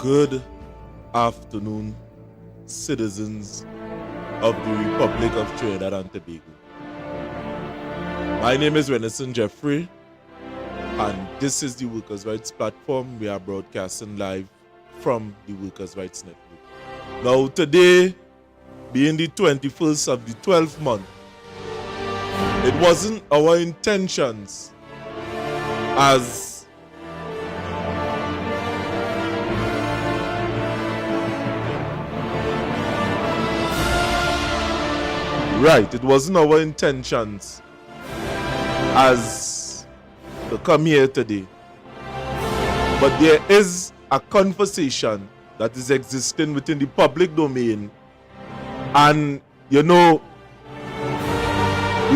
Good afternoon, citizens of the Republic of Trinidad and Tobago. My name is Renison Jeffrey, and this is the Workers' Rights Platform. We are broadcasting live from the Workers' Rights Network. Now, today, being the 21st of the 12th month, it wasn't our intentions as it wasn't our intentions as to come here today. But there is a conversation that is existing within the public domain. And, we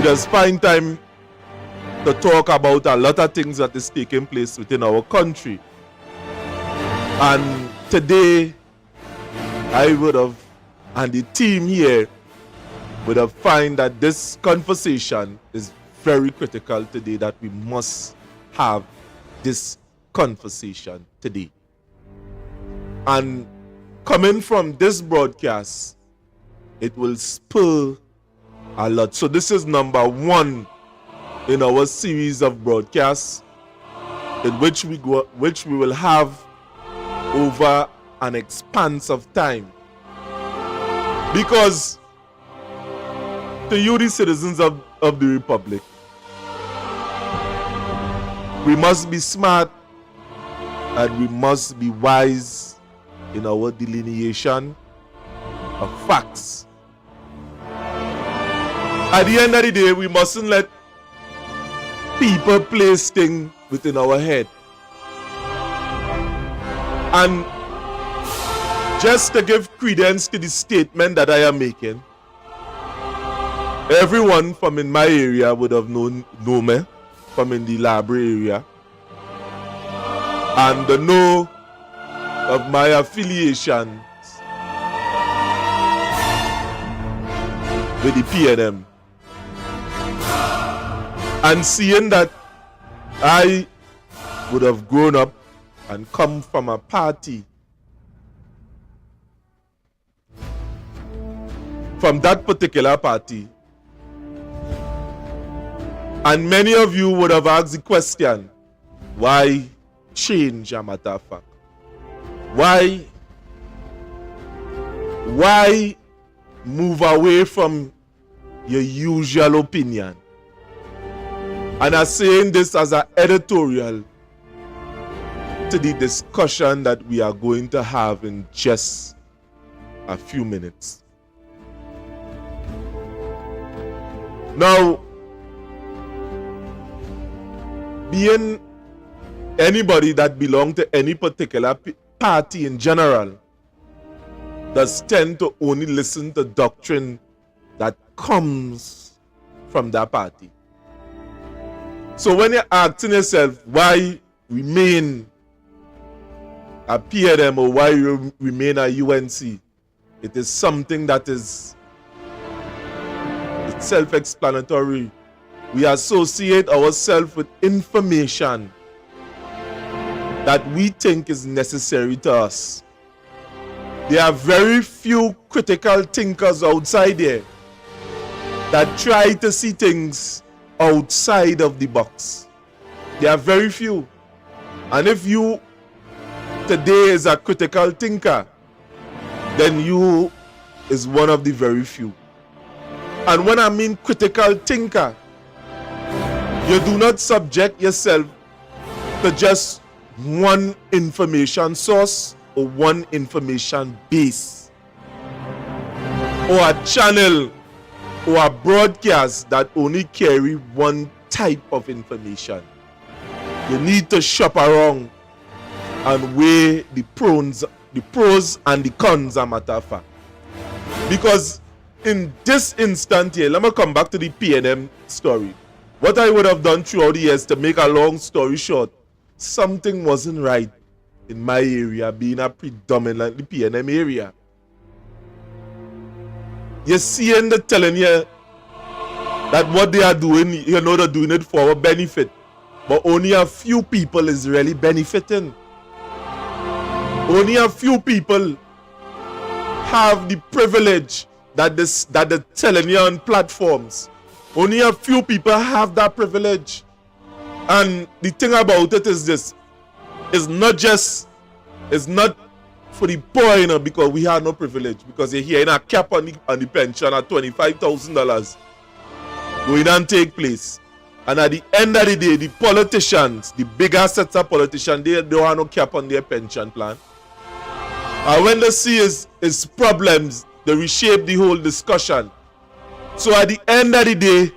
just find time to talk about a lot of things that is taking place within our country. And today, I would have, and the team here, would have find that this conversation is very critical today, that we must have this conversation today. And coming from this broadcast, it will spur a lot. So this is number one in our series of broadcasts, in which we will have over an expanse of time. Because to you, the citizens of the Republic, we must be smart and we must be wise in our delineation of facts. At the end of the day, we mustn't let people place things within our head. And just to give credence to the statement that I am making, everyone from in my area would have known me from in the library area, and the know of my affiliations with the PNM. And seeing that I would have grown up and come from a party, from that particular party, and many of you would have asked the question, why change, a matter of fact? Why move away from your usual opinion? And I'm saying this as an editorial to the discussion that we are going to have in just a few minutes. Now, being anybody that belongs to any particular party in general does tend to only listen to doctrine that comes from that party. So when you're asking yourself why remain a PNM or why you remain a UNC, it is something that is self-explanatory. We associate ourselves with information that we think is necessary to us. There are very few critical thinkers outside there that try to see things outside of the box. There are very few. And if you today is a critical thinker, then you is one of the very few. And when I mean critical thinker, you do not subject yourself to just one information source or one information base or a channel or a broadcast that only carry one type of information. You need to shop around and weigh the pros and the cons, a matter of fact. Because in this instant here, let me come back to the PNM story. What I would have done throughout the years, to make a long story short, something wasn't right in my area, being a predominantly PNM area. You're seeing the telling you that what they are doing, they're doing it for our benefit. But only a few people is really benefiting. Only a few people have the privilege that they're telling you on platforms. Only a few people have that privilege. And the thing about it is this. It's not for the poor, you know, because we have no privilege. Because you're here in a cap on the pension at $25,000 going and take place. And at the end of the day, the politicians, the bigger sets of politicians, they don't have no cap on their pension plan. And when they see his problems, they reshape the whole discussion. So at the end of the day,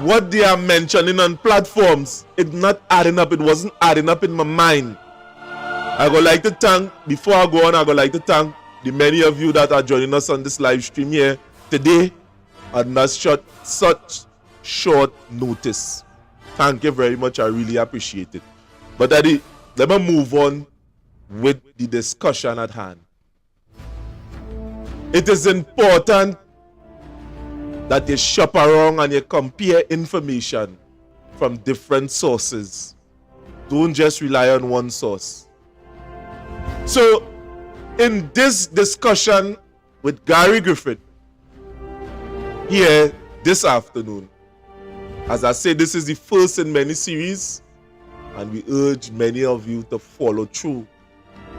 what they are mentioning on platforms, it's not adding up. It wasn't adding up in my mind. I would like to thank, before I go on, I would like to thank the many of you that are joining us on this live stream here today on such short notice. Thank you very much. I really appreciate it. But let me move on with the discussion at hand. It is important that you shop around and you compare information from different sources. Don't just rely on one source. So, in this discussion with Gary Griffith here this afternoon, as I say, this is the first in many series, and we urge many of you to follow through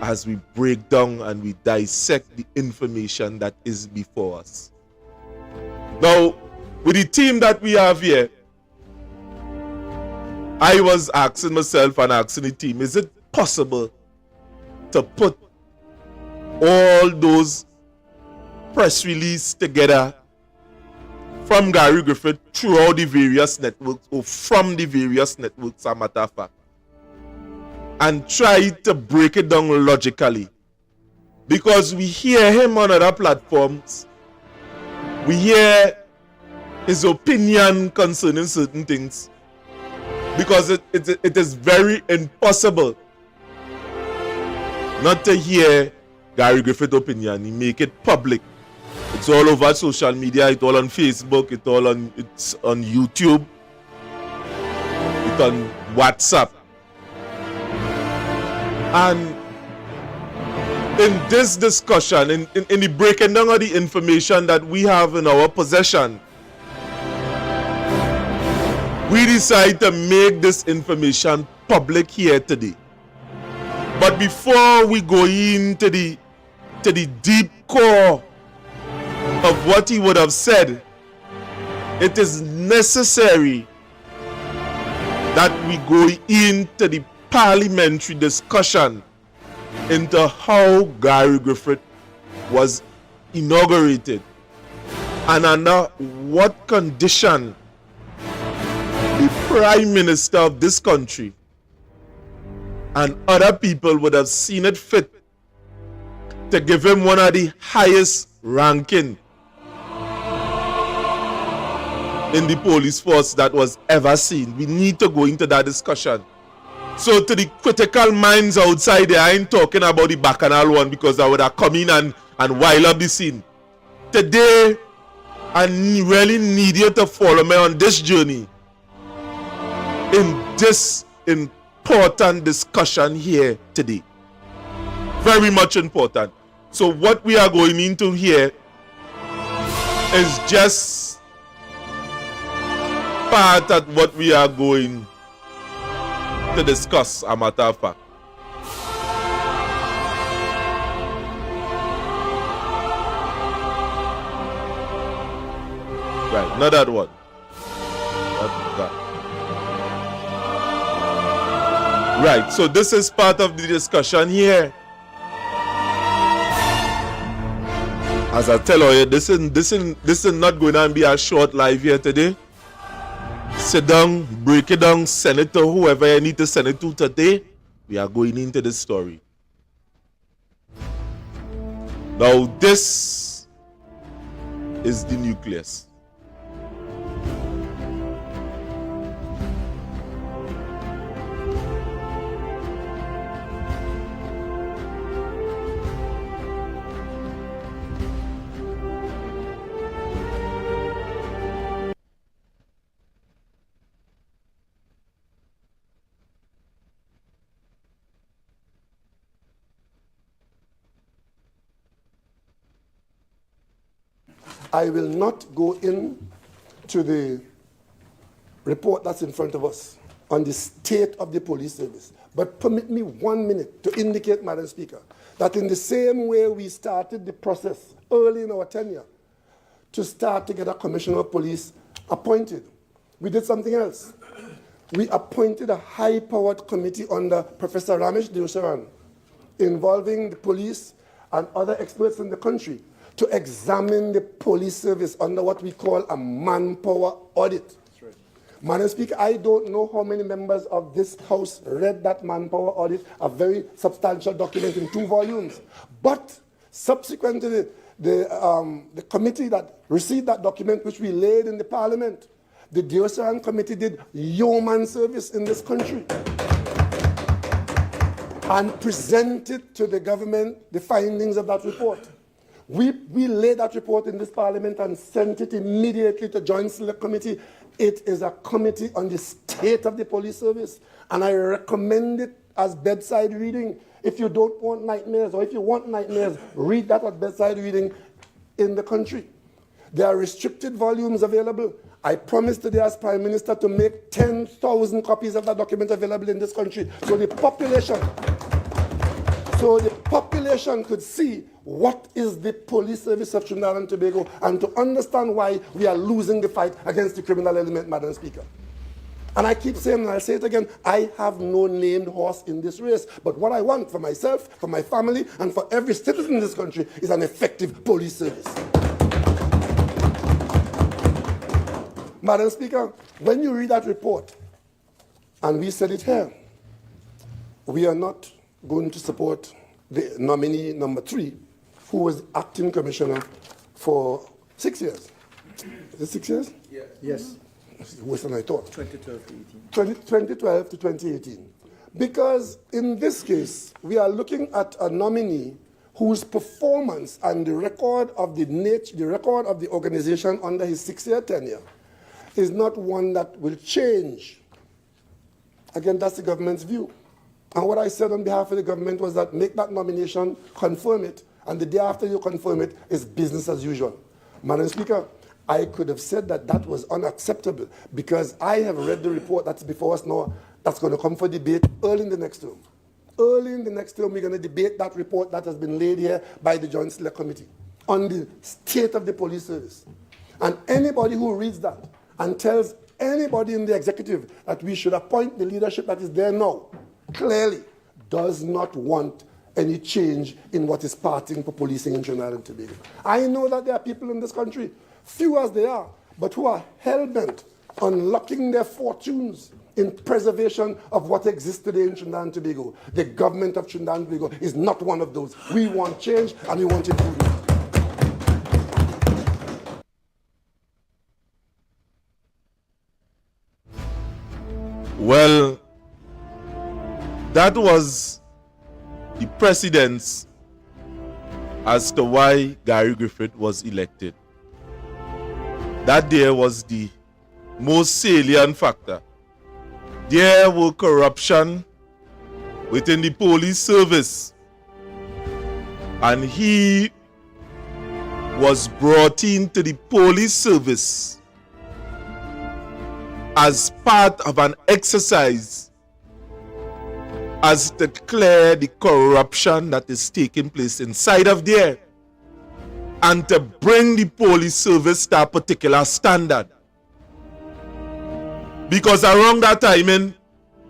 as we break down and we dissect the information that is before us. Now, with the team that we have here, I was asking myself and asking the team, is it possible to put all those press releases together from Gary Griffith throughout the various networks, or from the various networks, as a matter of fact, and try to break it down logically? Because we hear him on other platforms, we hear his opinion concerning certain things, because it is very impossible not to hear Gary Griffith's opinion. He make it public. It's all over social media. It's all on Facebook. It's on YouTube. It's on WhatsApp. And in this discussion, in the breaking down of the information that we have in our possession, we decide to make this information public here today. But before we go into the deep core of what he would have said, it is necessary that we go into the parliamentary discussion into how Gary Griffith was inaugurated and under what condition the Prime Minister of this country and other people would have seen it fit to give him one of the highest ranking in the police force that was ever seen. We need to go into that discussion. So to the critical minds outside there, I ain't talking about the Bacchanal one, because I would have come in and wild up the scene. Today, I really need you to follow me on this journey, in this important discussion here today. Very much important. So what we are going into here is just part of what we are going to discuss, a matter of fact. Right, not that one. Not that. Right, so this is part of the discussion here. As I tell you, this is not going to be a short live here today. Sit down, break it down, send it to whoever you need to send it to today. We are going into this story. Now, this is the nucleus. I will not go into the report that's in front of us on the state of the police service. But permit me 1 minute to indicate, Madam Speaker, that in the same way we started the process early in our tenure to start to get a commissioner of police appointed, we did something else. We appointed a high-powered committee under Professor Ramesh Deusaran, involving the police and other experts in the country, to examine the police service under what we call a manpower audit. That's right. Madam Speaker, I don't know how many members of this House read that manpower audit, a very substantial document in 2 volumes. But subsequent to the committee that received that document, which we laid in the Parliament, the Deusaran Committee did yeoman service in this country and presented to the government the findings of that report. We laid that report in this Parliament and sent it immediately to Joint Select Committee. It is a committee on the state of the police service, and I recommend it as bedside reading. If you don't want nightmares, or if you want nightmares, read that as bedside reading in the country. There are restricted volumes available. I promised today as Prime Minister to make 10,000 copies of that document available in this country, so the population could see what is the police service of Trinidad and Tobago, and to understand why we are losing the fight against the criminal element, Madam Speaker. And I keep saying, and I'll say it again, I have no named horse in this race. But what I want for myself, for my family, and for every citizen in this country is an effective police service. Madam Speaker, when you read that report, and we said it here, we are not going to support the nominee number 3, who was acting commissioner for 6 years. Is it 6 years? Yeah. Yes. Worse than I thought. 2012 to 18. 2012 to 2018. Because in this case, we are looking at a nominee whose performance and the record of the organization under his 6-year tenure is not one that will change. Again, that's the government's view. And what I said on behalf of the government was that make that nomination, confirm it, and the day after you confirm it is business as usual. Madam Speaker, I could have said that that was unacceptable because I have read the report that's before us now that's going to come for debate early in the next term. Early in the next term, we're going to debate that report that has been laid here by the Joint Select Committee on the state of the police service. And anybody who reads that and tells anybody in the executive that we should appoint the leadership that is there now, clearly does not want any change in what is parting for policing in Trinidad and Tobago. I know that there are people in this country, few as they are, but who are hell-bent on locking their fortunes in preservation of what exists today in Trinidad and Tobago. The government of Trinidad and Tobago is not one of those. We want change and we want improvement. Well, that was the precedence as to why Gary Griffith was elected. That there was the most salient factor. There was corruption within the police service, and he was brought into the police service as part of an exercise as to clear the corruption that is taking place inside of there and to bring the police service to a particular standard. Because around that time,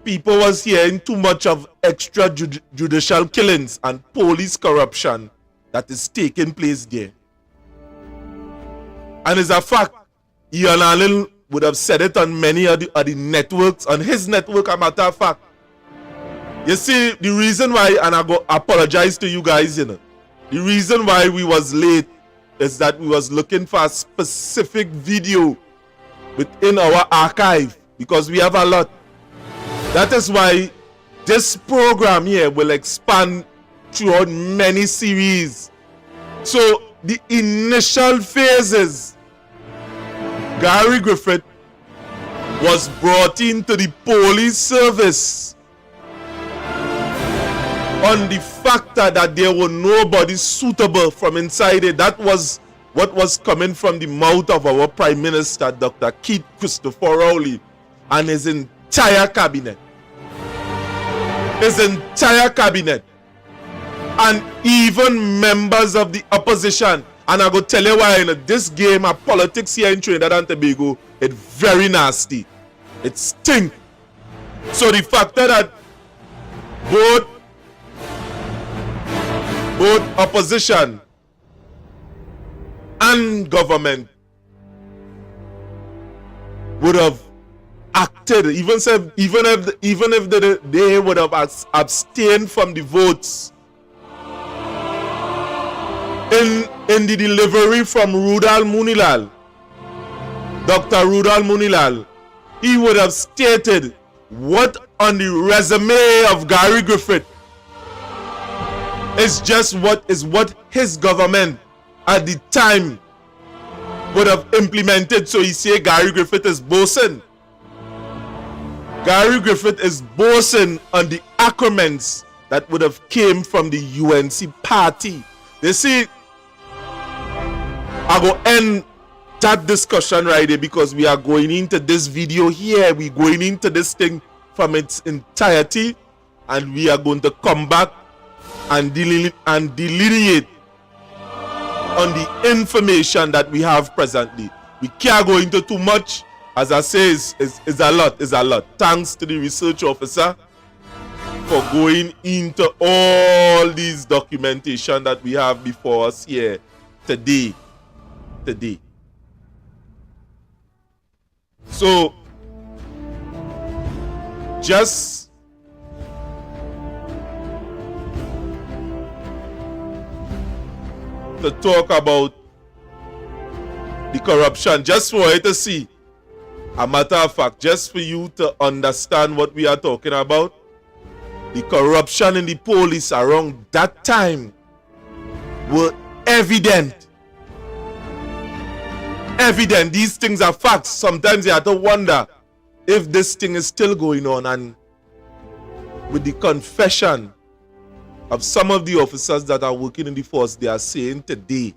people was hearing too much of extrajudicial killings and police corruption that is taking place there. And as a fact, Ian Allen would have said it on many of the networks, on his network, a matter of fact. You see, the reason why, and I go apologize to you guys, the reason why we was late is that we was looking for a specific video within our archive, because we have a lot. That is why this program here will expand throughout many series. So the initial phases, Gary Griffith was brought into the police service on the factor that there were nobody suitable from inside it. That was what was coming from the mouth of our Prime Minister, Dr. Keith Christopher Rowley, and his entire cabinet. His entire cabinet. And even members of the opposition. And I go tell you why, you know, this game of politics here in Trinidad and Tobago, it's very nasty. It stinks. So the fact that both opposition and government would have acted, even if they would have abstained from the votes in the delivery from Rudal Munilal, Dr. Rudal Munilal, he would have stated what on the resume of Gary Griffith is just what his government at the time would have implemented. So he say Gary Griffith is boasting. Gary Griffith is boasting on the accrements that would have came from the UNC party. They see, I go end that discussion right there because we are going into this video here. We're going into this thing from its entirety, and we are going to come back and delineate on the information that we have presently. We can't go into too much. As I say, is a lot. Thanks to the research officer for going into all these documentation that we have before us here today. So, just to talk about the corruption, just for you to see, a matter of fact, just for you to understand what we are talking about, the corruption in the police around that time were evident. These things are facts. Sometimes you have to wonder if this thing is still going on, and with the confession of some of the officers that are working in the force, they are saying today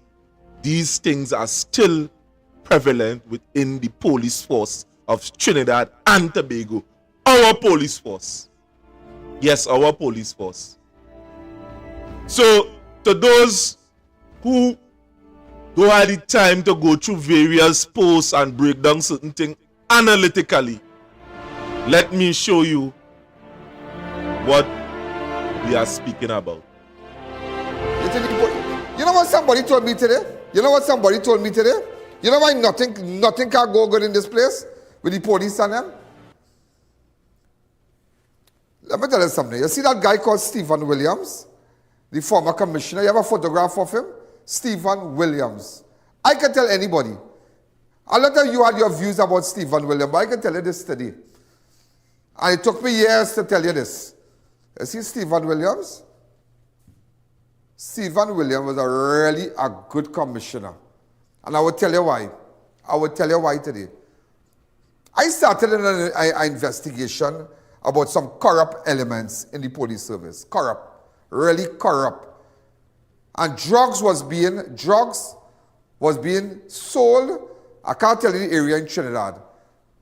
these things are still prevalent within the police force of Trinidad and Tobago. Our police force. Yes, our police force. So, to those who don't have the time to go through various posts and break down certain things analytically, let me show you what we are speaking about. You know what somebody told me today? You know why nothing can go good in this place with the police and them? Let me tell you something. You see that guy called Stephen Williams, the former commissioner? You have a photograph of him? Stephen Williams. I can tell anybody. A lot of you had your views about Stephen Williams, but I can tell you this today. And it took me years to tell you this. You see Stephen Williams? Stephen Williams was really a good commissioner. And I will tell you why. Today. I started an investigation about some corrupt elements in the police service. Really corrupt. And drugs was being sold. I can't tell you the area in Trinidad,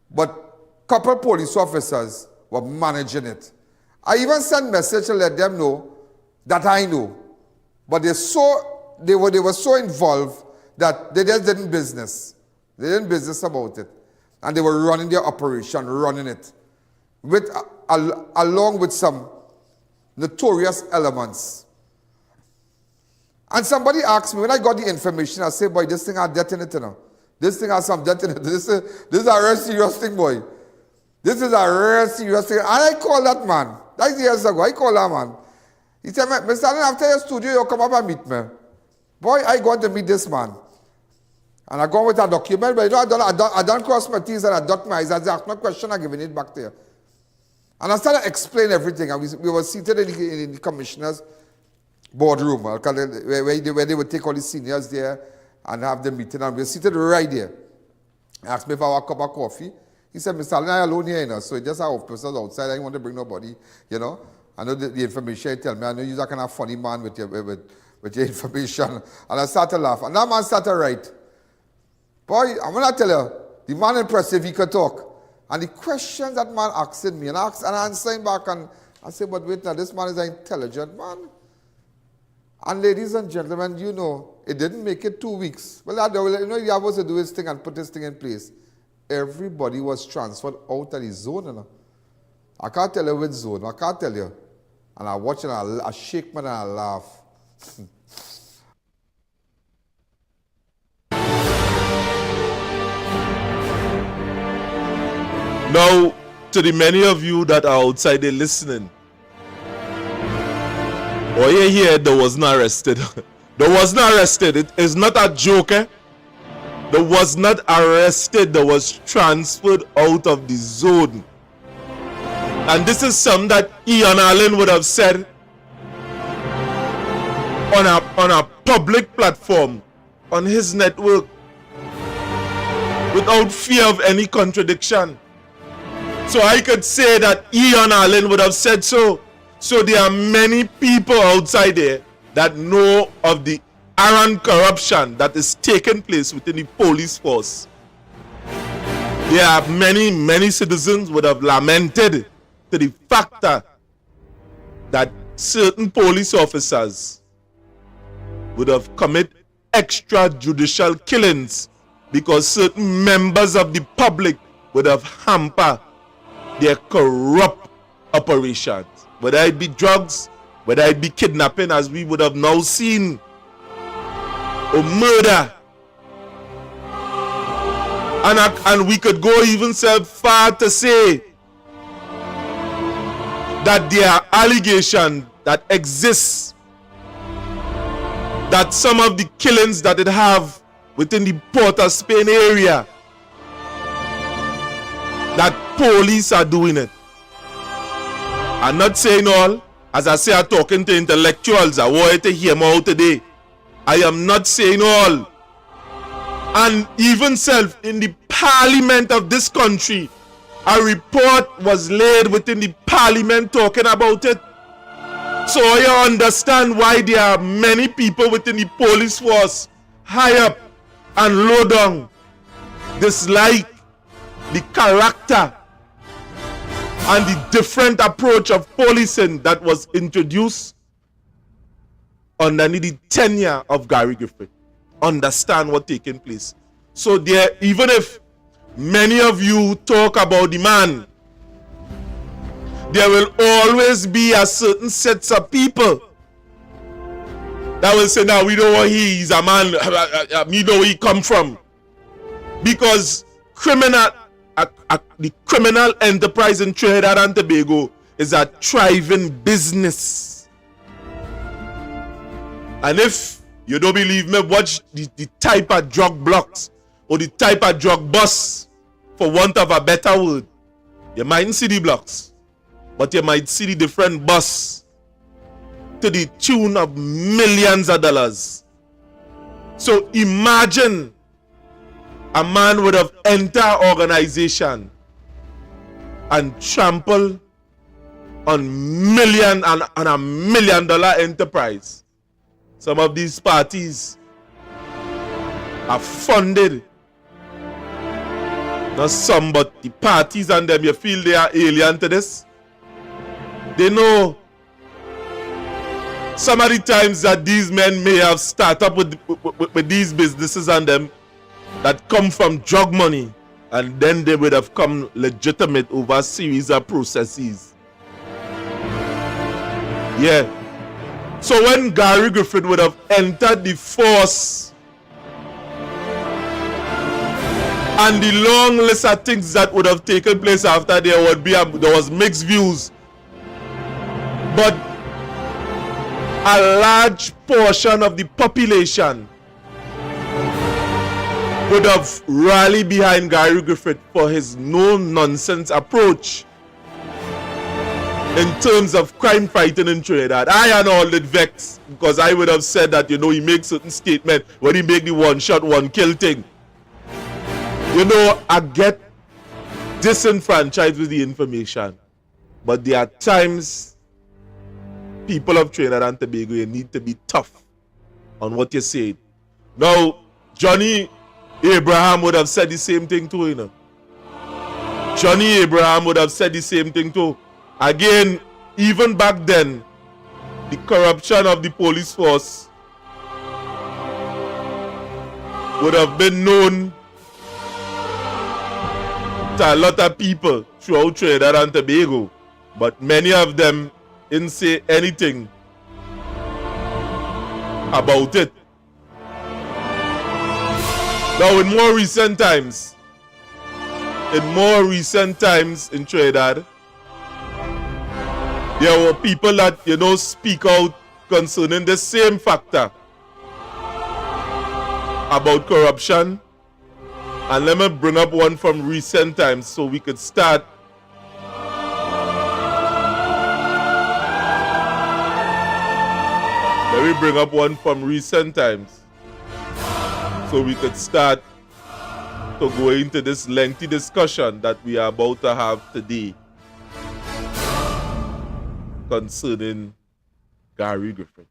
but couple police officers were managing it. I even sent message to let them know that I know, but they were so involved that they just didn't business. They didn't business about it, and they were running their operation, running it, along with some notorious elements. And somebody asked me, when I got the information, I said, boy, this thing has death in it, you know. This thing has some death in it. This is a real serious thing, boy. This is a real serious thing. And I called that man. That's years ago. I called that man. He said, Mr. Allen, after your studio, you come up and meet me. Boy, I going to meet this man. And I go with a document, but you know, I don't cross my T's and I dot my I's. I ask no question, I'm giving it back to you. And I started to explain everything. And we were seated in the commissioner's boardroom, where they would take all the seniors there and have the meeting. And we were seated right there. He asked me if I want a cup of coffee. He said, Mr. Allen, I'm alone here, you know, so just have officers outside. I didn't want to bring nobody, you know. I know the information you tell me. I know you're that kind of funny man with with your information. And I started to laugh. And that man started to write. Boy, I'm going to tell you, the man impressive, he could talk. And the questions that man asking me, and I answering back, and I said, but wait now, this man is an intelligent man. And ladies and gentlemen, you know, it didn't make it 2 weeks. Well, you know, he was to do his thing and put this thing in place. Everybody was transferred out of the zone. You know. I can't tell you which zone, I can't tell you. And I watch and I shake man and I laugh. Now, to the many of you that are outside there listening, or you hear there was not arrested. There was not arrested. It is not a joke. Eh? There was not arrested. There was transferred out of the zone. And this is something that Ian Allen would have said on a public platform, on his network, without fear of any contradiction. So I could say that Ian Allen would have said so. So there are many people outside there that know of the arrant corruption that is taking place within the police force. There are many citizens would have lamented to the factor that certain police officers would have committed extrajudicial killings because certain members of the public would have hampered their corrupt operations. Whether it be drugs, whether it be kidnapping, as we would have now seen, or murder. And we could go even so far to say that there are allegations that exist that some of the killings that it have within the Port of Spain area, that police are doing it. I'm not saying all. As I say, I'm talking to intellectuals. I want to hear more today. I am not saying all. And even self, in the parliament of this country, a report was laid within the parliament talking about it. So you understand why there are many people within the police force, high up and low down, dislike the character and the different approach of policing that was introduced underneath the tenure of Gary Griffith. Understand what's taking place. So there, even if many of you talk about the man, there will always be a certain sets of people that will say, "Now we know what he's a man. We know where he come from," because the criminal enterprise in Trinidad and Tobago is a thriving business. And if you don't believe me, watch the type of drug blocks or the type of drug busts, for want of a better word. You mightn't see the blocks, but you might see the different busts to the tune of millions of dollars. So imagine a man would have entered an organization and trample on a $1 million enterprise. Some of these parties are funded. Not some, but the parties and them, you feel they are alien to this. They know some of the times that these men may have started up with these businesses and them that come from drug money, and then they would have come legitimate over a series of processes. Yeah. So when Gary Griffith would have entered the force, and the long list of things that would have taken place after, there was mixed views, but a large portion of the population would have rallied behind Gary Griffith for his no-nonsense approach in terms of crime fighting in Trinidad. I and all did vex, because I would have said that, he makes certain statement when he make the one shot, one kill thing. I get disenfranchised with the information, but there are times people of Trinidad and Tobago, you need to be tough on what you said. Now, Johnny Abraham would have said the same thing too, you know. Johnny Abraham would have said the same thing too. Again, even back then, the corruption of the police force would have been known to a lot of people throughout Trinidad and Tobago, but many of them didn't say anything about it. Now, in more recent times in Trinidad, there were people that, speak out concerning the same factor about corruption. And let me bring up one from recent times so we could start. Let me bring up one from recent times so we could start to go into this lengthy discussion that we are about to have today concerning Gary Griffith.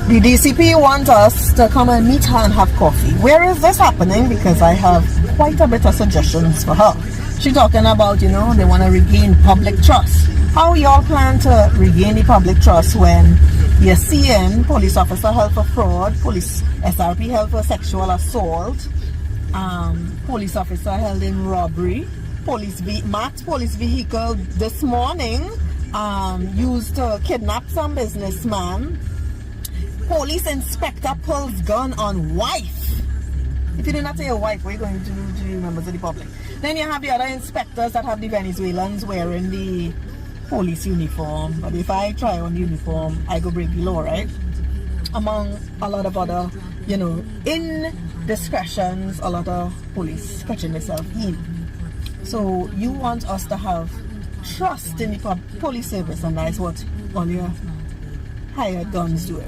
The DCP want us to come and meet her and have coffee. Where is this happening? Because I have quite a bit of suggestions for her. She's talking about, they want to regain public trust. How y'all plan to regain the public trust when you're seeing police officer held for fraud, police SRP held for sexual assault, police officer held in robbery, police vehicle this morning used to kidnap some businessman, police inspector pulls gun on wife. If you do not say your wife, what are you going to do to the members of the public? Then you have the other inspectors that have the Venezuelans wearing the police uniform. But if I try on the uniform, I go break the law, right? Among a lot of other, indiscretions, a lot of police catching themselves in. So you want us to have trust in the police service, and that's what all your hired guns do.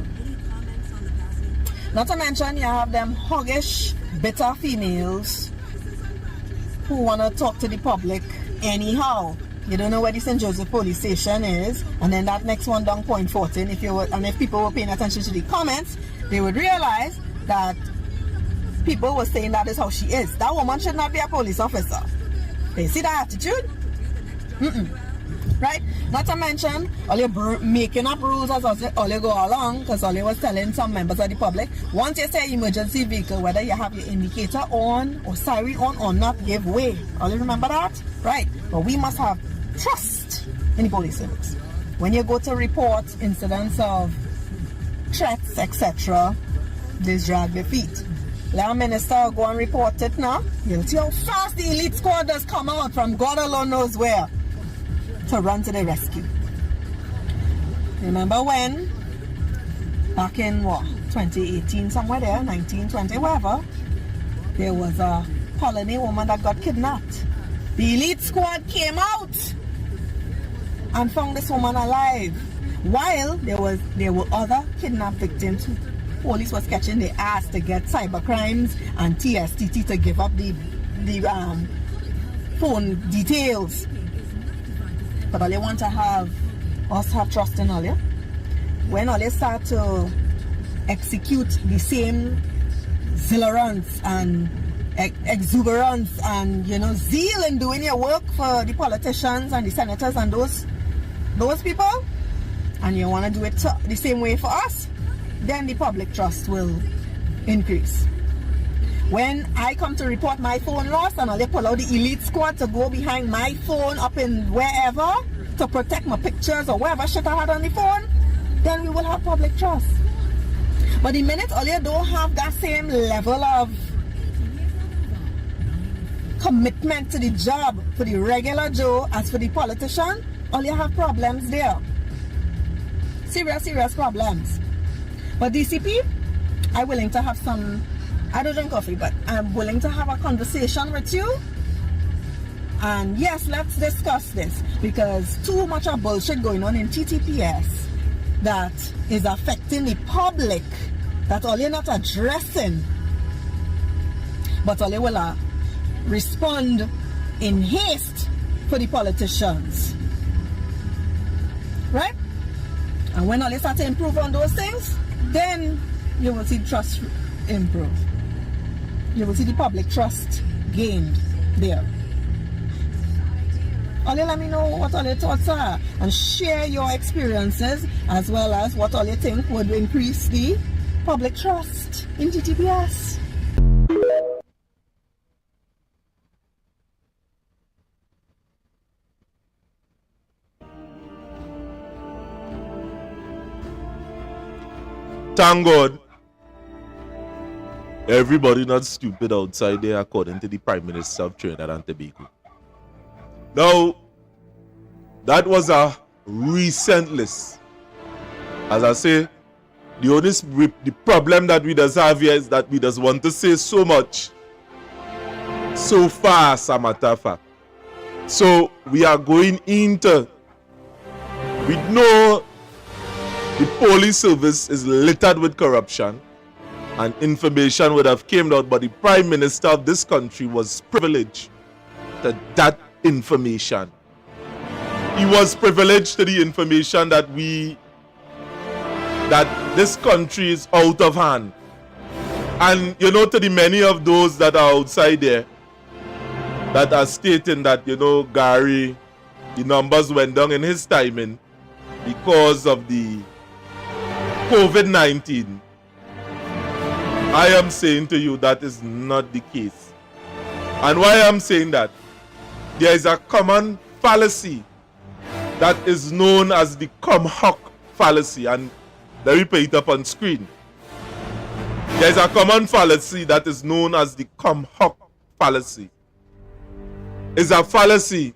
Not to mention, you have them hoggish, bitter females who want to talk to the public anyhow. You don't know where the St. Joseph police station is, and then that next one down Point 14. If people were paying attention to the comments, they would realize that people were saying that is how she is. That woman should not be a police officer. They see that attitude? Right? Not to mention, all you making up rules as all you go along, because all you was telling some members of the public, once you say emergency vehicle, whether you have your indicator on or siren on or not, give way. All you remember that? Right. But we must have trust in the police service. When you go to report incidents of threats, etc., just drag your feet. Let a minister go and report it now. You'll see how fast the elite squad does come out from God alone knows where to run to the rescue. Remember when, back in 2018, somewhere there, 1920, wherever, there was a colony woman that got kidnapped. The elite squad came out and found this woman alive, while there were other kidnapped victims who police was catching their ass to get cyber crimes and TSTT to give up the phone details. But all you want to have us have trust in all you. When all you start to execute the same zealance and exuberance and zeal in doing your work for the politicians and the senators and those people, and you want to do it the same way for us, then the public trust will increase. When I come to report my phone lost and they pull out the elite squad to go behind my phone up in wherever to protect my pictures or whatever shit I had on the phone, then we will have public trust. But the minute all you don't have that same level of commitment to the job for the regular Joe as for the politician, all you have problems there. Serious problems. But DCP, I'm willing to have some, I don't drink coffee, but I'm willing to have a conversation with you. And yes, let's discuss this, because too much of bullshit going on in TTPS that is affecting the public, that all you're not addressing, but all you will respond in haste for the politicians. Right? And when all you start to improve on those things, then you will see trust improve. You will see the public trust gained there. All you let me know what all your thoughts are and share your experiences, as well as what all you think would increase the public trust in TTPS. Thank God, everybody not stupid outside there, according to the Prime Minister of Trinidad and Tobago. Now, that was a recent list. As I say, the problem that we does have here is that we just want to say so much so fast, a matter of fact. So we are going into, we know the police service is littered with corruption and information would have came out, but the Prime Minister of this country was privileged to that information. He was privileged to the information that this country is out of hand. And you know, to the many of those that are outside there that are stating that, you know, Gary, the numbers went down in his timing because of the COVID-19, I am saying to you that is not the case. And why I'm saying that? There is a common fallacy that is known as the come hock fallacy, and let me put it up on screen. There is a common fallacy that is known as the come hock fallacy. It's a fallacy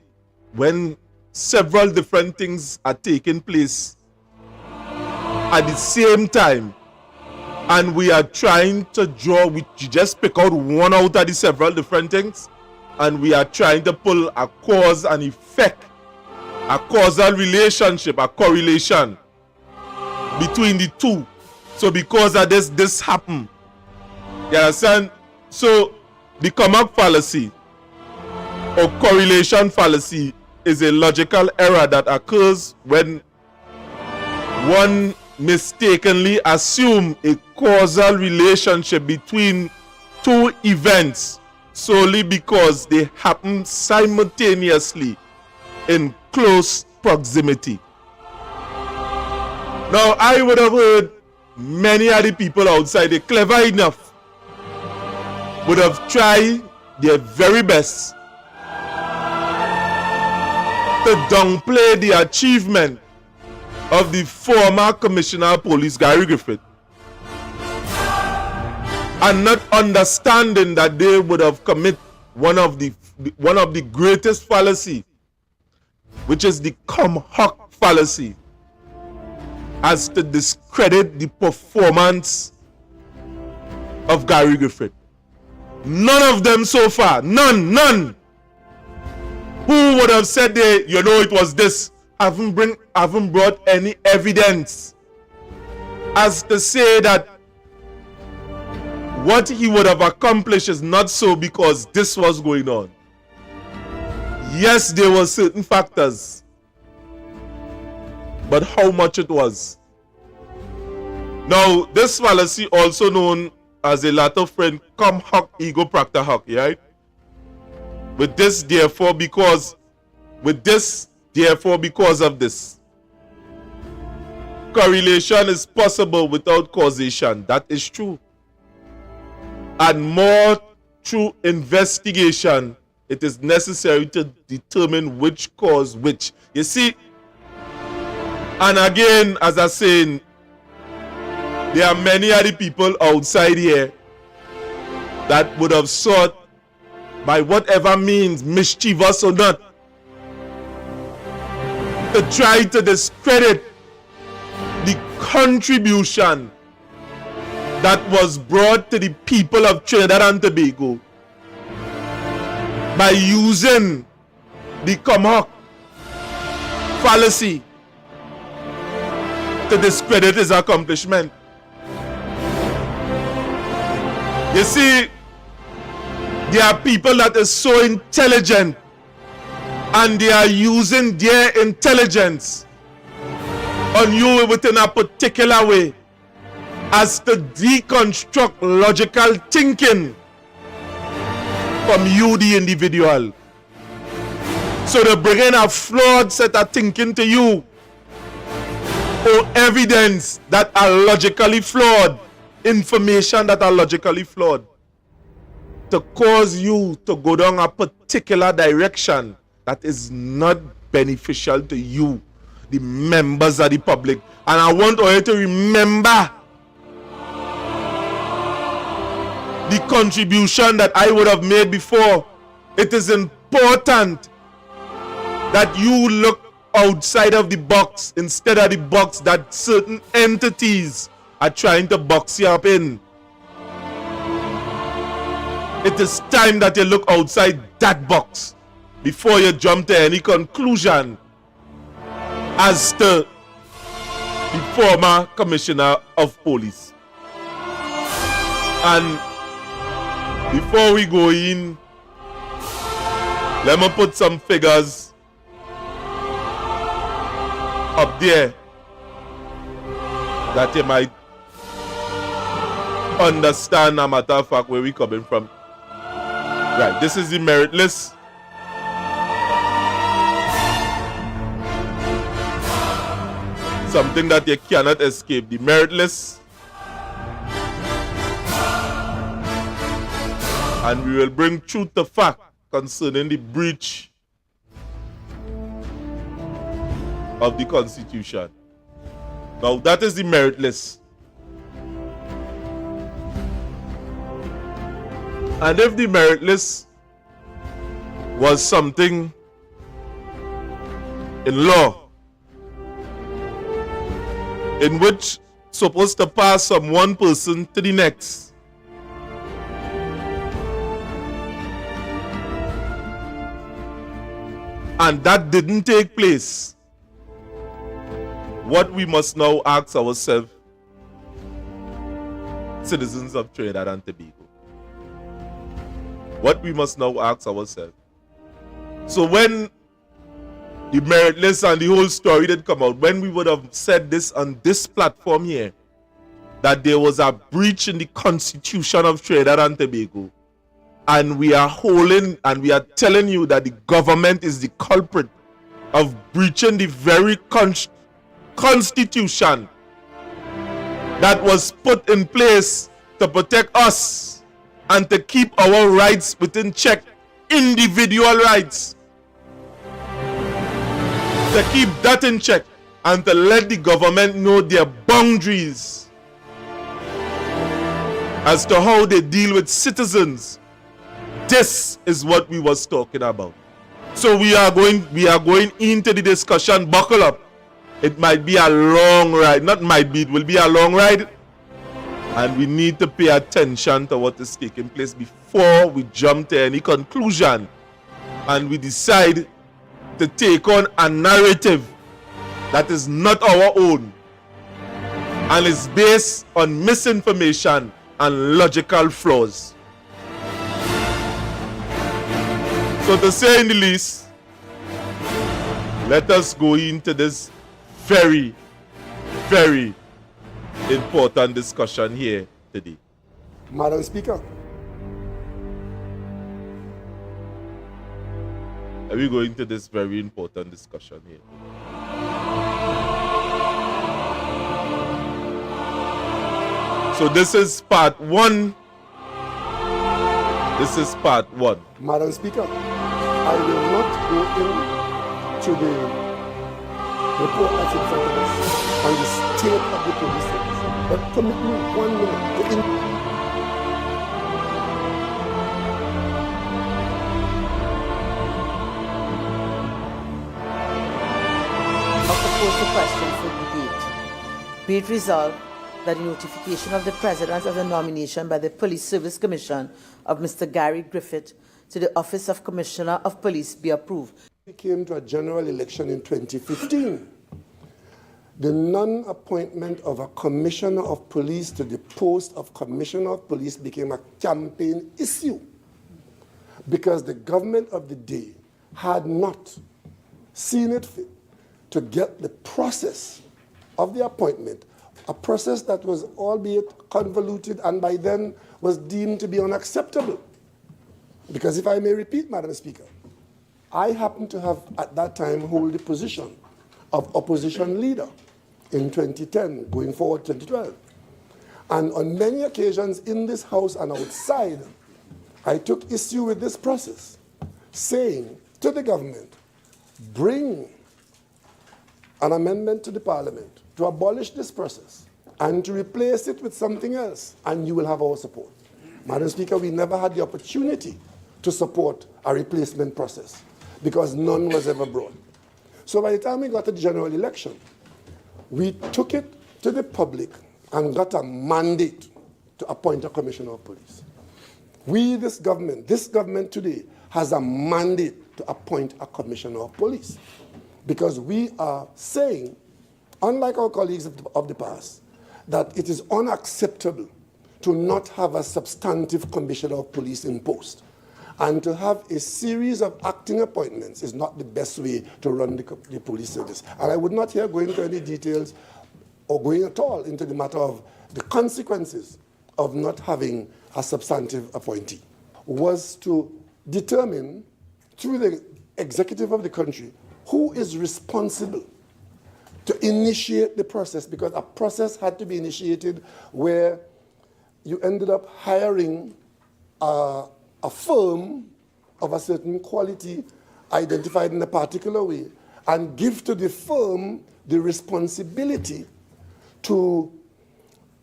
when several different things are taking place at the same time, and we are trying to we just pick out one out of the several different things, and we are trying to pull a cause and effect, a causal relationship, a correlation between the two. So because of this happened. You understand? So the come up fallacy or correlation fallacy is a logical error that occurs when one mistakenly assume a causal relationship between two events solely because they happen simultaneously in close proximity. Now, I would have heard many other people outside, they're clever enough, would have tried their very best to downplay the achievement of the former Commissioner of Police, Gary Griffith, and not understanding that they would have committed one of the greatest fallacy, which is the come hock fallacy, as to discredit the performance of Gary Griffith. None of them so far, none. Who would have said it was this? Haven't brought any evidence as to say that what he would have accomplished is not so because this was going on. Yes, there were certain factors, but how much it was. Now, this fallacy, also known as a latter friend, come hock, ego practa hock, right? With this, therefore, because of this. Correlation is possible without causation. That is true. And more through investigation, it is necessary to determine which caused which. You see, and again, as I said, there are many other people outside here that would have sought by whatever means, mischievous or not, to try to discredit the contribution that was brought to the people of Trinidad and Tobago by using the Comoc fallacy to discredit his accomplishment. You see, there are people that are so intelligent and they are using their intelligence on you within a particular way as to deconstruct logical thinking from you, the individual. So they bring in a flawed set of thinking to you, or evidence that are logically flawed, information that are logically flawed, to cause you to go down a particular direction that is not beneficial to you, the members of the public. And I want all you to remember the contribution that I would have made before. It is important that you look outside of the box instead of the box that certain entities are trying to box you up in. It is time that you look outside that box before you jump to any conclusion as to the former commissioner of police. And before we go in, let me put some figures up there that you might understand, a matter of fact, where we coming from. Right, this is the merit list. Something that you cannot escape, the merit list. And we will bring truth to fact concerning the breach of the Constitution. Now that is the merit list. And if the merit list was something in law in which supposed to pass from one person to the next, and that didn't take place, what we must now ask ourselves, citizens of Trinidad and Tobago, what we must now ask ourselves. So when the merit list and the whole story did come out, when we would have said this on this platform here, that there was a breach in the Constitution of Trinidad and Tobago, and we are holding and we are telling you that the government is the culprit of breaching the very Constitution that was put in place to protect us and to keep our rights within check, individual rights, to keep that in check and to let the government know their boundaries as to how they deal with citizens. This is what we was talking about. So we are going into the discussion. Buckle up. It might be a long ride. Not might be, it will be a long ride. And we need to pay attention to what is taking place before we jump to any conclusion and we decide to take on a narrative that is not our own and is based on misinformation and logical flaws. So to say in the least, let us go into this very, very important discussion here today. Madam Speaker. Are we going to this very important discussion here? So this is part one. This is part one. Madam Speaker, I will not go into the report that's in front of us on the state of the police service, but permit me 1 minute to Be it resolved that the notification of the President of the nomination by the Police Service Commission of Mr. Gary Griffith to the Office of Commissioner of Police be approved. We came to a general election in 2015. The non-appointment of a commissioner of police to the post of commissioner of police became a campaign issue because the government of the day had not seen it fit to get the process of the appointment, a process that was albeit convoluted and by then was deemed to be unacceptable. Because if I may repeat, Madam Speaker, I happened to have at that time hold the position of opposition leader in 2010, going forward 2012. And on many occasions in this House and outside, I took issue with this process, saying to the government, bring an amendment to the Parliament to abolish this process and to replace it with something else, and you will have our support. Madam Speaker, we never had the opportunity to support a replacement process because none was ever brought. So by the time we got to the general election, we took it to the public and got a mandate to appoint a commissioner of police. This government today has a mandate to appoint a commissioner of police because we are saying, unlike our colleagues of the past, that it is unacceptable to not have a substantive commissioner of police in post. And to have a series of acting appointments is not the best way to run the police service. And I would not here go into any details or going at all into the matter of the consequences of not having a substantive appointee, was to determine through the executive of the country who is responsible to initiate the process, because a process had to be initiated where you ended up hiring a firm of a certain quality identified in a particular way and give to the firm the responsibility to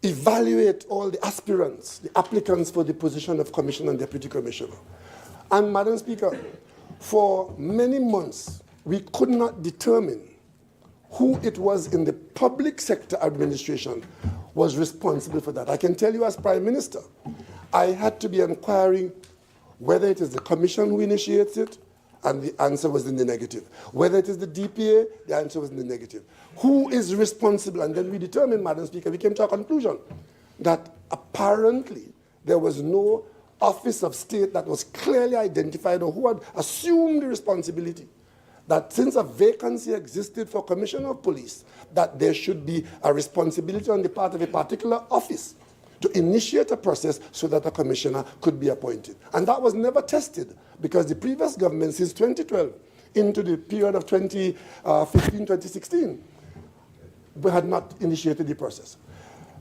evaluate all the aspirants, the applicants for the position of commissioner and deputy commissioner. And Madam Speaker, for many months, we could not determine who it was in the public sector administration was responsible for that. I can tell you as Prime Minister, I had to be inquiring whether it is the commission who initiates it, and the answer was in the negative. Whether it is the DPA, the answer was in the negative. Who is responsible? And then we determined, Madam Speaker, we came to a conclusion that apparently there was no office of state that was clearly identified or who had assumed the responsibility that since a vacancy existed for commissioner of police, that there should be a responsibility on the part of a particular office to initiate a process so that a commissioner could be appointed. And that was never tested because the previous government, since 2012 into the period of 2015-2016, we had not initiated the process.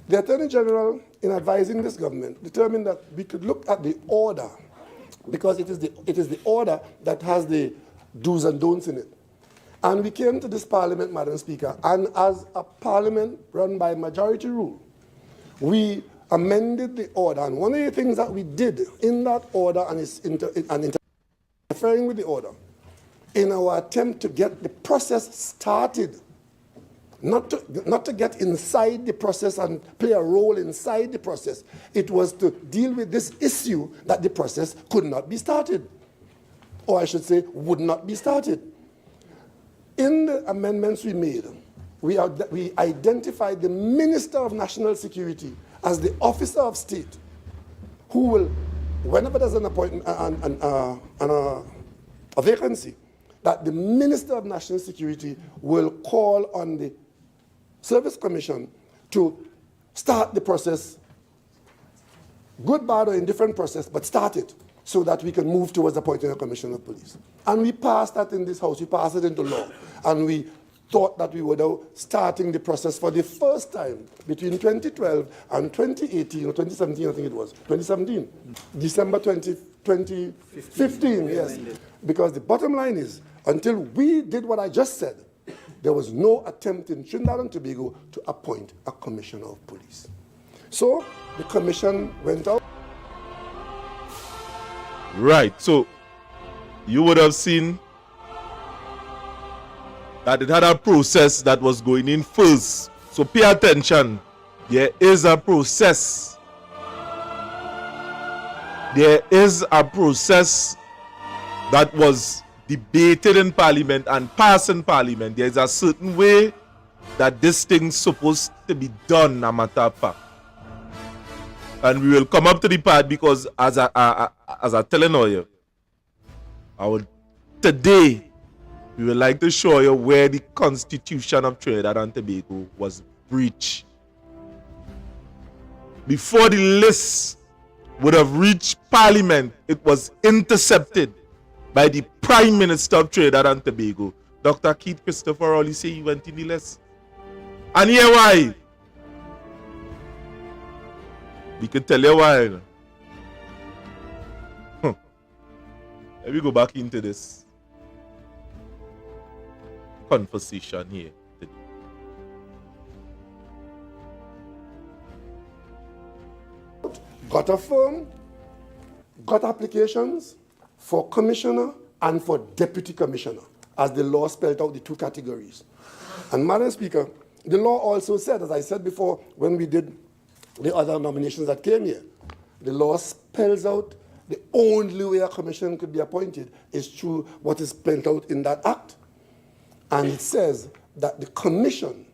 The Attorney General, in advising this government, determined that we could look at the order, because it is the order that has the do's and don'ts in it. And we came to this Parliament, Madam Speaker, and as a Parliament run by majority rule, we amended the order. And one of the things that we did in that order and interfering with the order, in our attempt to get the process started, not to get inside the process and play a role inside the process, it was to deal with this issue that the process could not be started, or I should say would not be started. In the amendments we made, we identified the Minister of National Security as the officer of state who will, whenever there's an appointment, a vacancy, that the Minister of National Security will call on the Service Commission to start the process, good, bad, or indifferent process, but start it so that we can move towards appointing a commissioner of police. And we passed that in this House, we passed it into law, and we thought that we were now starting the process for the first time between 2012 and 2018, or 2017, I think it was, 2017, December 2015, yes. Because the bottom line is, until we did what I just said, there was no attempt in Trinidad and Tobago to appoint a commissioner of police. So the commission went out. Right, so you would have seen that it had a process that was going in first So pay attention. There is a process. There is a process that was debated in Parliament and passed in Parliament. There is a certain way that this thing's supposed to be done, no matter of fact. And we will come up to the part because as I telling you, today we would like to show you where the Constitution of Trinidad and Tobago was breached. Before the list would have reached Parliament, it was intercepted by the Prime Minister of Trinidad and Tobago, Dr. Keith Christopher. All he say he went in the list. And here why? We can tell you why. Let me go back into this conversation here today. Got a firm, got applications for commissioner and for deputy commissioner, as the law spelled out the two categories. And Madam Speaker, the law also said, as I said before, when we did the other nominations that came here, the law spells out the only way a commission could be appointed is through what is spelled out in that act. And it says that the commission,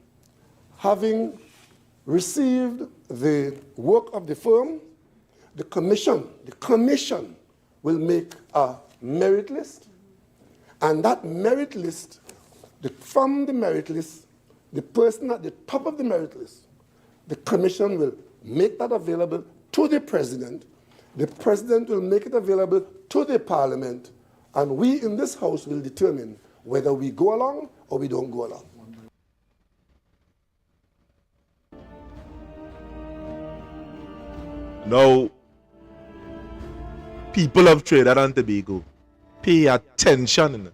having received the work of the firm, the commission will make a merit list, and that merit list, from the merit list, the person at the top of the merit list, the commission will make that available to the president. The president will make it available to the parliament, and we in this house will determine whether we go along or we don't go along. Now, people of Trinidad and Tobago, pay attention.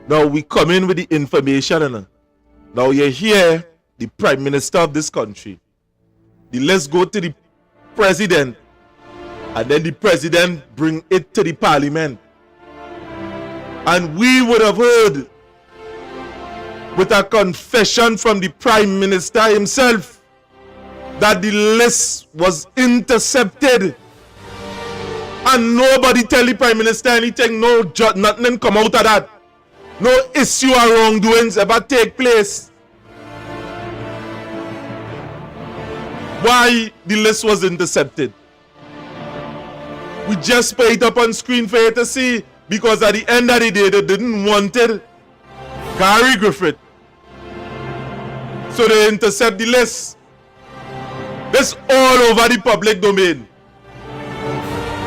Now we come in with the information. Now you hear the Prime Minister of this country. Let's go to the President, and then the President bring it to the Parliament. And we would have heard with a confession from the Prime Minister himself that the list was intercepted. And nobody tell the Prime Minister anything, nothing come out of that. No issue or wrongdoings ever take place. Why the list was intercepted? We just put it up on screen for you to see, because at the end of the day, they didn't want it. Gary Griffith. So they intercept the list. This all over the public domain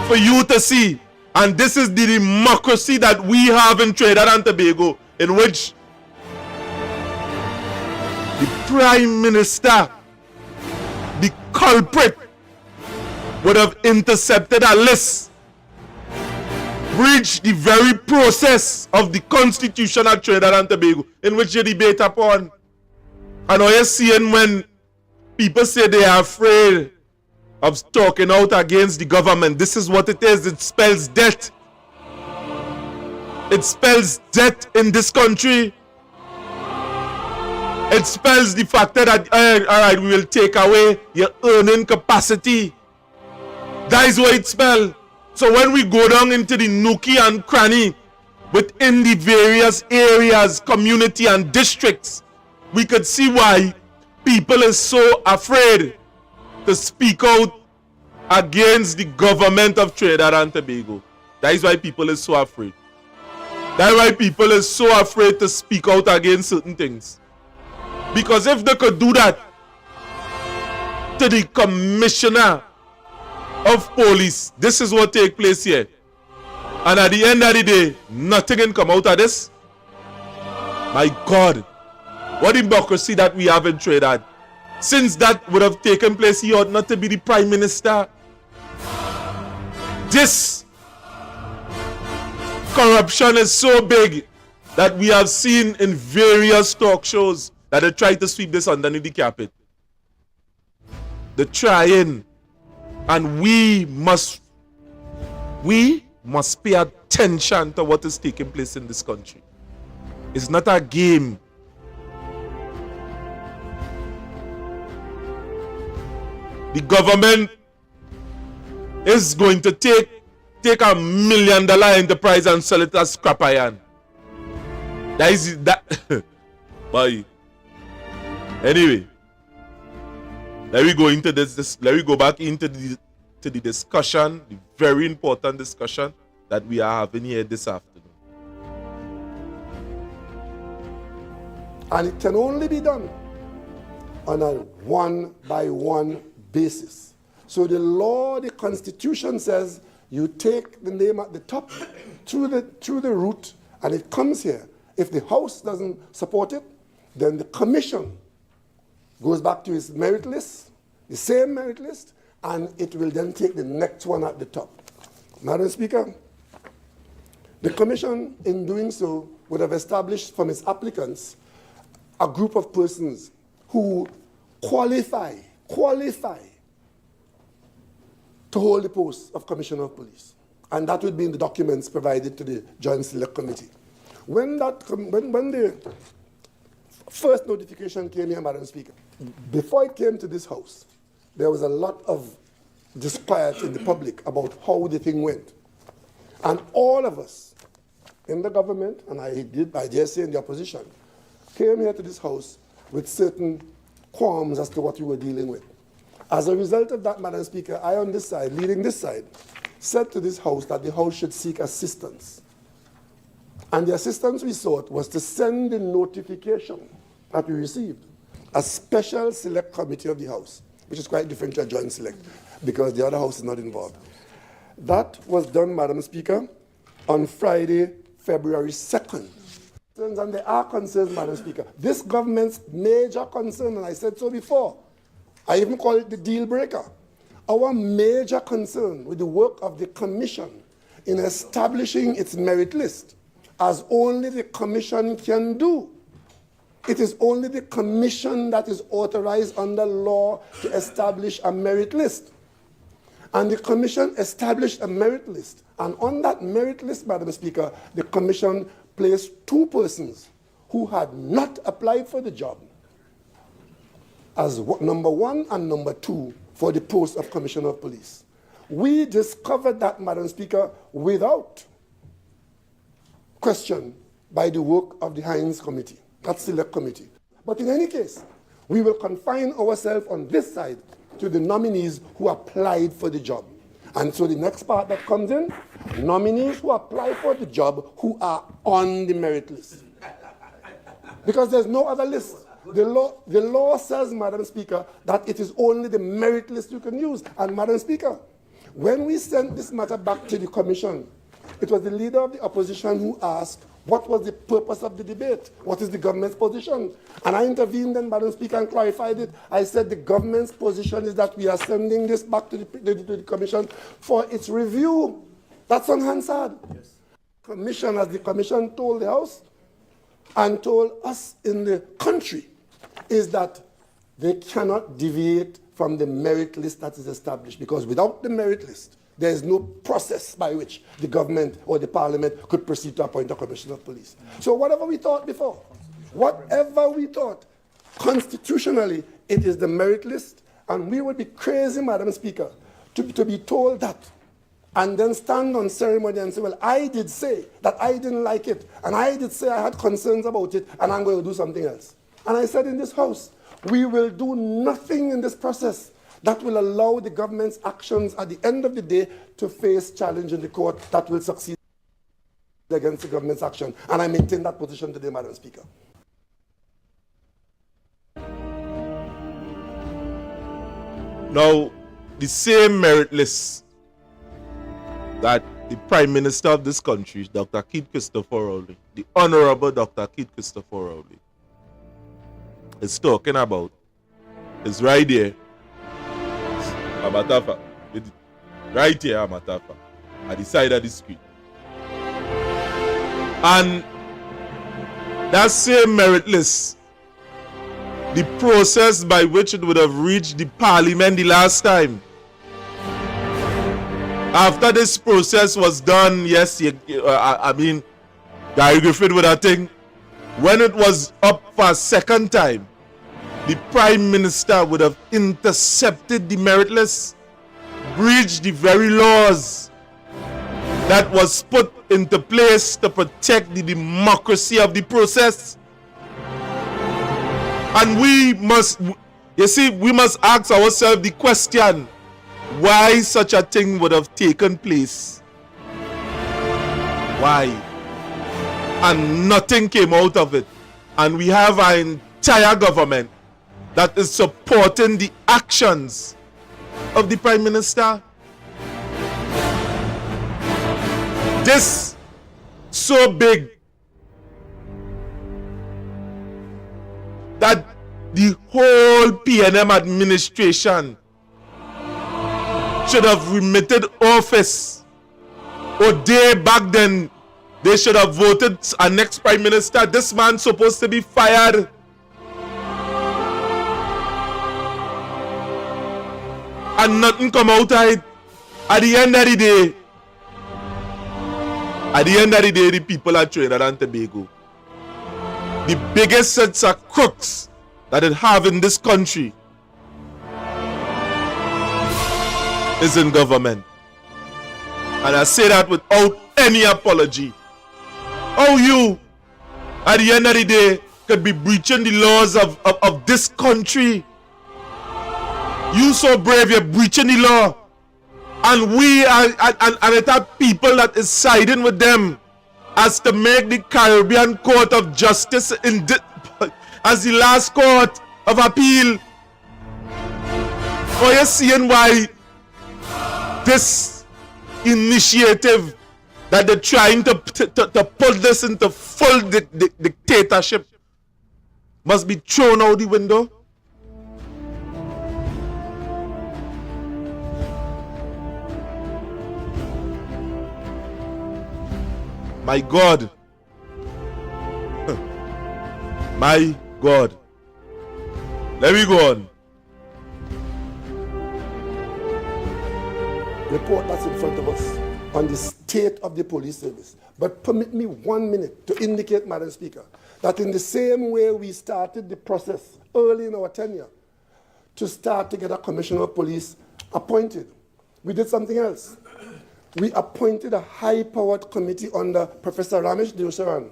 for you to see. And this is the democracy that we have in Trinidad and Tobago, in which the Prime Minister, the culprit, would have intercepted a list, breached the very process of the Constitution of Trinidad and Tobago, in which you debate upon. And all you're seeing when people say they are afraid of talking out against the government, this is what it is. It spells death. It spells death in this country. It spells the fact that, all right, we will take away your earning capacity. That is what it spells. So when we go down into the nookie and cranny within the various areas, community and districts, we could see why people are so afraid to speak out against the government of Trinidad and Tobago. That is why people are so afraid. That is why people are so afraid to speak out against certain things. Because if they could do that to the commissioner of police, this is what take place here. And at the end of the day, nothing can come out of this. My God, what democracy that we have in Trinidad. Since that would have taken place, he ought not to be the Prime Minister. This corruption is so big that we have seen in various talk shows that they try to sweep this underneath the carpet. They're trying. And we must pay attention to what is taking place in this country. It's not a game. the government is going to take $1 million enterprise and sell it as scrap iron. That is that. Boy. Anyway, let me go into this. Let me go back into the discussion, the very important discussion that we are having here this afternoon. And it can only be done on a one-by-one basis. So the law, the Constitution says you take the name at the top through the root, and it comes here. If the House doesn't support it, then the Commission goes back to its merit list, the same merit list, and it will then take the next one at the top. Madam Speaker, the Commission, in doing so, would have established from its applicants a group of persons who qualify to hold the post of Commissioner of Police. And that would be in the documents provided to the Joint Select Committee. When the first notification came here, Madam Speaker, before it came to this House, there was a lot of disquiet in the public about how the thing went. And all of us in the government, and I dare say in the opposition, came here to this House with certain qualms as to what we were dealing with. As a result of that, Madam Speaker, I on this side, leading this side, said to this House that the House should seek assistance. And the assistance we sought was to send the notification that we received, a special select committee of the House, which is quite different to a joint select, because the other House is not involved. That was done, Madam Speaker, on Friday, February 2nd. And there are concerns, Madam Speaker. This government's major concern, and I said so before, I even call it the deal breaker. Our major concern with the work of the Commission in establishing its merit list, as only the Commission can do. It is only the Commission that is authorized under law to establish a merit list. And the Commission established a merit list. And on that merit list, Madam Speaker, the Commission placed two persons who had not applied for the job as number one and number two for the post of Commissioner of Police. We discovered that, Madam Speaker, without question by the work of the Hines Committee, that select committee. But in any case, we will confine ourselves on this side to the nominees who applied for the job. And so the next part that comes in, nominees who apply for the job who are on the merit list. Because there's no other list. The law says, Madam Speaker, that it is only the merit list you can use. And Madam Speaker, when we sent this matter back to the Commission, it was the leader of the opposition who asked, what was the purpose of the debate? What is the government's position? And I intervened then, Madam Speaker, and clarified it. I said the government's position is that we are sending this back to the Commission for its review. That's on Hansard. Yes. Commission, as the Commission told the House and told us in the country, is that they cannot deviate from the merit list that is established, because without the merit list, there is no process by which the government or the Parliament could proceed to appoint a Commissioner of Police. So whatever we thought before, constitutionally, it is the merit list, and we would be crazy, Madam Speaker, to be told that, and then stand on ceremony and say, well, I did say that I didn't like it, and I did say I had concerns about it, and I'm going to do something else. And I said in this House, we will do nothing in this process that will allow the government's actions at the end of the day to face challenge in the court that will succeed against the government's action. And I maintain that position today, Madam Speaker. Now, the same merit list that the Prime Minister of this country, Dr. Keith Christopher Rowley, the Honorable Dr. Keith Christopher Rowley, is talking about, is right here, Amatafa, right here, Amatafa, at the side of the screen. And that same merit list, the process by which it would have reached the Parliament the last time. After this process was done, yes, Gary Griffith would have think, when it was up for a second time, the Prime Minister would have intercepted the merit list, breached the very laws that was put into place to protect the democracy of the process. And we must ask ourselves the question, why such a thing would have taken place? Why? And nothing came out of it. And we have an entire government that is supporting the actions of the Prime Minister. This so big that the whole PNM administration should have remitted office, or they back then they should have voted our next Prime Minister. This man's supposed to be fired. And nothing come out of it. At the end of the day, the people of Trinidad and Tobago, the biggest sets of crooks that it have in this country is in government. And I say that without any apology. How you, at the end of the day, could be breaching the laws of this country? You so brave, you're breaching the law. And we are, and it are people that is siding with them as to make the Caribbean Court of Justice as the last court of appeal. Are you seeing why this initiative that they're trying to put this into full dictatorship must be thrown out the window? My God. My God. Let me go on. Report that's in front of us on the state of the police service. But permit me 1 minute to indicate, Madam Speaker, that in the same way we started the process early in our tenure to start to get a commissioner of police appointed, we did something else. We appointed a high-powered committee under Professor Ramesh Deusaran,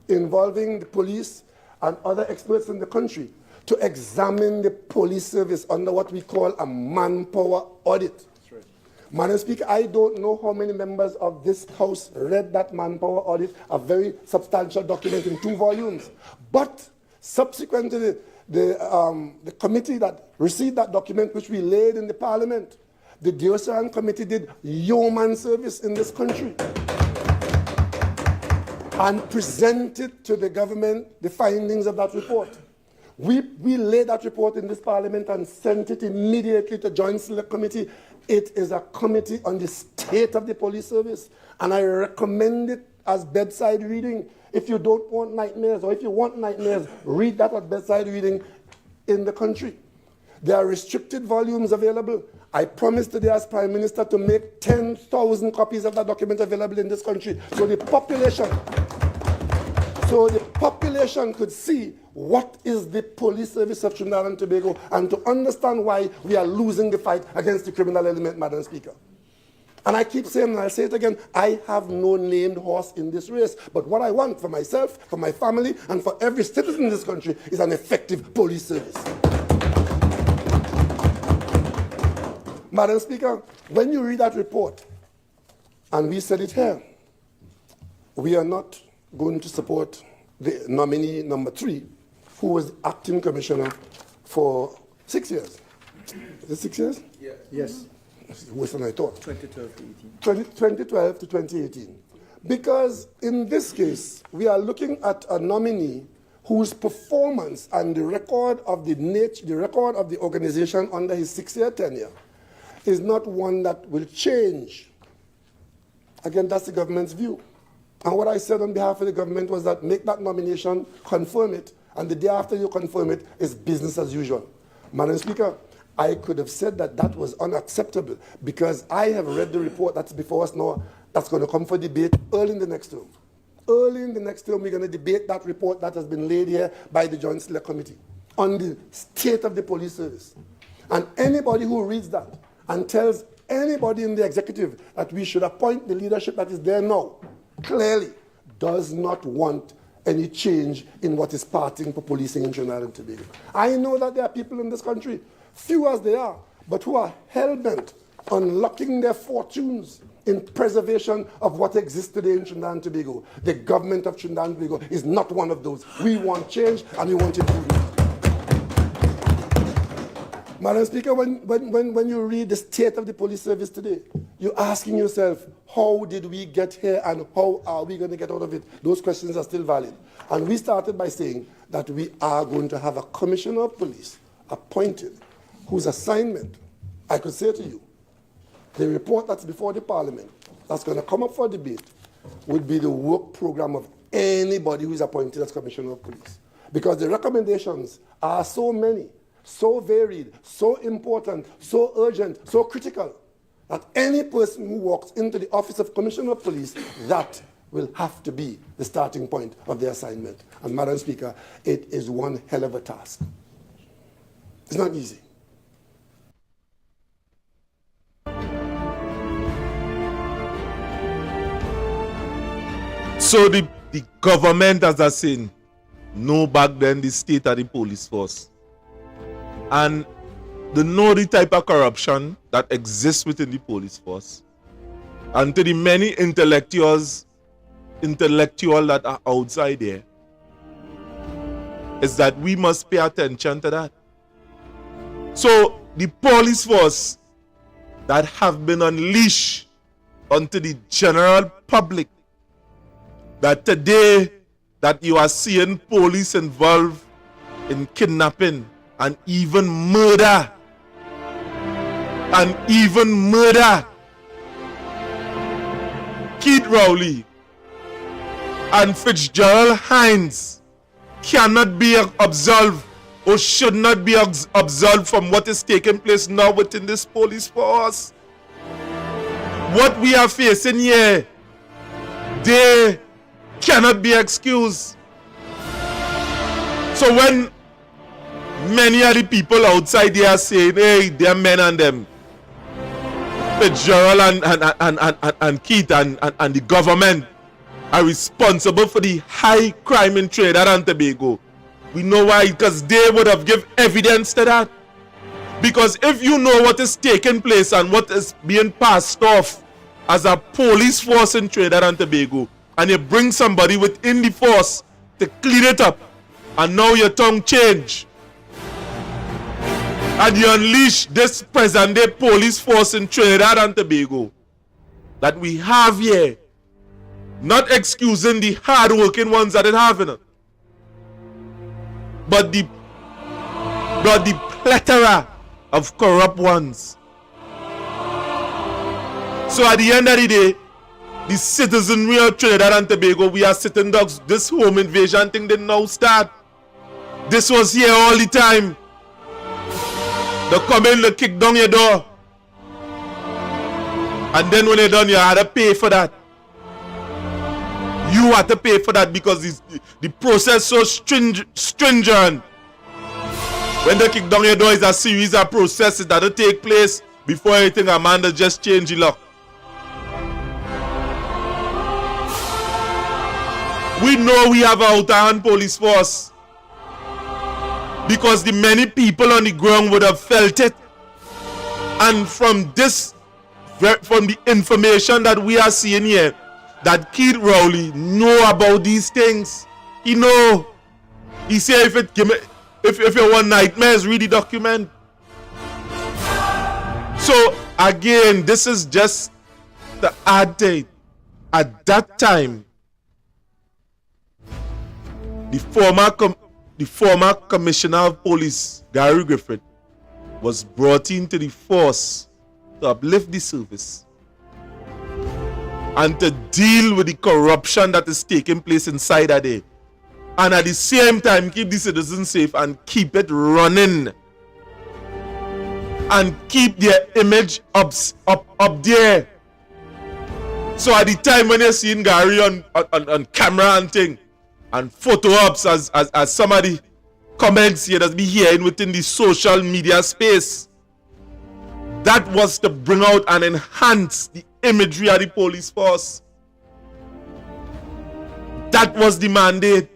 involving the police and other experts in the country, to examine the police service under what we call a manpower audit. That's right. Madam Speaker, I don't know how many members of this House read that manpower audit, a very substantial document in 2 volumes. But subsequent to the committee that received that document, which we laid in the Parliament, the Deusaran Committee did yeoman service in this country and presented to the government the findings of that report. We laid that report in this Parliament and sent it immediately to Joint Select Committee. It is a committee on the state of the police service, and I recommend it as bedside reading. If you don't want nightmares, or if you want nightmares, read that as bedside reading in the country. There are restricted volumes available. I promised today as Prime Minister to make 10,000 copies of that document available in this country, so the population could see what is the police service of Trinidad and Tobago, and to understand why we are losing the fight against the criminal element, Madam Speaker. And I keep saying, and I'll say it again, I have no named horse in this race. But what I want for myself, for my family, and for every citizen in this country is an effective police service. Madam Speaker, when you read that report, and we said it here, we are not going to support the nominee number 3, who was acting commissioner for 6 years. Is it 6 years? Yes. Worse than I thought. 2012 to 18. 2012 to 2018. Because in this case, we are looking at a nominee whose performance and the record of the organization under his 6-year tenure is not one that will change. Again, that's the government's view. And what I said on behalf of the government was that make that nomination, confirm it, and the day after you confirm it is business as usual. Madam Speaker, I could have said that that was unacceptable because I have read the report that's before us now that's going to come for debate early in the next term. Early in the next term, we're going to debate that report that has been laid here by the Joint Select Committee. on the state of the police service. And anybody who reads that and tells anybody in the executive that we should appoint the leadership that is there now, clearly does not want any change in what is parting for policing in Trinidad and Tobago. I know that there are people in this country, few as they are, but who are hell-bent on locking their fortunes in preservation of what exists today in Trinidad and Tobago. The government of Trinidad and Tobago is not one of those. We want change and we want improvement. Madam Speaker, when you read the state of the police service today, you're asking yourself, how did we get here and how are we going to get out of it? Those questions are still valid. And we started by saying that we are going to have a commissioner of police appointed whose assignment, I could say to you, the report that's before the Parliament, that's going to come up for debate, would be the work program of anybody who is appointed as Commissioner of Police. Because the recommendations are so many, so varied, so important, so urgent, so critical, that any person who walks into the office of Commissioner of Police, that will have to be the starting point of their assignment. And Madam Speaker, it is one hell of a task. It's not easy. So the government, as I said, know back then the state of the police force. And they know the type of corruption that exists within the police force. And to the many intellectuals that are outside there, is that we must pay attention to that. So the police force that have been unleashed onto the general public, that today that you are seeing police involved in kidnapping and even murder. Keith Rowley and Fitzgerald Hines cannot be absolved or should not be absolved from what is taking place now within this police force. What we are facing here, they cannot be excused. So when many of the people outside there are saying, hey, they're men and them, Fitzgerald and Keith and the government are responsible for the high crime in Trinidad and Tobago. We know why, because they would have given evidence to that. Because if you know what is taking place and what is being passed off as a police force in Trinidad and Tobago, and you bring somebody within the force to clean it up, and now your tongue change, and you unleash this present-day police force in Trinidad and Tobago that we have here, not excusing the hard-working ones that it have in it, but the plethora of corrupt ones. So at the end of the day, the citizenry of Trinidad and Tobago, we are sitting ducks. This home invasion thing didn't now start. This was here all the time. They come in, they kick down your door. And then when you're done, you had to pay for that. You had to pay for that because the process so stringent. When they kick down your door, it's a series of processes that will take place before anything. Amanda just change the lock. We know we have an out-hand police force because the many people on the ground would have felt it. And from the information that we are seeing here, that Keith Rowley know about these things. He know. He say if you want nightmares, read the document. So again, this is just the hard date. At that time, the former Commissioner of Police, Gary Griffith, was brought into the force to uplift the service and to deal with the corruption that is taking place inside of there, and at the same time keep the citizens safe and keep it running and keep their image up there. So at the time when you're seeing Gary on camera and thing and photo ops as somebody comments here that we hearing within the social media space. That was to bring out and enhance the imagery of the police force. That was the mandate.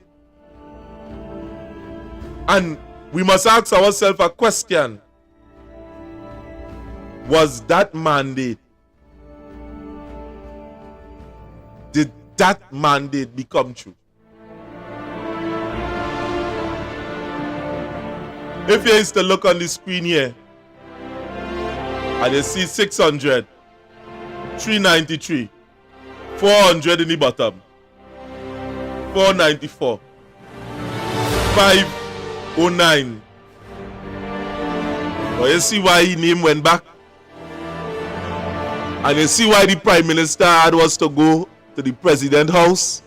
And we must ask ourselves a question. Was that mandate? Did that mandate become true? If you used to look on the screen here, and you see 600, 393, 400 in the bottom, 494, 509. But you see why his name went back? And you see why the Prime Minister had was to go to the President House?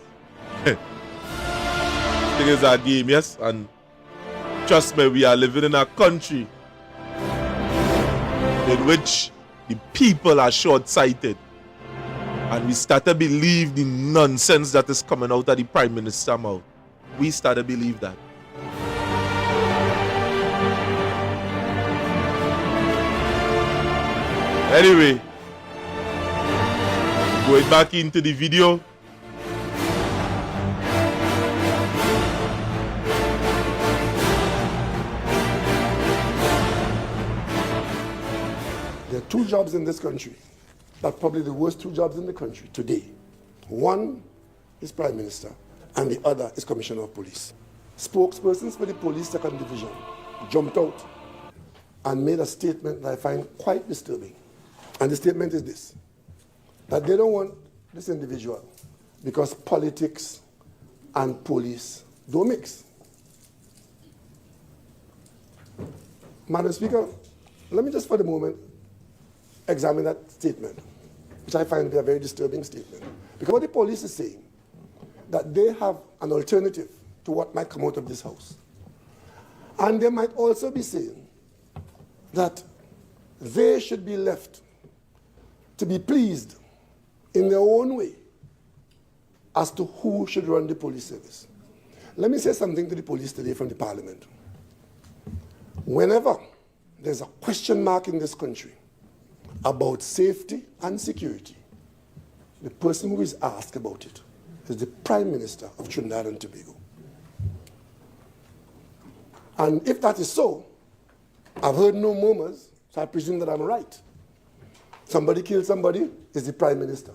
It is a game, yes? And trust me, we are living in a country in which the people are short-sighted. And we start to believe the nonsense that is coming out of the Prime Minister's mouth. We start to believe that. Anyway, going back into the video. There are two jobs in this country, but probably the worst two jobs in the country today. One is Prime Minister, and the other is Commissioner of Police. Spokespersons for the Police Second Division jumped out and made a statement that I find quite disturbing. And the statement is this, that they don't want this individual because politics and police don't mix. Madam Speaker, let me just for the moment examine that statement, which I find to be a very disturbing statement. Because what the police is saying, that they have an alternative to what might come out of this house. And they might also be saying that they should be left to be pleased in their own way as to who should run the police service. Let me say something to the police today from the Parliament. Whenever there's a question mark in this country about safety and security, the person who is asked about it is the Prime Minister of Trinidad and Tobago. And if that is so, I've heard no murmurs, so I presume that I'm right. Somebody killed somebody, is the Prime Minister.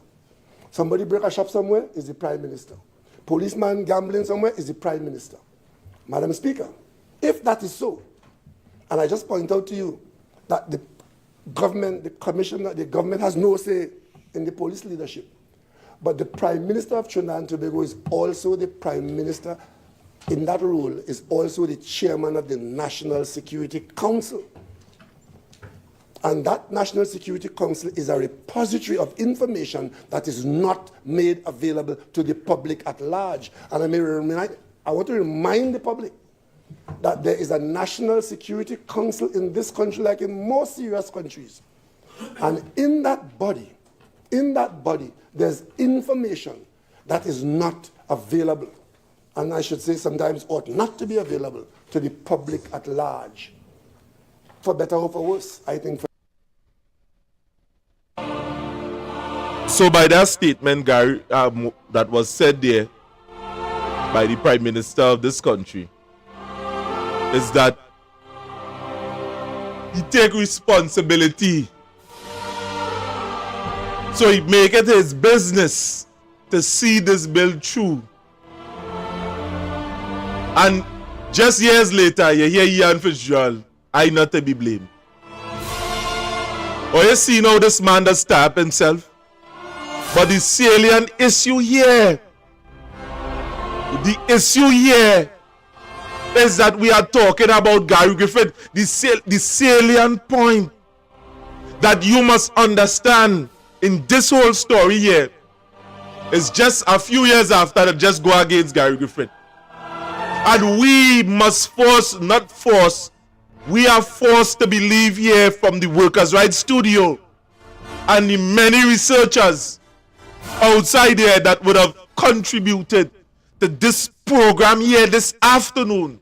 Somebody break a shop somewhere, is the Prime Minister. Policeman gambling somewhere, is the Prime Minister. Madam Speaker, if that is so, and I just point out to you that the government, the commissioner, the government has no say in the police leadership, but the Prime Minister of Trinidad and Tobago is also the Prime Minister, in that role, is also the chairman of the National Security Council. And that National Security Council is a repository of information that is not made available to the public at large. And I want to remind the public that there is a National Security Council in this country, like in most serious countries. And in that body, there's information that is not available. And I should say sometimes ought not to be available to the public at large. For better or for worse, I think. So by that statement, Gary, that was said there by the Prime Minister of this country, is that he take responsibility. So he make it his business to see this bill through. And just years later, you hear Ian Fitzgerald, I not to be blamed. Or you see now this man does stab himself. But the salient issue here, is that we are talking about Gary Griffith. The salient point that you must understand in this whole story here is just a few years after that just go against Gary Griffith. And we must we are forced to believe here from the Workers' Rights Studio and the many researchers outside here that would have contributed to this program here this afternoon,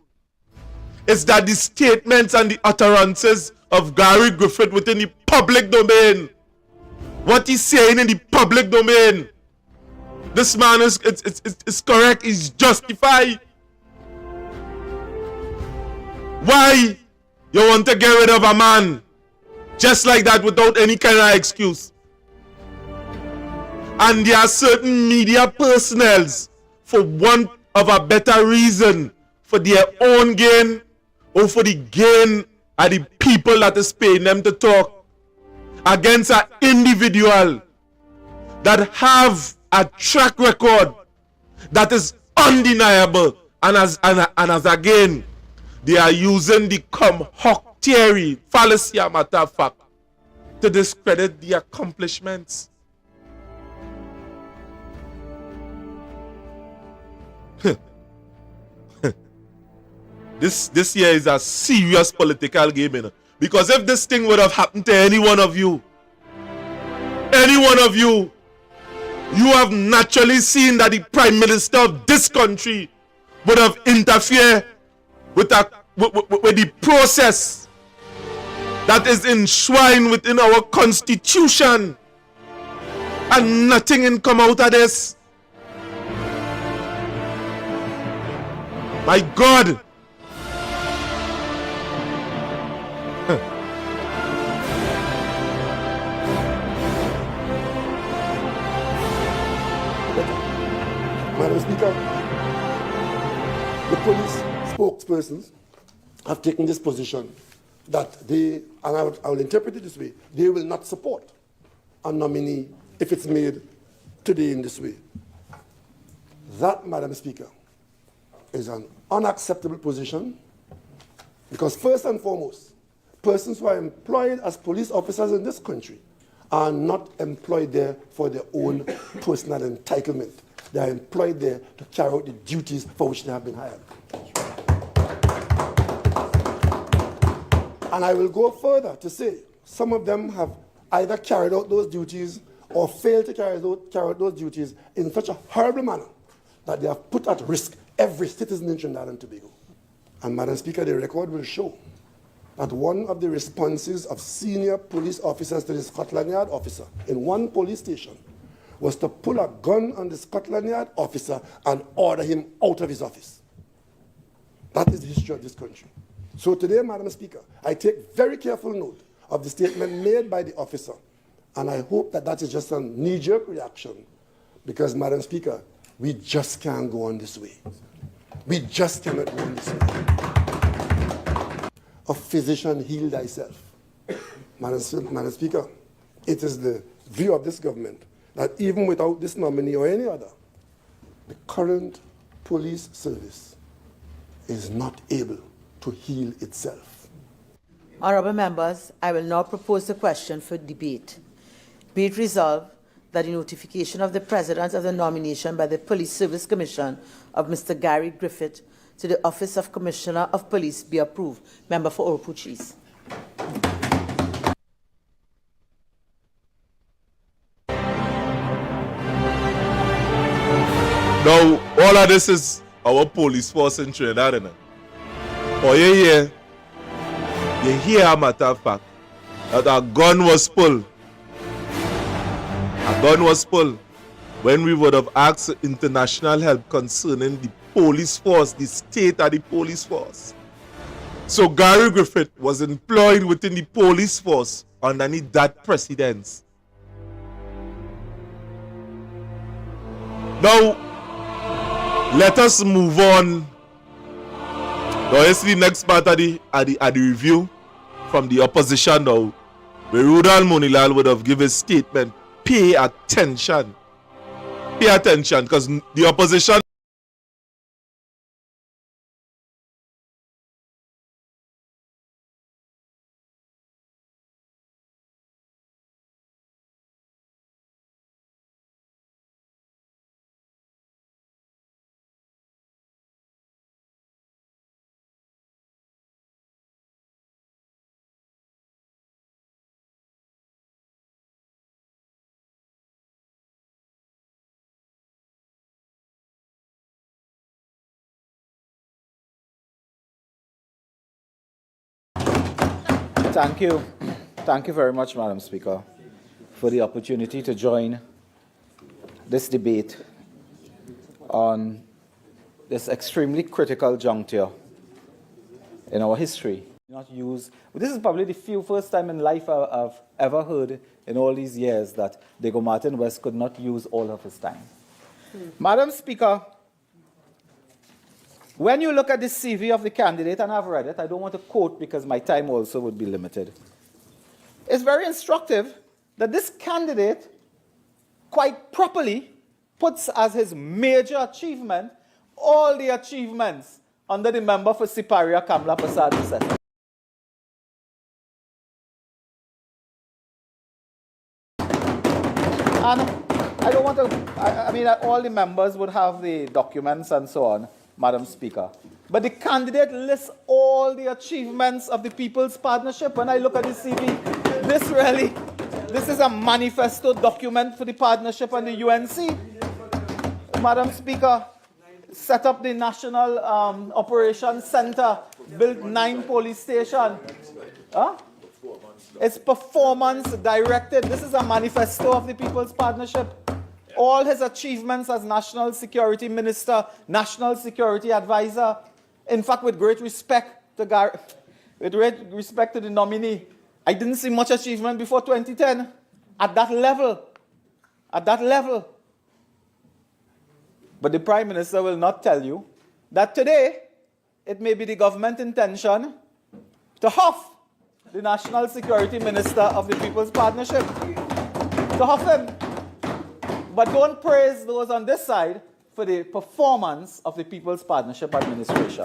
is that the statements and the utterances of Gary Griffith within the public domain, what he's saying in the public domain, this man is correct, is justified. Why you want to get rid of a man just like that without any kind of excuse? And there are certain media personnels, for want of a better reason, for their own gain or for the gain of the people that is paying them to talk against an individual that have a track record that is undeniable, and as again, they are using the come hoc theory, fallacy, a matter of fact, to discredit the accomplishments. This year is a serious political game, you know? Because if this thing would have happened to any one of you, you have naturally seen that the Prime Minister of this country would have interfered with the process that is enshrined within our Constitution, and nothing can come out of this. My God. Madam Speaker, the police spokespersons have taken this position that they, and I will interpret it this way, they will not support a nominee if it's made today in this way. That, Madam Speaker, is an unacceptable position, because first and foremost, persons who are employed as police officers in this country are not employed there for their own personal entitlement. They are employed there to carry out the duties for which they have been hired. And I will go further to say some of them have either carried out those duties or failed to carry out those duties in such a horrible manner that they have put at risk every citizen in Trinidad and Tobago. And Madam Speaker, the record will show that one of the responses of senior police officers to the Scotland Yard officer in one police station was to pull a gun on the Scotland Yard officer and order him out of his office. That is the history of this country. So today, Madam Speaker, I take very careful note of the statement made by the officer, and I hope that that is just a knee-jerk reaction, because, Madam Speaker, we just can't go on this way. We just cannot go on this way. A physician, heal thyself. Madam Speaker, it is the view of this government that even without this nominee or any other, the current police service is not able to heal itself. Honourable members, I will now propose the question for debate. Be it resolved that the notification of the President of the nomination by the Police Service Commission of Mr. Gary Griffith to the Office of Commissioner of Police be approved. Member for Oropuchis. Now, all of this is our police force in Trinidad, you know? Oh, you hear a matter of fact, that a gun was pulled. A gun was pulled when we would have asked international help concerning the police force, the state of the police force. So Gary Griffith was employed within the police force underneath that precedence. Now, let us move on. Now, you see the next part of the review from the opposition now, where Rudal Monilal would have given a statement. Pay attention. Pay attention, because the opposition Thank you. Thank you very much, Madam Speaker, for the opportunity to join this debate on this extremely critical juncture in our history. This is probably the first time in life I've ever heard in all these years that Diego Martin West could not use all of his time. Madam Speaker, when you look at the CV of the candidate, and I've read it, I don't want to quote because my time also would be limited. It's very instructive that this candidate quite properly puts as his major achievement all the achievements under the member for Siparia, Kamla Prasad Bissett. And I don't want to, I mean, all the members would have the documents and so on, Madam Speaker. But the candidate lists all the achievements of the People's Partnership. When I look at the CV, this is a manifesto document for the partnership and the UNC. Madam Speaker, set up the National Operations Center, built 9 police stations. Huh? It's performance directed. This is a manifesto of the People's Partnership. All his achievements as National Security Minister, National Security Advisor. In fact, with great respect to the nominee, I didn't see much achievement before 2010 at that level. At that level. But the Prime Minister will not tell you that today it may be the government intention to huff the National Security Minister of the People's Partnership. To huff him. But don't praise those on this side for the performance of the People's Partnership Administration.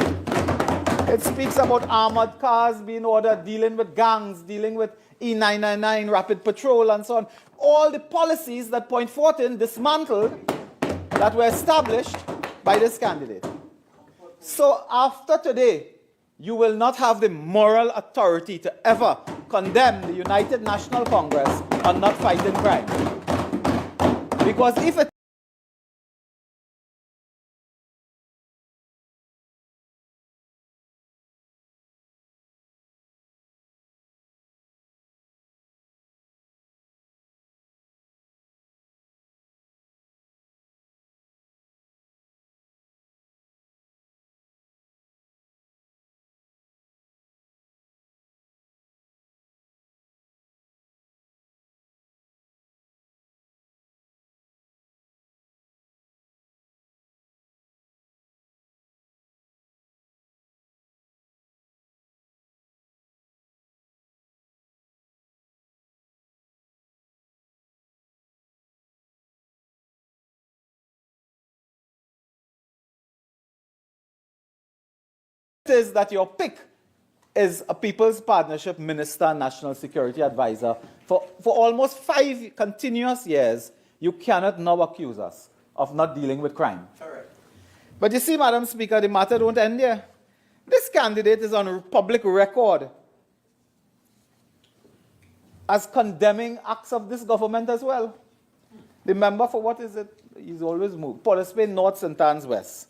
It speaks about armored cars being ordered, dealing with gangs, dealing with E999, rapid patrol, and so on. All the policies that point forth in dismantled that were established by this candidate. So after today, you will not have the moral authority to ever condemn the United National Congress on not fighting crime. Because if it is that your pick is a People's Partnership Minister, National Security Advisor, for almost 5 continuous years, you cannot now accuse us of not dealing with crime. Correct. But you see, Madam Speaker, the matter don't end there. This candidate is on public record as condemning acts of this government as well. The member for what is it? He's always moved. Policy North, St. Anne's West.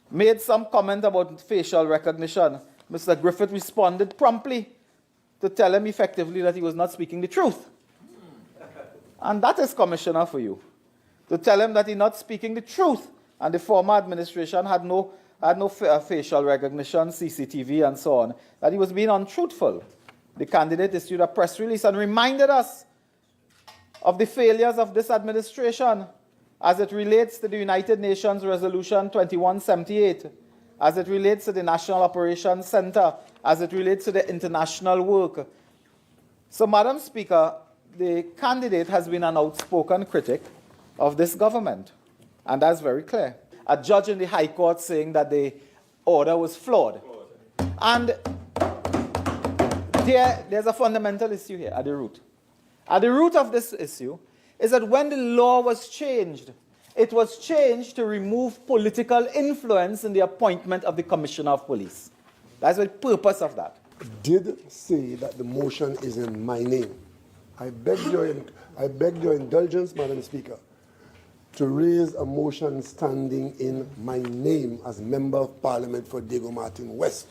Made some comment about facial recognition. Mr. Griffith responded promptly to tell him effectively that he was not speaking the truth. And that is commissioner for you. To tell him that he's not speaking the truth. And the former administration had no facial recognition, CCTV, and so on. That he was being untruthful. The candidate issued a press release and reminded us of the failures of this administration as it relates to the United Nations Resolution 2178, as it relates to the National Operations Center, as it relates to the international work. So, Madam Speaker, the candidate has been an outspoken critic of this government, and that's very clear. A judge in the High Court saying that the order was flawed. And there's a fundamental issue here at the root. At the root of this issue is that when the law was changed, it was changed to remove political influence in the appointment of the Commissioner of Police. That's the purpose of that. Did say that the motion is in my name. I beg your indulgence, Madam Speaker, to raise a motion standing in my name as Member of Parliament for Diego Martin West.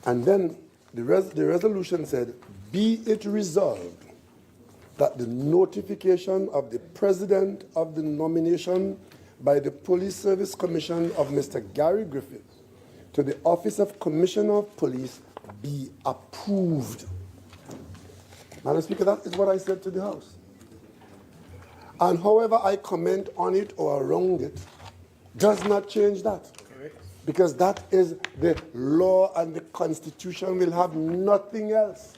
And then The resolution said, be it resolved that the notification of the president of the nomination by the Police Service Commission of Mr. Gary Griffith to the Office of Commissioner of Police be approved. Madam Speaker, that is what I said to the House. And however I comment on it or around it, does not change that. Because that is the law and the Constitution will have nothing else.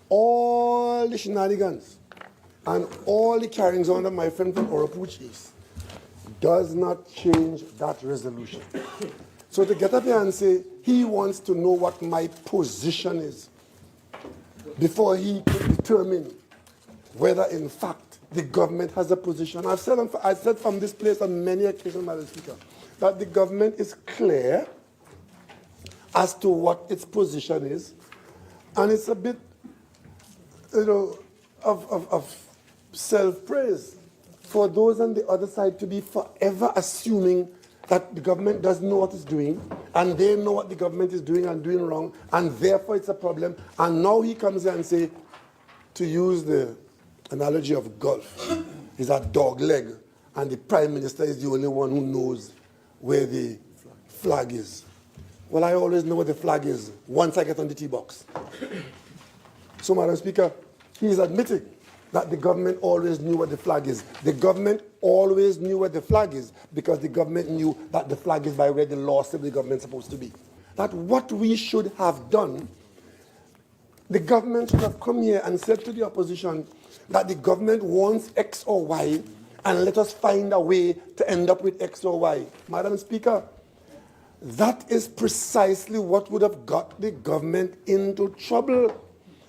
All the shenanigans and all the carryings on of my friend from Oropuch East does not change that resolution. So to get up here and say he wants to know what my position is before he can determine whether in fact the government has a position. I've said from this place on many occasions, Madam Speaker, that the government is clear as to what its position is, and it's a bit, of self-praise for those on the other side to be forever assuming that the government doesn't know what it's doing, and they know what the government is doing and doing wrong, and therefore it's a problem. And now he comes here and say, to use the analogy of golf, is a dog leg, and the Prime Minister is the only one who knows where the flag is. Well, I always know where the flag is once I get on the tee box. So, Madam Speaker, he is admitting that the government always knew what the flag is. The government always knew what the flag is because the government knew that the flag is by where the law said the government is supposed to be. That what we should have done, the government should have come here and said to the opposition that the government wants X or Y and let us find a way to end up with X or Y. Madam Speaker, that is precisely what would have got the government into trouble.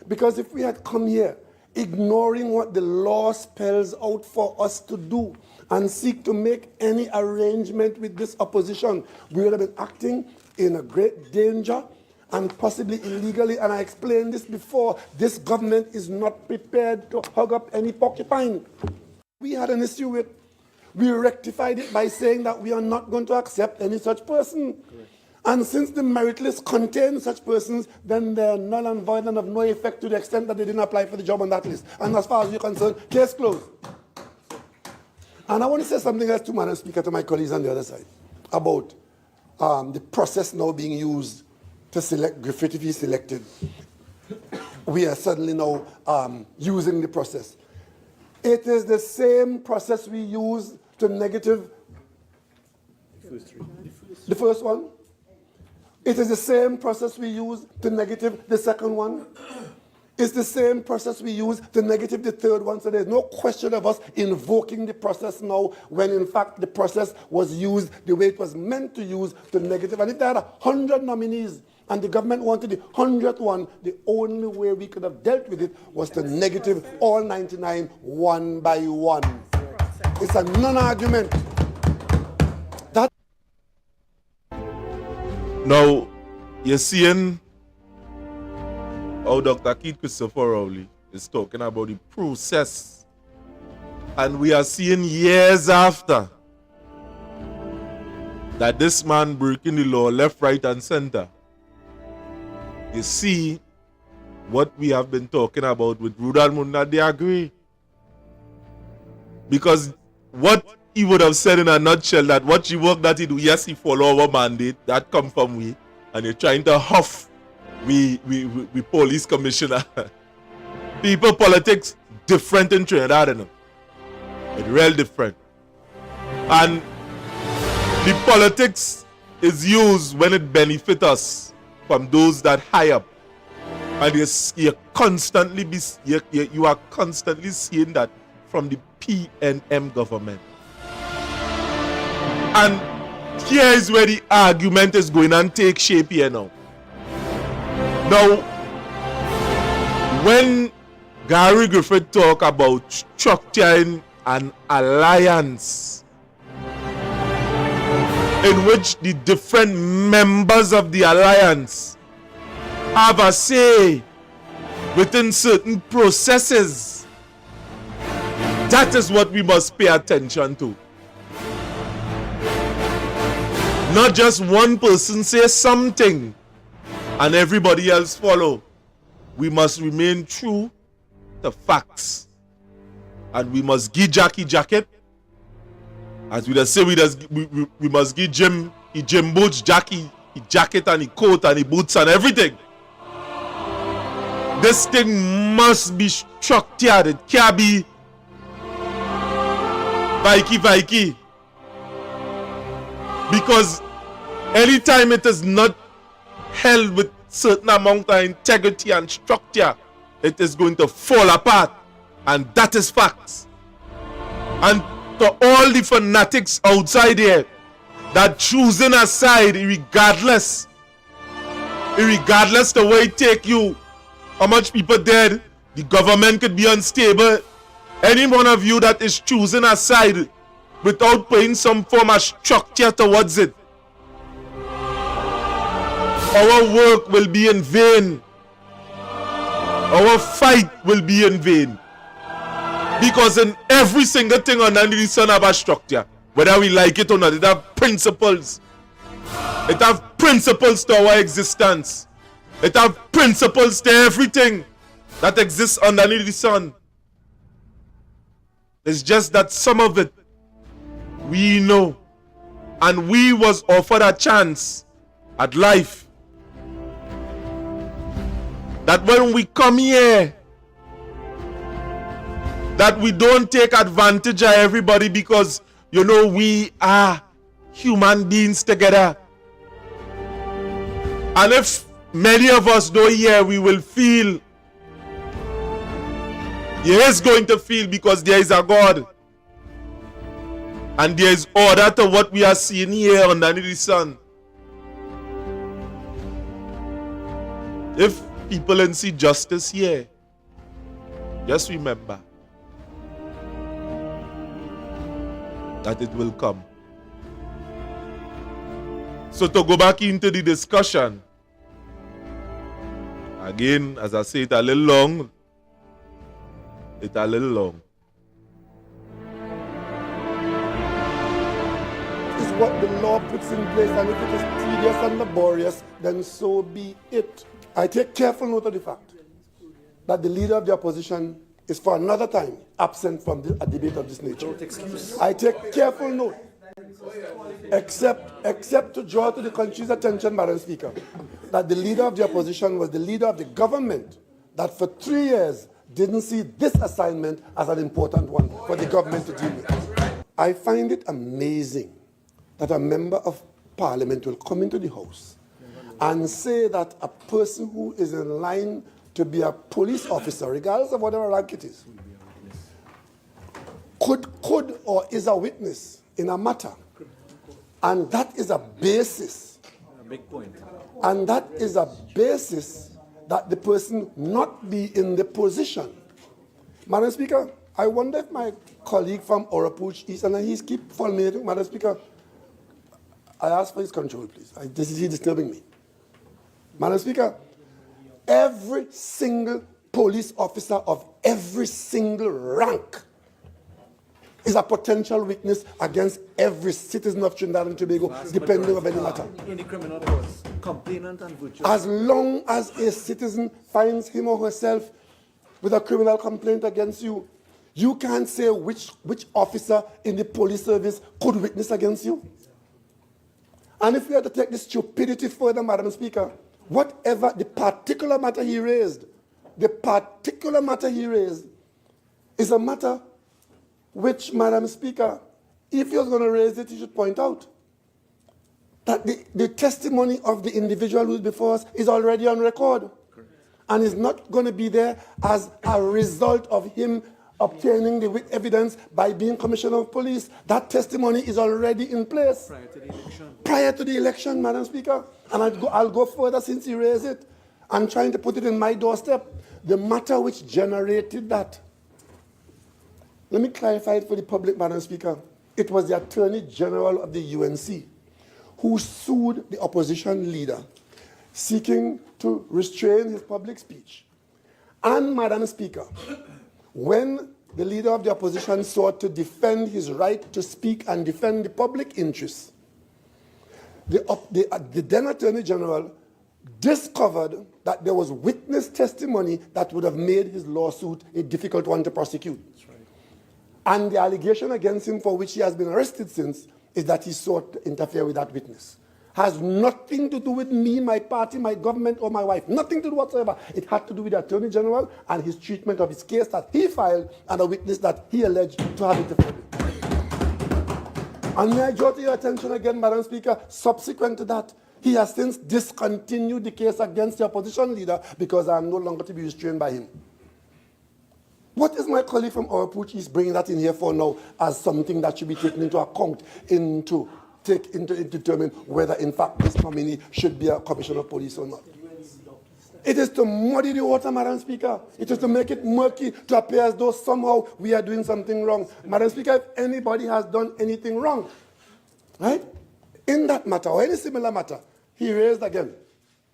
Because if we had come here ignoring what the law spells out for us to do and seek to make any arrangement with this opposition, we would have been acting in a great danger and possibly illegally. And I explained this before. This government is not prepared to hug up any porcupine. We had an issue with, we rectified it by saying that we are not going to accept any such person. Correct. And since the merit list contains such persons, then they are null and void and of no effect to the extent that they didn't apply for the job on that list. And as far as you're concerned, case closed. And I want to say something else to Madam Speaker, to my colleagues on the other side, about the process now being used to select Griffith if he's selected. We are suddenly now using the process. It is the same process we use to negative the first one. It is the same process we use to negative the second one. It's the same process we use to negative the third one. So there's no question of us invoking the process now when in fact the process was used the way it was meant to use to negative. And if they had 100 nominees and the government wanted the 100th one, the only way we could have dealt with it was to negative all 99 one by one. It's a non-argument. Now, you're seeing how Dr. Keith Christopher Rowley is talking about the process. And we are seeing years after that this man breaking the law left, right, and center. You see what we have been talking about with Rudal Munda, they agree. Because what he would have said in a nutshell, that what you work that he do, yes, he follow our mandate, that come from we, and you're trying to huff we police commissioner. People politics different in Trinidad, you know. It's real different. And the politics is used when it benefits us from those that high up. And you are constantly seeing that from the PNM government. And here is where the argument is going and take shape here now. Now, when Gary Griffith talk about structuring an alliance in which the different members of the alliance have a say within certain processes, that is what we must pay attention to. Not just one person say something and everybody else follow. We must remain true to facts. And we must give Jackie jacket. As we just say, we must give Jim boots, Jackie his jacket and his coat and his boots and everything. This thing must be structured. It can't be Vikey. Because anytime it is not held with certain amount of integrity and structure, it is going to fall apart. And that is facts. And to all the fanatics outside here that choosing a side regardless the way it take you, how much people dead, the government could be unstable. Any one of you that is choosing a side without putting some form of structure towards it, our work will be in vain. Our fight will be in vain. Because in every single thing under the sun have a structure. Whether we like it or not, it have principles. It have principles to our existence. It have principles to everything that exists underneath the sun. It's just that some of it we know. And we was offered a chance at life. That when we come here, that we don't take advantage of everybody because, you know, we are human beings together. And if many of us do here, we will feel, he is going to feel, because there is a God. And there is order to what we are seeing here underneath the sun. If people don't see justice here, just remember that it will come. So to go back into the discussion, again, as I say, it's a little long. It's a little long. This is what the law puts in place, and if it is tedious and laborious, then so be it. I take careful note of the fact that the leader of the opposition is for another time absent from a debate of this nature. I take careful note, except to draw to the country's attention, Madam Speaker, that the leader of the opposition was the leader of the government that for 3 years didn't see this assignment as an important one for the government to deal with. I find it amazing that a member of Parliament will come into the House and say that a person who is in line to be a police officer, regardless of whatever rank it is, could or is a witness in a matter. And that is a basis. Big point. And that is a basis that the person not be in the position. Madam Speaker, I wonder if my colleague from Orapuch East, and he's keep fulminating, Madam Speaker, I ask for his control, please. This is disturbing me. Madam Speaker, every single police officer of every single rank is a potential witness against every citizen of Trinidad and Tobago, depending on any matter. In the criminal cause, complainant and virtuous. As long as a citizen finds him or herself with a criminal complaint against you, you can't say which officer in the police service could witness against you. And if we are to take this stupidity further, Madam Speaker, whatever the particular matter he raised is a matter which, Madam Speaker, if he was going to raise it, he should point out that the testimony of the individual who is before us is already on record. Correct. And is not going to be there as a result of him obtaining the evidence by being Commissioner of Police. That testimony is already in place. Prior to the election, Madam Speaker. And I'll go further since he raised it. I'm trying to put it in my doorstep. The matter which generated that. Let me clarify it for the public, Madam Speaker. It was the Attorney General of the UNC who sued the opposition leader, seeking to restrain his public speech. And, Madam Speaker, when the leader of the opposition sought to defend his right to speak and defend the public interest, the then Attorney General discovered that there was witness testimony that would have made his lawsuit a difficult one to prosecute. And the allegation against him, for which he has been arrested since, is that he sought to interfere with that witness. Has nothing to do with me, my party, my government, or my wife. Nothing to do whatsoever. It had to do with the Attorney General and his treatment of his case that he filed and a witness that he alleged to have interfered with. And may I draw to your attention again, Madam Speaker, subsequent to that, he has since discontinued the case against the opposition leader because I am no longer to be restrained by him. What is my colleague from our approach is bringing that in here for now as something that should be taken into account to determine whether in fact this nominee should be a commissioner of police or not? It is to muddy the water, Madam Speaker. It is to make it murky, to appear as though somehow we are doing something wrong. Madam Speaker, if anybody has done anything wrong, right, in that matter or any similar matter, he raised again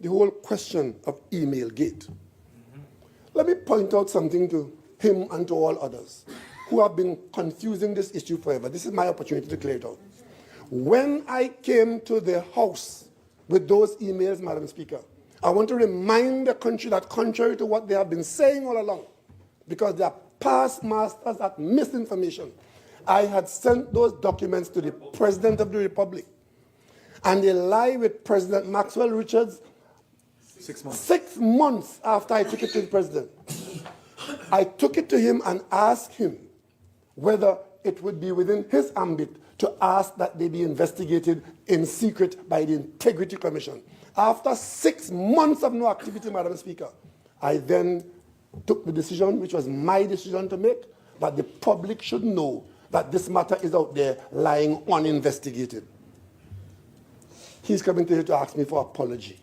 the whole question of email gate. Let me point out something to him and to all others who have been confusing this issue forever. This is my opportunity to clear it out. When I came to the House with those emails, Madam Speaker, I want to remind the country that contrary to what they have been saying all along, because they are past masters at misinformation, I had sent those documents to the President of the Republic. And they lie with President Maxwell Richards 6 months. 6 months after I took it to the President. I took it to him and asked him whether it would be within his ambit to ask that they be investigated in secret by the Integrity Commission. After 6 months of no activity, Madam Speaker, I then took the decision, which was my decision to make, that the public should know that this matter is out there lying uninvestigated. He's coming to here to ask me for apology.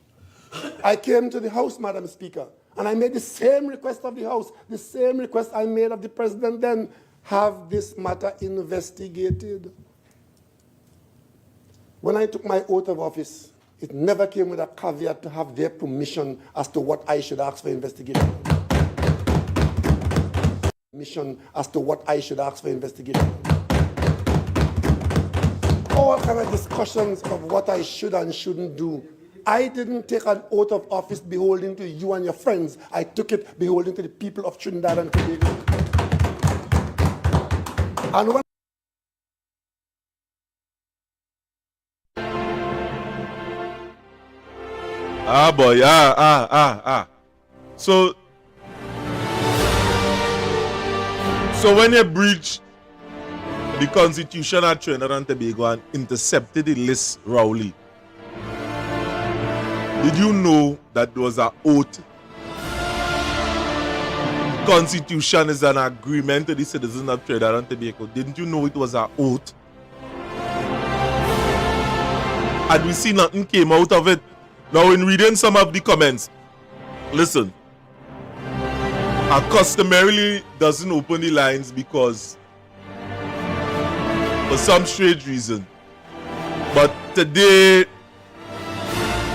I came to the House, Madam Speaker, and I made the same request of the House, the same request I made of the President then, have this matter investigated. When I took my oath of office, it never came with a caveat to have their permission as to what I should ask for investigation. Mission as to what I should ask for investigation. All kind of discussions of what I should and shouldn't do. I didn't take an oath of office beholding to you and your friends. I took it beholding to the people of Trinidad and Tobago. And when boy, So when you breached the Constitution at Trinidad and Tobago and intercepted the list, Rowley, did you know that there was an oath? The Constitution is an agreement to the citizens of Trinidad and Tobago. Didn't you know it was an oath? Had we seen nothing came out of it? Now, in reading some of the comments, listen, I customarily doesn't open the lines because for some strange reason. But today,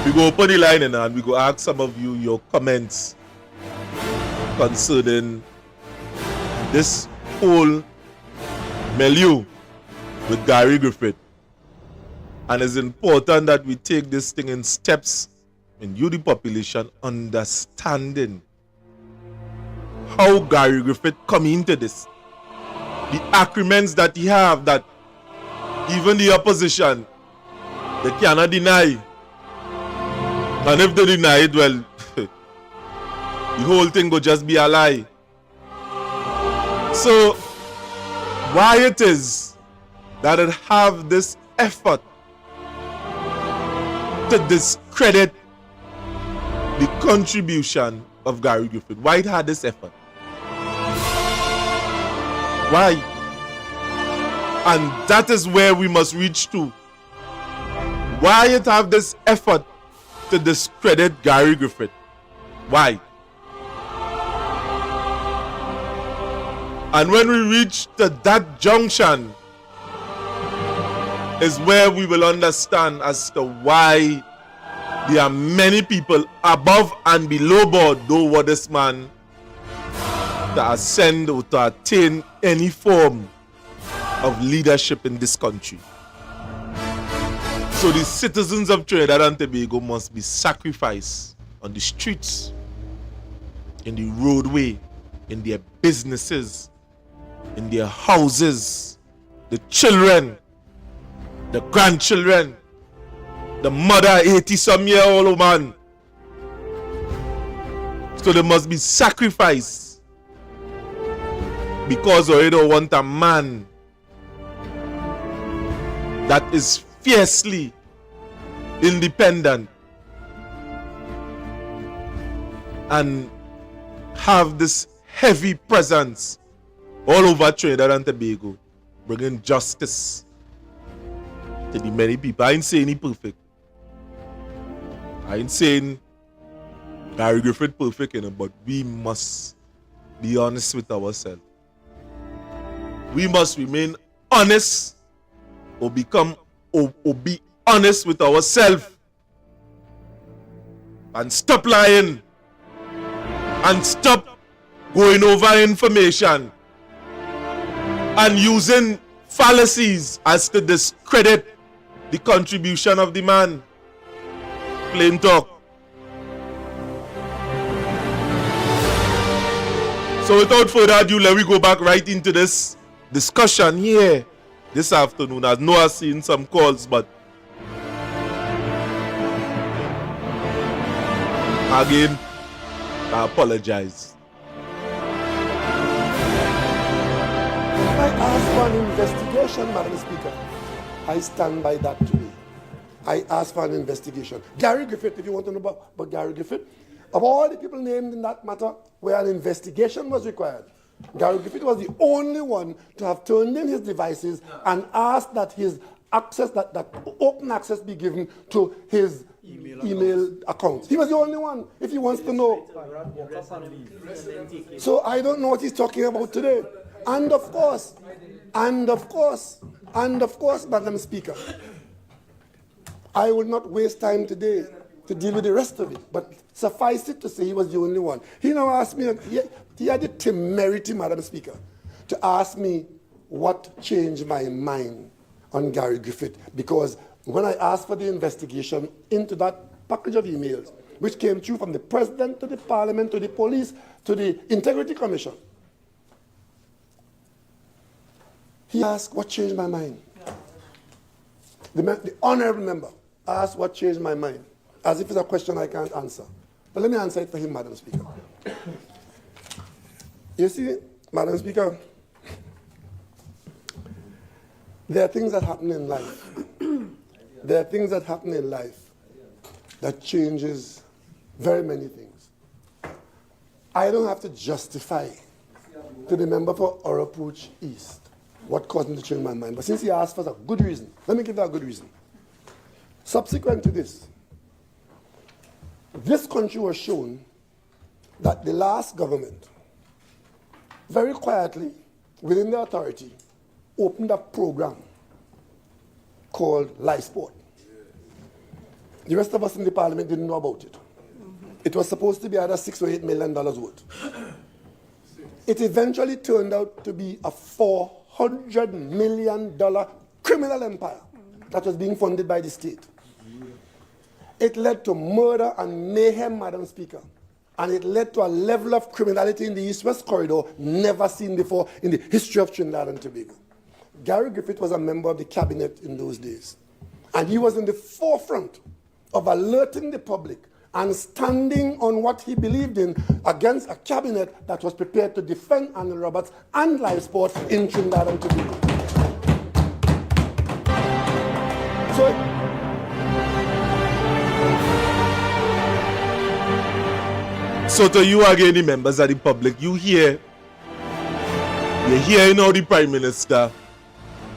we go open the line and we go ask some of you your comments concerning this whole milieu with Gary Griffith. And it's important that we take this thing in steps, and you, the population, understanding how Gary Griffith come into this. The agreements that he have that even the opposition, they cannot deny. And if they deny it, well, the whole thing will just be a lie. So, why it is that it have this effort to discredit the contribution of Gary Griffith? Why it had this effort? Why? And that is where we must reach to. Why it have this effort to discredit Gary Griffith? Why? And when we reach to that junction is where we will understand as to why there are many people above and below board do what this man to ascend or to attain any form of leadership in this country. So the citizens of Trinidad and Tobago must be sacrificed on the streets, in the roadway, in their businesses, in their houses, the children, the grandchildren, the mother, 80-some-year-old woman. So they must be sacrificed because we don't want a man that is fiercely independent and have this heavy presence all over Trinidad and Tobago, bringing justice to the many people. I ain't saying he perfect. I ain't saying Gary Griffith perfect, but we must be honest with ourselves. We must remain honest or be honest with ourselves and stop lying and stop going over information and using fallacies as to discredit the contribution of the man. Plain talk. So without further ado, let me go back right into this discussion here this afternoon. I know I've seen some calls, but again, I apologize. I asked for an investigation, Madam Speaker. I stand by that today. I asked for an investigation. Gary Griffith, if you want to know about Gary Griffith, of all the people named in that matter where an investigation was required, Gary Griffith was the only one to have turned in his devices and asked that his access, that open access be given to his email accounts. He was the only one, if he wants to know. So I don't know what he's talking about today. And of course, Madam Speaker, I will not waste time today to deal with the rest of it, but suffice it to say he was the only one. He now asked me, he had the temerity, Madam Speaker, to ask me what changed my mind on Gary Griffith, because when I asked for the investigation into that package of emails, which came through from the President to the Parliament to the police to the Integrity Commission, he asked what changed my mind. The honorable member asked what changed my mind, as if it's a question I can't answer. But let me answer it for him, Madam Speaker. You see, Madam Speaker, there are things that happen in life. There are things that happen in life that changes very many things. I don't have to justify to the member for Orapooch East what caused me to change my mind. But since he asked for a good reason, let me give that a good reason. Subsequent to this country was shown that the last government, very quietly, within the authority, opened a program called Life Sport. The rest of us in the Parliament didn't know about it. It was supposed to be either $6 or $8 million worth. It eventually turned out to be a $400 million criminal empire that was being funded by the state. It led to murder and mayhem, Madam Speaker. And it led to a level of criminality in the East-West corridor never seen before in the history of Trinidad and Tobago. Gary Griffith was a member of the cabinet in those days. And he was in the forefront of alerting the public and standing on what he believed in against a cabinet that was prepared to defend Anil Roberts and live sport in Trinidad and Tobago. So to you again, the members of the public, you're hearing now the Prime Minister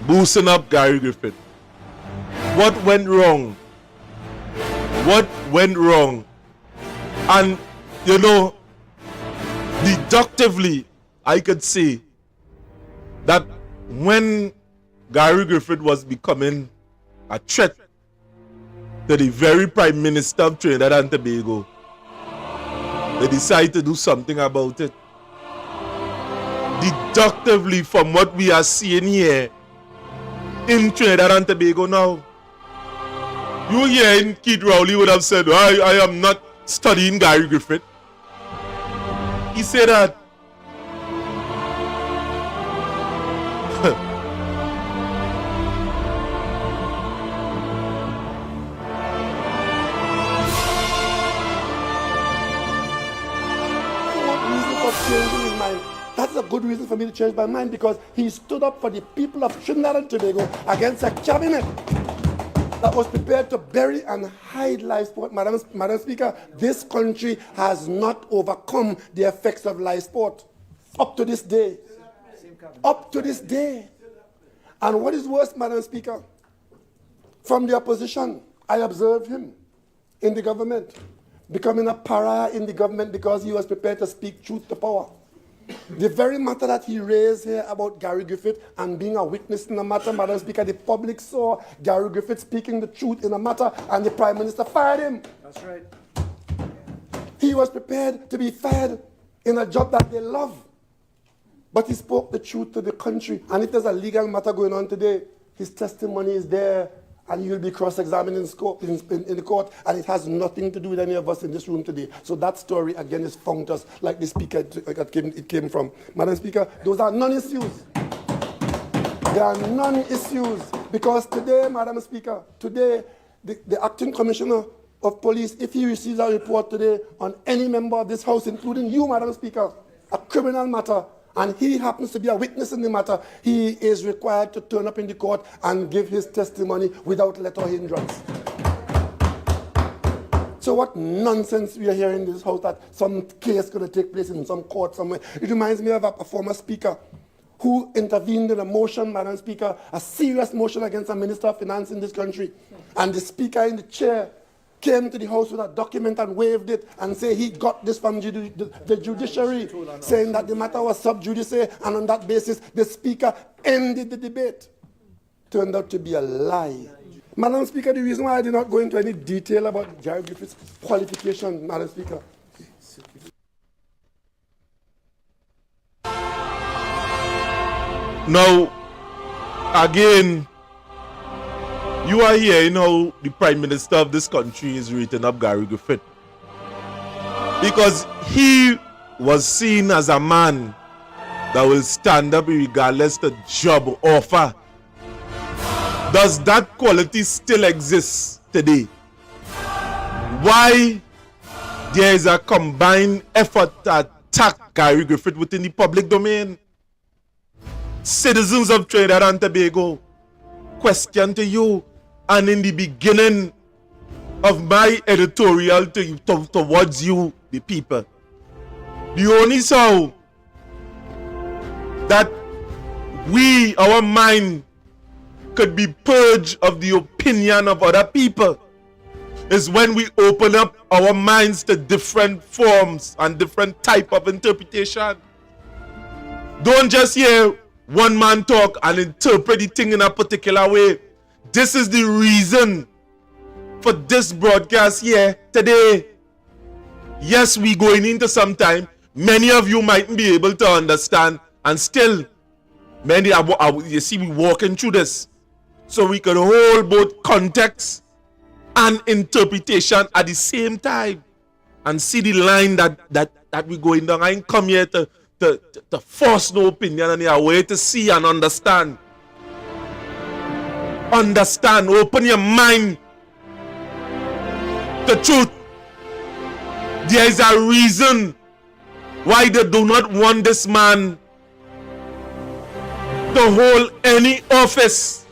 boosting up Gary Griffith. What went wrong? What went wrong? And, you know, deductively, I could say that when Gary Griffith was becoming a threat to the very Prime Minister of Trinidad and Tobago, they decided to do something about it. Deductively, from what we are seeing here in Trinidad and Tobago now, You hearing Keith Rowley would have said, I am not studying Gary Griffith. He said that. Changing his mind. That's a good reason for me to change my mind, because he stood up for the people of Trinidad and Tobago against a cabinet that was prepared to bury and hide life sport. Madam Speaker, this country has not overcome the effects of life sport up to this day. Up to this day. And what is worse, Madam Speaker, from the opposition, I observed him in the government, becoming a pariah in the government because he was prepared to speak truth to power. The very matter that he raised here about Gary Griffith and being a witness in the matter, Madam Speaker, the public saw Gary Griffith speaking the truth in the matter, and the Prime Minister fired him. That's right. He was prepared to be fired in a job that they love. But he spoke the truth to the country. And if there's a legal matter going on today, his testimony is there, and he will be cross-examined in the court, and it has nothing to do with any of us in this room today. So that story, again, is funked like the speaker it came from. Madam Speaker, those are non-issues. They are non-issues, because today, Madam Speaker, today, the acting commissioner of police, if he receives a report today on any member of this House, including you, Madam Speaker, a criminal matter, and he happens to be a witness in the matter, he is required to turn up in the court and give his testimony without let or hindrance. So what nonsense we are hearing in this House that some case going to take place in some court somewhere. It reminds me of a former speaker who intervened in a motion, Madam Speaker, a serious motion against a Minister of Finance in this country. And the speaker in the chair came to the House with a document and waved it and said he got this from the judiciary, saying that the matter was sub judice, and on that basis the speaker ended the debate. Turned out to be a lie. Madam Speaker, the reason why I did not go into any detail about Gary Griffith's qualification, Madam Speaker, now, again, you are hearing how the Prime Minister of this country is rating up Gary Griffith, because he was seen as a man that will stand up regardless of job offer. Does that quality still exist today? Why there is a combined effort to attack Gary Griffith within the public domain? Citizens of Trinidad and Tobago, question to you, and in the beginning of my editorial towards you, the people, the only sound that our mind could be purged of the opinion of other people is when we open up our minds to different forms and different type of interpretation. Don't just hear one man talk and interpret the thing in a particular way. This is the reason for this broadcast here today. Yes, we going into some time. Many of you mightn't be able to understand, and still, many you see we walking through this, so we can hold both context and interpretation at the same time, and see the line that we going down. I ain't come here to force no opinion, and a way to see and understand. Understand, open your mind. The truth. There is a reason why they do not want this man to hold any office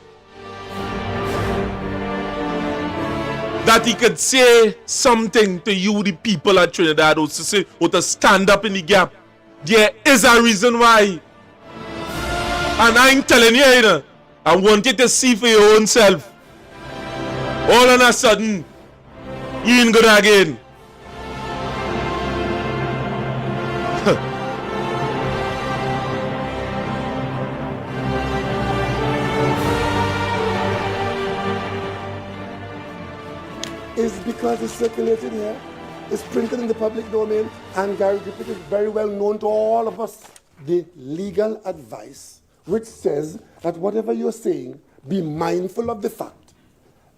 that he could say something to you, the people of Trinidad, or to say, or to stand up in the gap. There is a reason why. And I'm telling you, I want you to see for your own self. All of a sudden, you ain't good again. It's because it's circulated here, it's printed in the public domain, and Gary Griffith is very well known to all of us. The legal advice which says that whatever you're saying, be mindful of the fact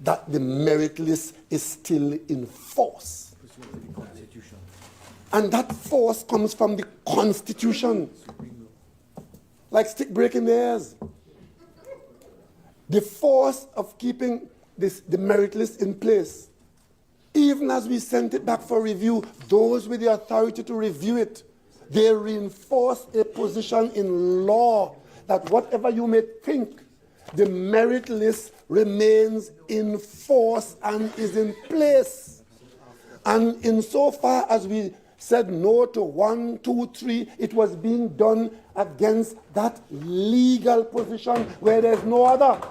that the merit list is still in force. And that force comes from the Constitution. Like stick breaking the ears. The force of keeping the merit list in place, even as we sent it back for review, those with the authority to review it, they reinforce a position in law that whatever you may think, the merit list remains in force and is in place. And insofar as we said no to 1, 2, 3, it was being done against that legal position where there's no other.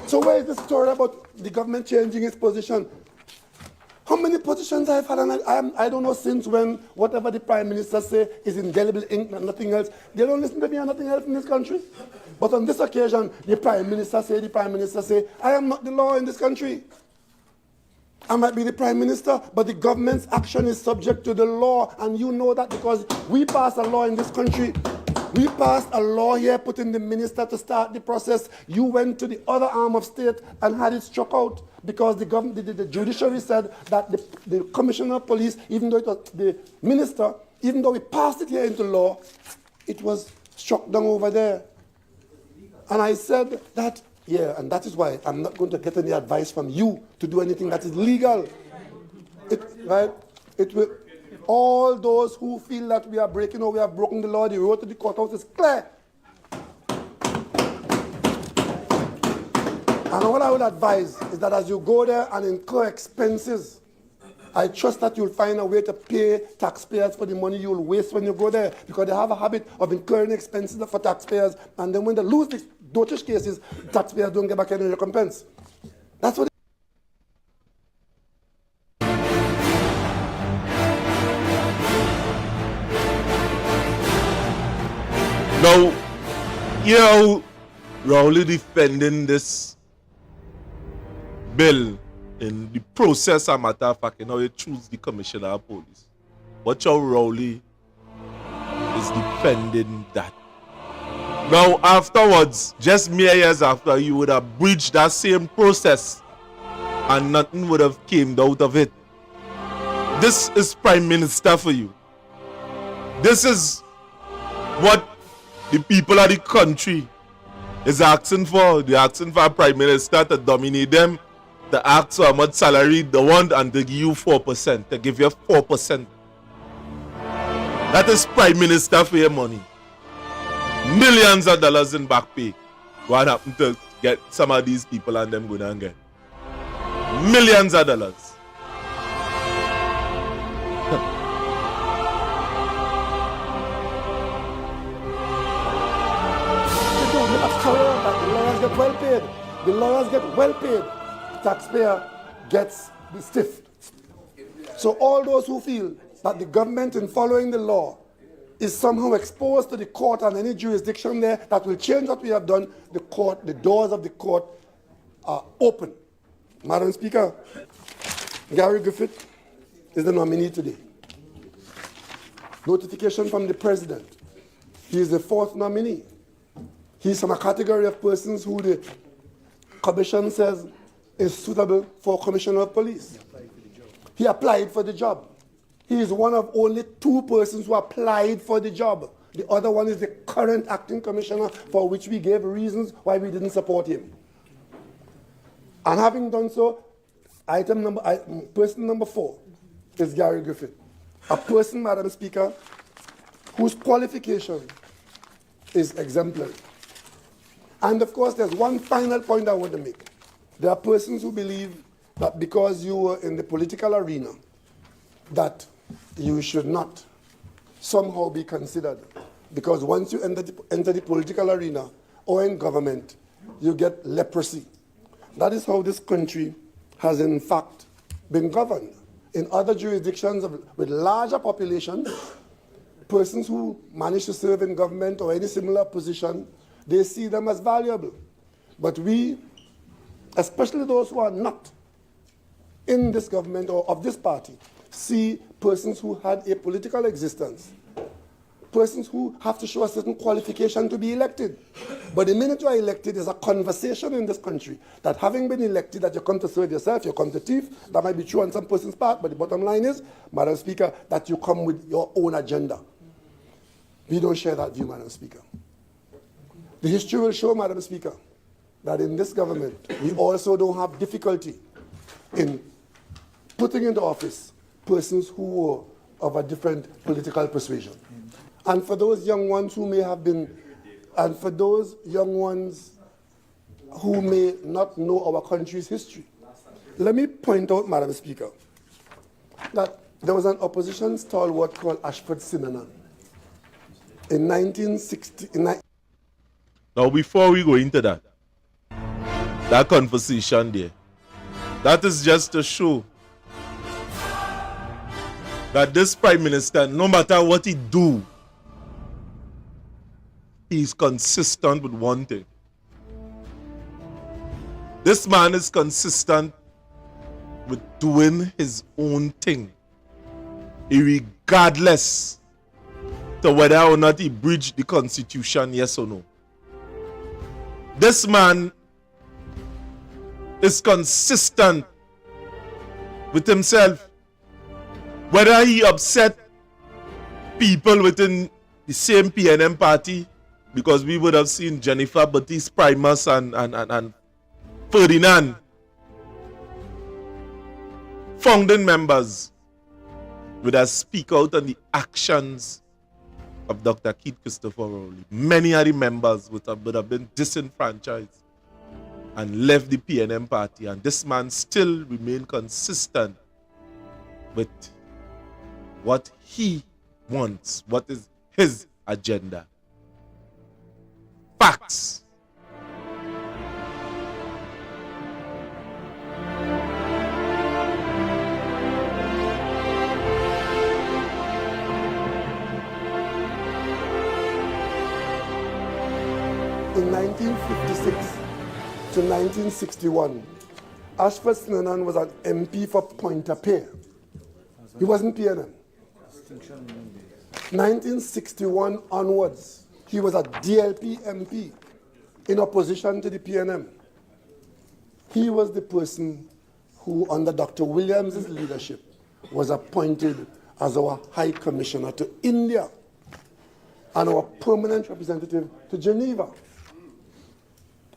So where is the story about the government changing its position? How many positions I've had, and I don't know since when whatever the Prime Minister say is indelible ink and nothing else. They don't listen to me and nothing else in this country. But on this occasion, the Prime Minister say, I am not the law in this country. I might be the Prime Minister, but the government's action is subject to the law, and you know that because we passed a law in this country. We passed a law here putting the minister to start the process. You went to the other arm of state and had it struck out because the judiciary said that the commissioner of police, even though it was the minister, even though we passed it here into law, it was struck down over there. And I said that, yeah, and that is why I'm not going to get any advice from you to do anything that is legal. It will. All those who feel that we are breaking or we have broken the law, the road to the courthouse is clear. And what I would advise is that as you go there and incur expenses, I trust that you'll find a way to pay taxpayers for the money you'll waste when you go there, because they have a habit of incurring expenses for taxpayers, and then when they lose these dotage cases, taxpayers don't get back any recompense. That's what. Now, you know, Rowley defending this bill in the process, a matter of fact, you know, you choose the commissioner of police. Watch how Rowley is defending that. Now, afterwards, just mere years after, you would have breached that same process and nothing would have came out of it. This is Prime Minister for you. This is what the people of the country is asking for. They're asking for a Prime Minister to dominate them, to ask for how much salary they want and to give you 4%, to give you 4%. That is Prime Minister for your money. Millions of dollars in back pay. What happened to get some of these people and them good and get? Millions of dollars. The lawyers get well paid. The lawyers get well paid. Taxpayer gets stiffed. So all those who feel that the government in following the law is somehow exposed to the court and any jurisdiction there that will change what we have done, the doors of the court are open. Madam Speaker, Gary Griffith is the nominee today. Notification from the President. He is the fourth nominee. He's from a category of persons who the Commission says is suitable for Commissioner of Police. He applied for the job. He is one of only 2 persons who applied for the job. The other one is the current acting commissioner, for which we gave reasons why we didn't support him. And having done so, person number 4 is Gary Griffith, a person, Madam Speaker, whose qualification is exemplary. And of course, there's one final point I want to make. There are persons who believe that because you were in the political arena, that you should not somehow be considered. Because once you enter the political arena or in government, you get leprosy. That is how this country has in fact been governed. In other jurisdictions with larger populations, persons who manage to serve in government or any similar position, they see them as valuable. But we, especially those who are not in this government or of this party, see persons who had a political existence persons who have to show a certain qualification to be elected. But the minute you are elected, there's a conversation in this country that having been elected, that you come to serve yourself, you come to thief. That might be true on some person's part, but the bottom line is, Madam Speaker, that you come with your own agenda. We don't share that view, Madam Speaker. The history will show, Madam Speaker, that in this government, we also don't have difficulty in putting into office persons who were of a different political persuasion. And for those young ones who may have been, and for those young ones who may not know our country's history, let me point out, Madam Speaker, that there was an opposition stalwart called Ashford Sinanan in 1960. Now, before we go into that conversation there, that is just to show that this Prime Minister, no matter what he do, he's consistent with one thing. This man is consistent with doing his own thing, regardless to whether or not he breached the Constitution, yes or no. This man is consistent with himself. Whether he upset people within the same PNM party, because we would have seen Jennifer Baptiste Primus and Ferdinand, founding members, would have speak out on the actions of Dr. Keith Christopher Rowley. Many of the members would have been disenfranchised and left the PNM party, and this man still remained consistent with what he wants, what is his agenda. Facts. In 1956 to 1961, Ashford Sinanan was an MP for Pointe-à-Pitre. He wasn't PNM. 1961 onwards, he was a DLP MP in opposition to the PNM. He was the person who, under Dr. Williams' leadership, was appointed as our High Commissioner to India and our permanent representative to Geneva.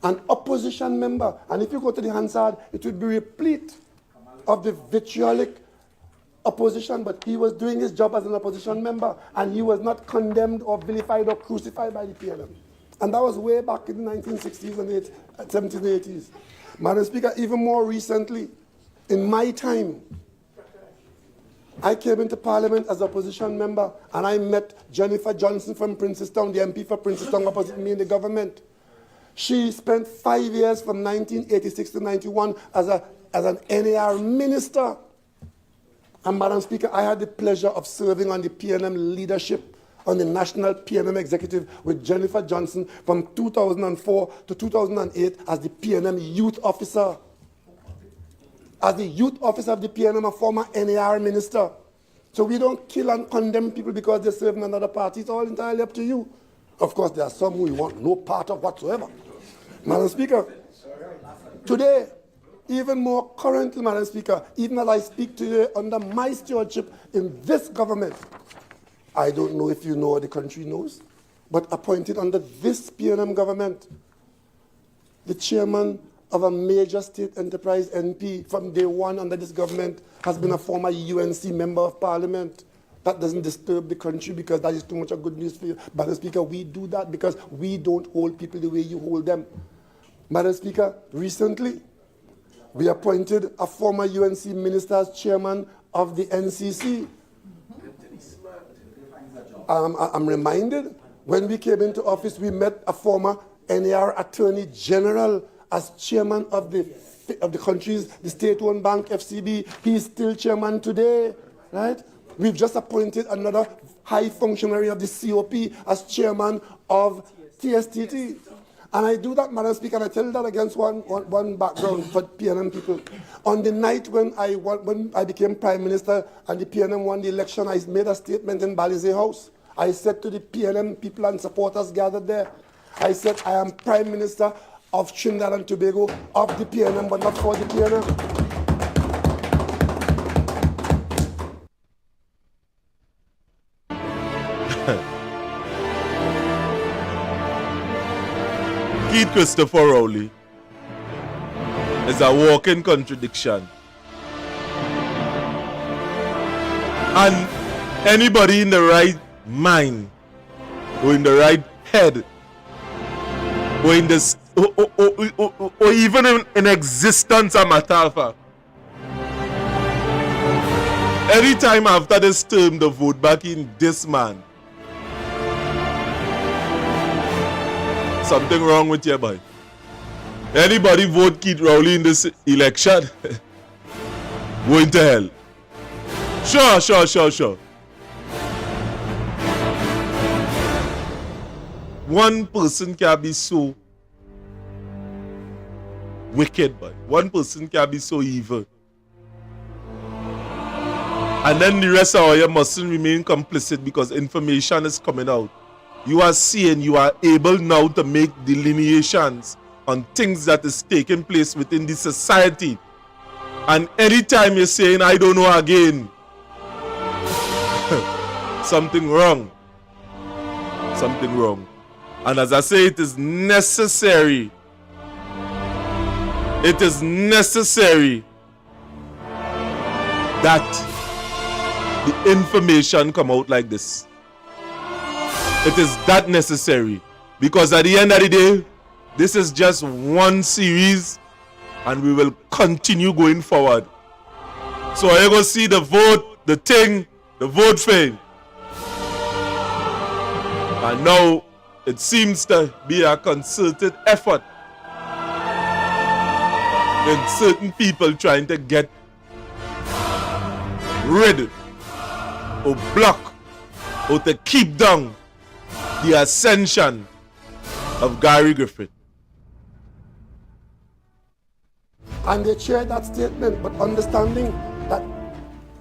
An opposition member, and if you go to the Hansard, it would be replete of the vitriolic opposition, but he was doing his job as an opposition member, and he was not condemned or vilified or crucified by the PLM. And that was way back in the 1960s and 70s and 80s. Madam Speaker, even more recently, in my time, I came into Parliament as an opposition member, and I met Jennifer Johnson from Princestown, the MP for Princestown, opposite me in the government. She spent 5 years from 1986 to 91 as an NAR minister. And Madam Speaker, I had the pleasure of serving on the PNM leadership, on the National PNM Executive with Jennifer Johnson from 2004 to 2008 as the PNM Youth Officer. As the Youth Officer of the PNM, a former NAR minister. So we don't kill and condemn people because they serve in another party. It's all entirely up to you. Of course, there are some who want no part of whatsoever. Madam Speaker, today, even more currently, Madam Speaker, even as I speak today under my stewardship in this government, I don't know if you know or the country knows, but appointed under this PNM government, the chairman of a major state enterprise NP from day one under this government has been a former UNC member of Parliament. That doesn't disturb the country because that is too much of good news for you. Madam Speaker, we do that because we don't hold people the way you hold them. Madam Speaker, recently, we appointed a former UNC minister as chairman of the NCC. I'm reminded, when we came into office, we met a former NAR Attorney General as chairman of the country's, the state-owned bank, FCB. He is still chairman today, right? We've just appointed another high functionary of the COP as chairman of TSTT. And I do that, Madam Speaker, and I tell you that against one background for PNM people. On the night when I became Prime Minister and the PNM won the election, I made a statement in Balize House. I said to the PNM people and supporters gathered there, I said, I am Prime Minister of Trinidad and Tobago, of the PNM, but not for the PNM. Keith Christopher Rowley is a walking contradiction. And anybody in the right mind, or in the right head, or in this, or even in existence, a matter of fact, anytime after this term, the vote back in this man, something wrong with you, boy. Anybody vote Keith Rowley in this election, going to hell. Sure. One person can be so wicked, boy. One person can be so evil. And then the rest of you mustn't remain complicit because information is coming out. You are seeing, you are able now to make delineations on things that is taking place within the society. And anytime you're saying, I don't know again, something wrong. Something wrong. And as I say, it is necessary. It is necessary that the information come out like this. It is that necessary. Because at the end of the day, this is just one series and we will continue going forward. So you're going to see the vote, the vote fail. And now it seems to be a concerted effort in certain people trying to get rid or block or to keep down the ascension of Gary Griffith. And they shared that statement, but understanding that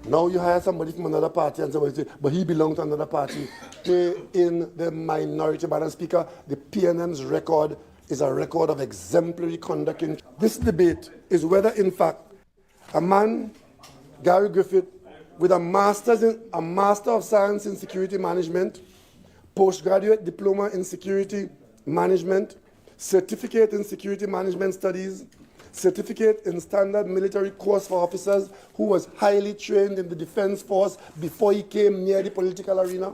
now you hire somebody from another party and somebody say, but he belongs to another party. They in the minority, Madam Speaker, the PNM's record is a record of exemplary conduct. This debate is whether, in fact, a man, Gary Griffith, with a Master of Science in Security Management, postgraduate diploma in Security Management, certificate in Security Management Studies, certificate in Standard Military Course for Officers, who was highly trained in the Defense Force before he came near the political arena,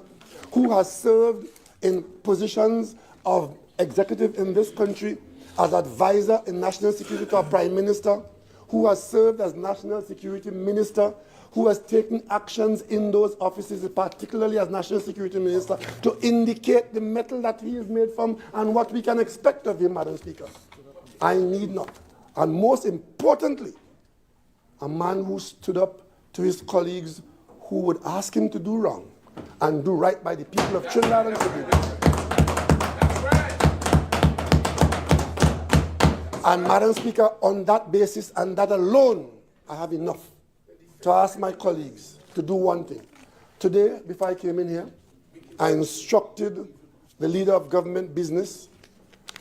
who has served in positions of executive in this country as advisor in national security to our Prime Minister, who has served as National Security Minister, who has taken actions in those offices, particularly as National Security Minister, to indicate the metal that he is made from and what we can expect of him, Madam Speaker. I need not. And most importantly, a man who stood up to his colleagues who would ask him to do wrong and do right by the people of Trinidad and Tobago. And Madam Speaker, on that basis and that alone, I have enough to ask my colleagues to do one thing. Today, before I came in here, I instructed the leader of government business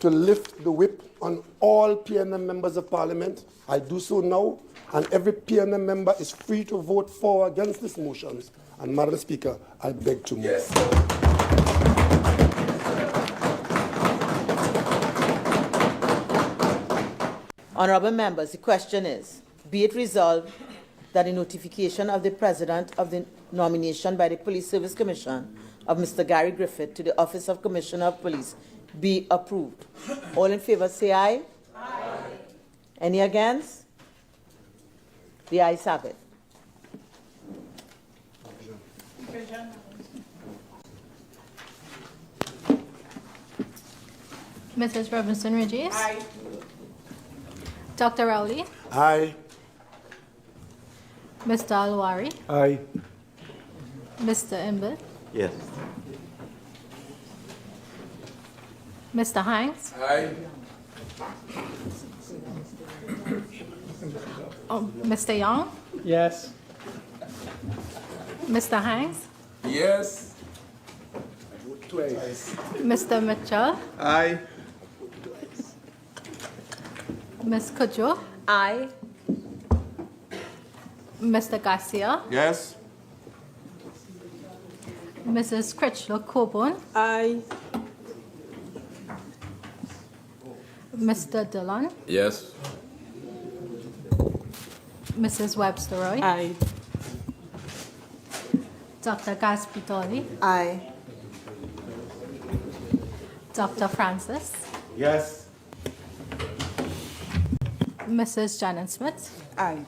to lift the whip on all PNM members of Parliament. I do so now, and every PNM member is free to vote for or against these motions. And Madam Speaker, I beg to move. Yes. Honourable members, the question is, be it resolved that the notification of the President of the nomination by the Police Service Commission of Mr. Gary Griffith to the Office of Commissioner of Police be approved. All in favour say aye. Aye. Any against? The ayes have it. Mrs. Robinson-Regis. Aye. Dr. Rowley. Aye. Mr. Alwari. Aye. Mr. Imber. Yes. Mr. Hanks. Aye. Mr. Young. Yes. Mr. Hanks. Yes. Mr. Mitchell, Aye. Ms. Kudjo, Aye. Mr. Garcia, Yes. Mrs. Critchlow Coburn, Aye. Mr. Dillon, Yes. Mrs. Webster Roy, Aye. Dr. Gaspitoli, Aye. Dr. Francis, Yes. Mrs. Janet Smith, Aye.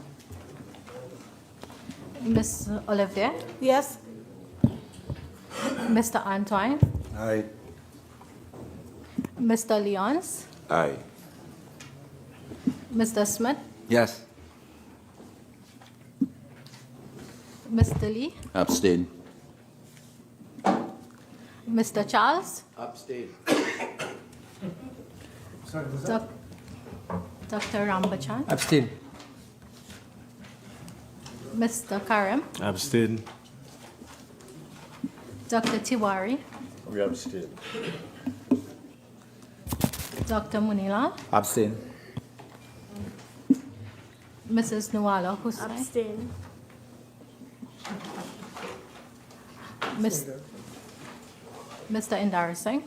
Ms. Olivier, Yes. Mr. Antoine, Aye. Mr. Leons, Aye. Mr. Smith, Yes. Mr. Lee, Abstain. Mr. Charles, Abstain. Dr. Rambachan, Abstain. Mr. Karim, Abstain. Dr. Tiwari, We abstain. Dr. Munila, Abstain. Mrs. Nuala Hussain, Abstain. Mr. Indar Singh,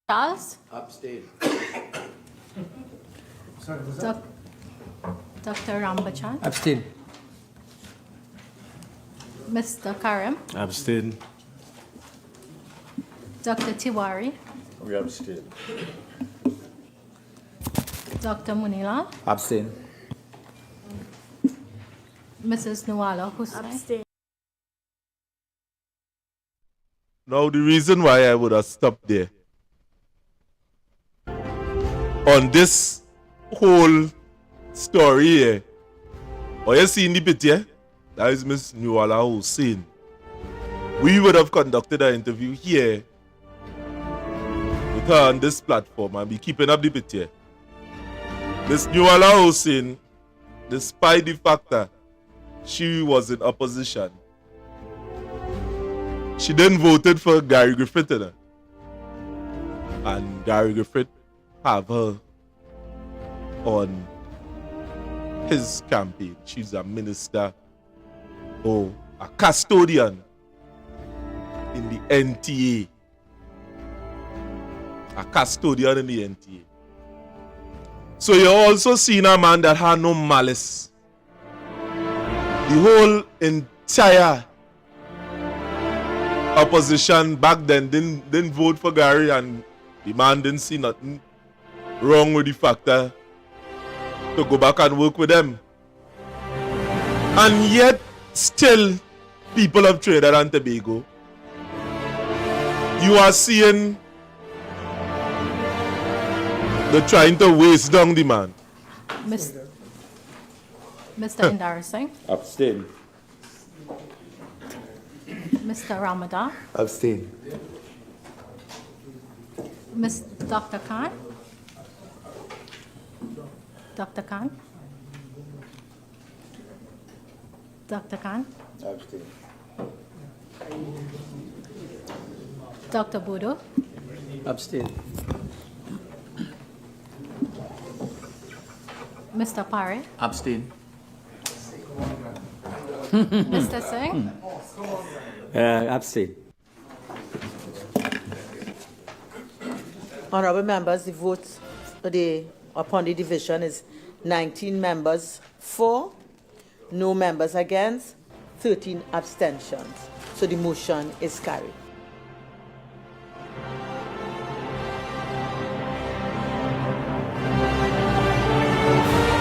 Charles, Abstain. Dr. Rambachan, Abstain. Mr. Karim, Abstain. Dr. Tiwari, We abstain. Dr. Munila, Abstain. Mrs. Nuala Hussain. Abstain. Now, the reason why I would have stopped there on this whole story here, or you see in the bit here, that is Miss Nuala Hussain. We would have conducted an interview here with her on this platform and be keeping up the bit here. Miss Nuala Hussain, despite the fact that she was in opposition, she then voted for Gary Griffith, you know? And Gary Griffith have her on his campaign. She's a minister or a custodian in the NTA. A custodian in the NTA. So you're also seeing a man that had no malice. The whole entire opposition back then didn't vote for Gary, and the man didn't see nothing wrong with the factor to go back and work with them. And yet, still, people of Trinidad and Tobago, you are seeing they're trying to waste down the man. Mr. Indar Singh, Abstain. Mr. Ramadan, Abstain. Dr. Khan, Dr. Khan, Dr. Khan, Abstain. Dr. Bodo, Abstain. Mr. Pare, Abstain. Mr. Singh, Abstain. Honorable members, the vote upon the division is 19 members for, no members against, 13 abstentions. So the motion is carried.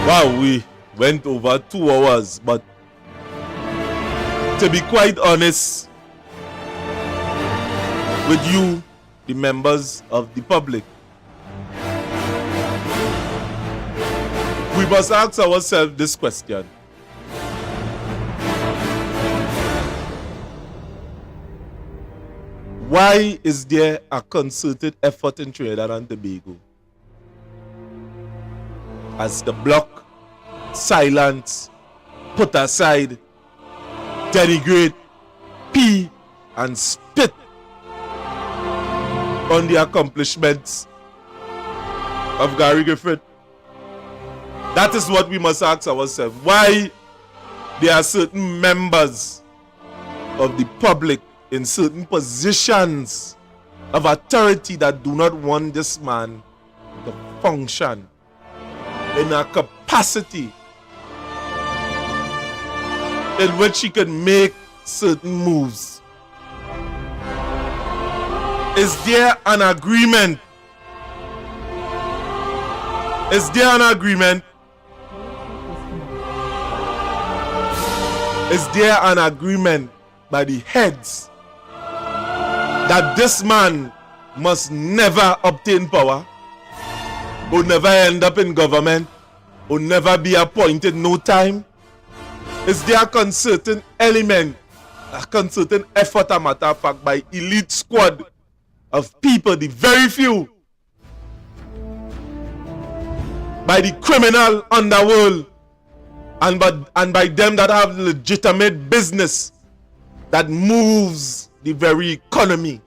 Wow, we went over 2 hours, but to be quite honest with you, the members of the public, we must ask ourselves this question. Why is there a concerted effort in Trinidad and Tobago as the block, silence, put aside, denigrate, and spit on the accomplishments of Gary Griffith? That is what we must ask ourselves. Why there are certain members of the public in certain positions of authority that do not want this man to function in a capacity in which he can make certain moves. Is there an agreement? Is there an agreement? Is there an agreement by the heads that this man must never obtain power, or never end up in government, or never be appointed no time? Is there a concerted element, a concerted effort, a matter of fact, by elite squad of people, the very few, by the criminal underworld, and by them that have legitimate business that moves the very economy,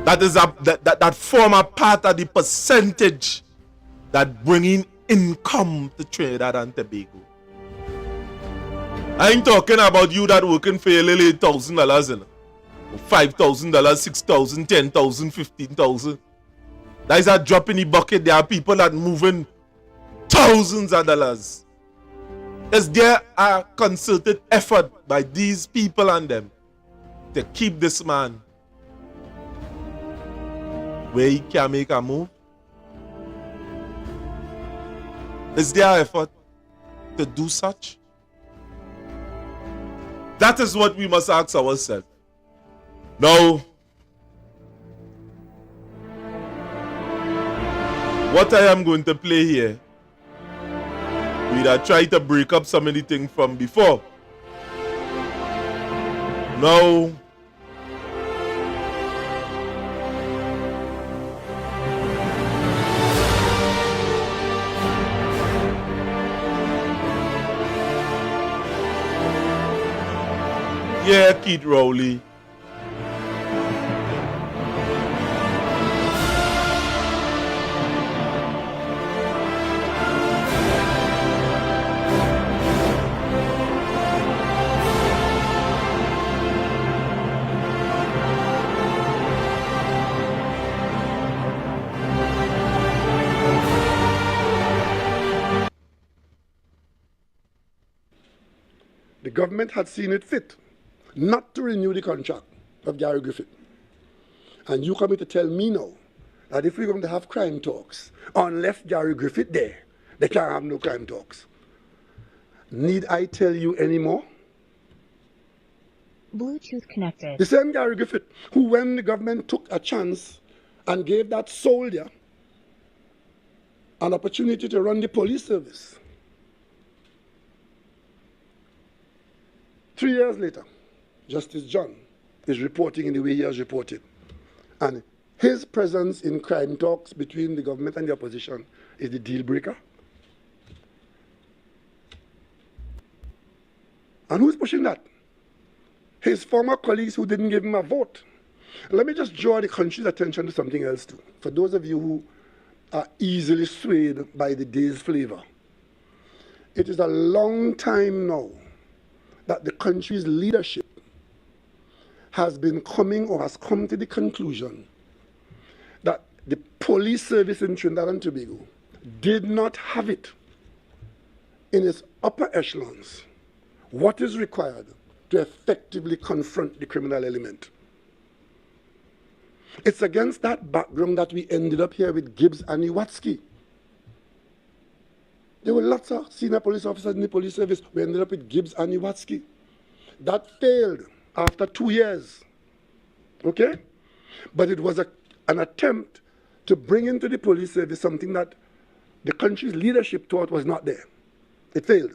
that form a part of the percentage that bringing income to Trinidad and Tobago? I ain't talking about you that working for your little $8,000, you know, $5,000, $6,000, $10,000, $15,000. That is a drop in the bucket. There are people that moving thousands of dollars. Is there a concerted effort by these people and them to keep this man where he can make a move? Is there an effort to do such? That is what we must ask ourselves. Now, what I am going to play here, we are trying to break up some of the things from before. Now, yeah, Keith Rowley. The government had seen it fit not to renew the contract of Gary Griffith. And you come here to tell me now that if we're going to have crime talks, unless Gary Griffith there, they can't have no crime talks. Need I tell you anymore? Bluetooth connected. The same Gary Griffith who, when the government took a chance and gave that soldier an opportunity to run the police service, 3 years later, Justice John is reporting in the way he has reported. And his presence in crime talks between the government and the opposition is the deal breaker. And who's pushing that? His former colleagues who didn't give him a vote. Let me just draw the country's attention to something else too. For those of you who are easily swayed by the day's flavor. It is a long time now that the country's leadership has been coming or has come to the conclusion that the police service in Trinidad and Tobago did not have it in its upper echelons what is required to effectively confront the criminal element. It's against that background that we ended up here with Gibbs and Iwatsky. There were lots of senior police officers in the police service. We ended up with Gibbs and Iwatsky. That failed after 2 years. Okay? But it was an attempt to bring into the police service something that the country's leadership thought was not there. It failed.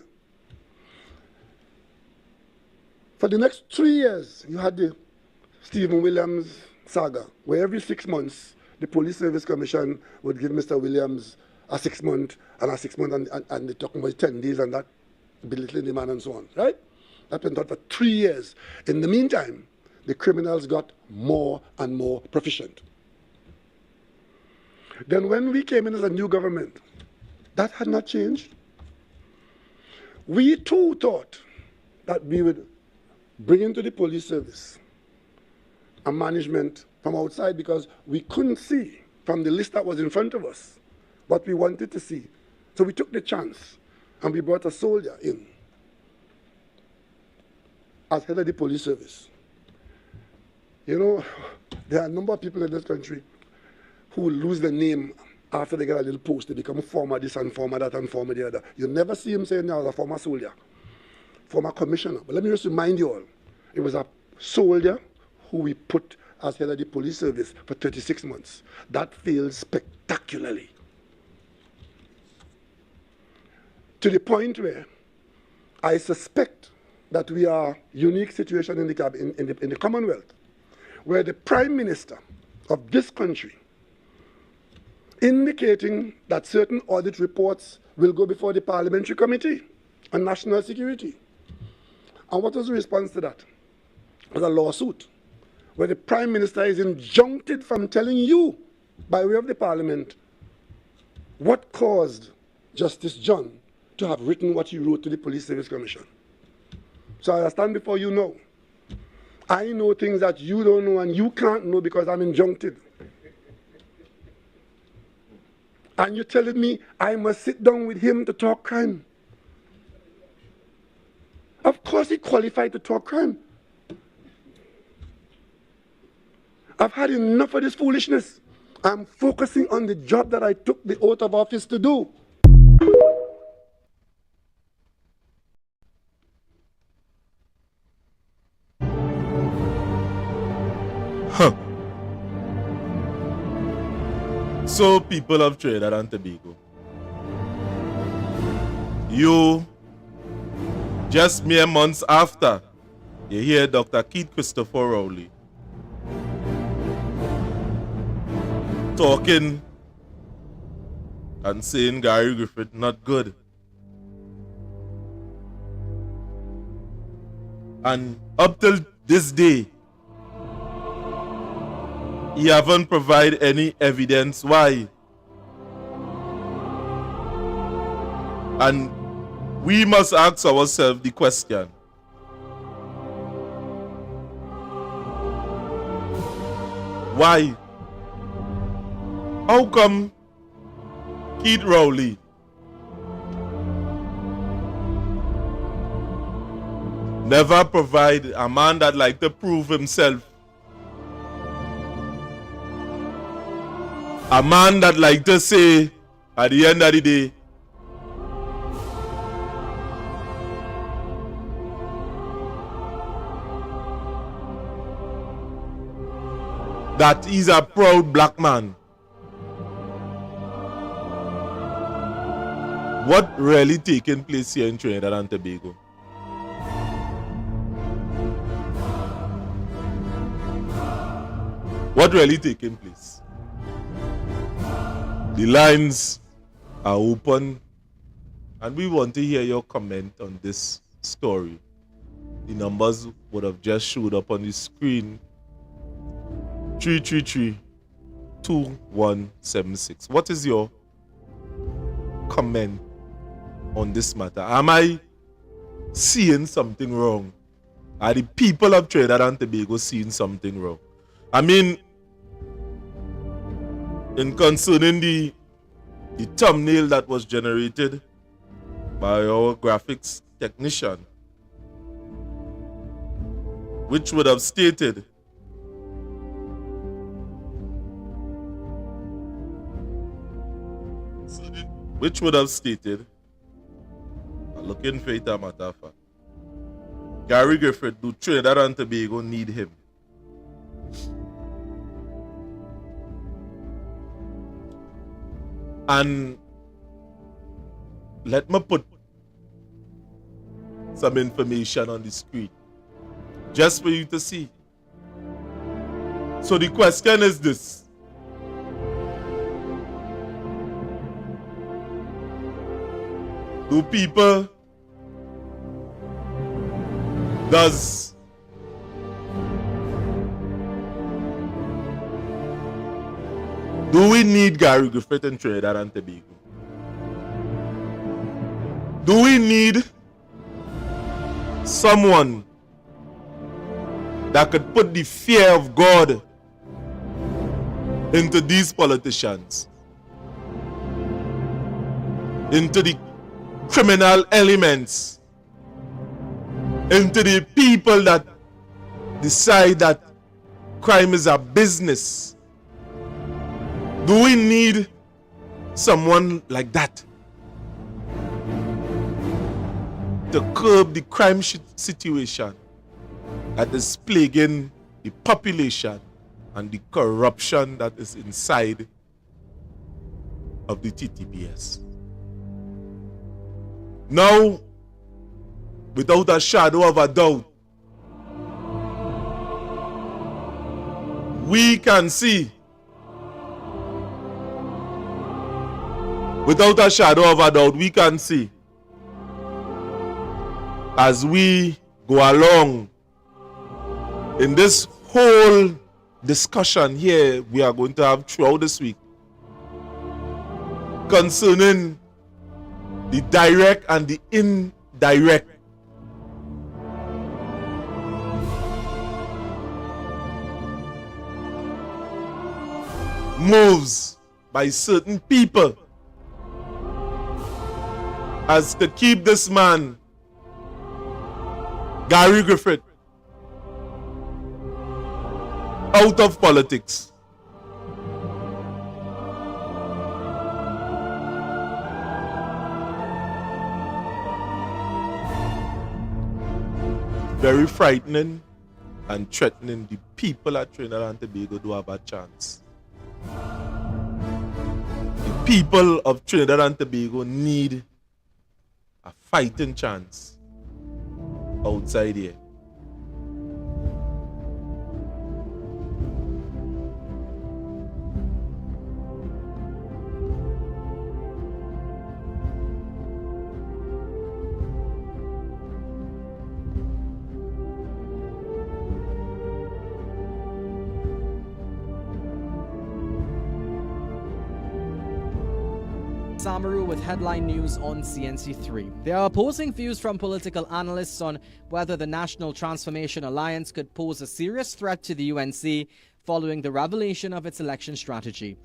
For the next 3 years, you had the Stephen Williams saga, where every 6 months, the Police Service Commission would give Mr. Williams a 6 month and a 6 month, and they're talking about 10 days and that, belittling the man and so on, right? That went on for 3 years. In the meantime, the criminals got more and more proficient. Then when we came in as a new government, that had not changed. We too thought that we would bring into the police service a management from outside, because we couldn't see from the list that was in front of us what we wanted to see. So we took the chance and we brought a soldier in as head of the police service. You know, there are a number of people in this country who will lose their name after they get a little post. They become former this and former that and former the other. You never see him saying, I was a former soldier, former commissioner. But let me just remind you all, it was a soldier who we put as head of the police service for 36 months. That failed spectacularly. To the point where I suspect that we are a unique situation in the Commonwealth, where the Prime Minister of this country indicating that certain audit reports will go before the Parliamentary Committee on National Security. And what was the response to that? It was a lawsuit where the Prime Minister is injuncted from telling you, by way of the Parliament, what caused Justice John to have written what he wrote to the Police Service Commission. So I stand before you now. I know things that you don't know and you can't know because I'm injuncted. And you're telling me I must sit down with him to talk crime. Of course he qualified to talk crime. I've had enough of this foolishness. I'm focusing on the job that I took the oath of office to do. Huh. So, people of Trinidad and Tobago, you, just mere months after, you hear Dr. Keith Christopher Rowley talking and saying Gary Griffith not good. And up till this day, he haven't provided any evidence why. And we must ask ourselves the question, why? How come Keith Rowley never provide a man that like to prove himself, a man that like to say at the end of the day, that he's a proud black man? What really taking place here in Trinidad and Tobago? What really taking place? The lines are open and we want to hear your comment on this story. The numbers would have just showed up on the screen. 333-2176. What is your comment on this matter? Am I seeing something wrong? Are the people of Trinidad and Tobago seeing something wrong? I mean, in concerning the thumbnail that was generated by our graphics technician, which would have stated looking for it, a matter of fact, Gary Griffith, do Trinidad and Tobago need him? And let me put some information on the screen just for you to see. So the question is this: do people Do we need Gary Griffith in Trinidad and Tobago? Do we need someone that could put the fear of God into these politicians, into the criminal elements, into the people that decide that crime is a business? Do we need someone like that to curb the crime situation that is plaguing the population and the corruption that is inside of the TTPS? Now, without a shadow of a doubt, we can see, without a shadow of a doubt, we can see, as we go along in this whole discussion here we are going to have throughout this week concerning the direct and the indirect moves by certain people as to keep this man, Gary Griffith, out of politics. Very frightening and threatening. The people at Trinidad and Tobago do have a chance. The people of Trinidad and Tobago need a fighting chance outside here. Samaru with headline news on CNC3. There are opposing views from political analysts on whether the National Transformation Alliance could pose a serious threat to the UNC following the revelation of its election strategy.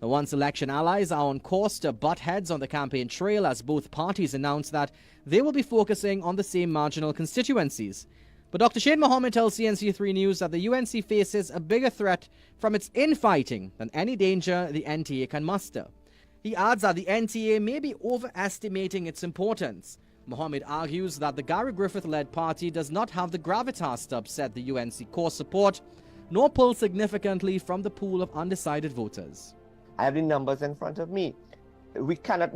The once-election allies are on course to butt heads on the campaign trail as both parties announce that they will be focusing on the same marginal constituencies. But Dr. Shane Mohammed tells CNC3 News that the UNC faces a bigger threat from its infighting than any danger the NTA can muster. He adds that the NTA may be overestimating its importance. Mohammed argues that the Gary Griffith-led party does not have the gravitas to upset the UNC core support, nor pull significantly from the pool of undecided voters. I have the numbers in front of me. You cannot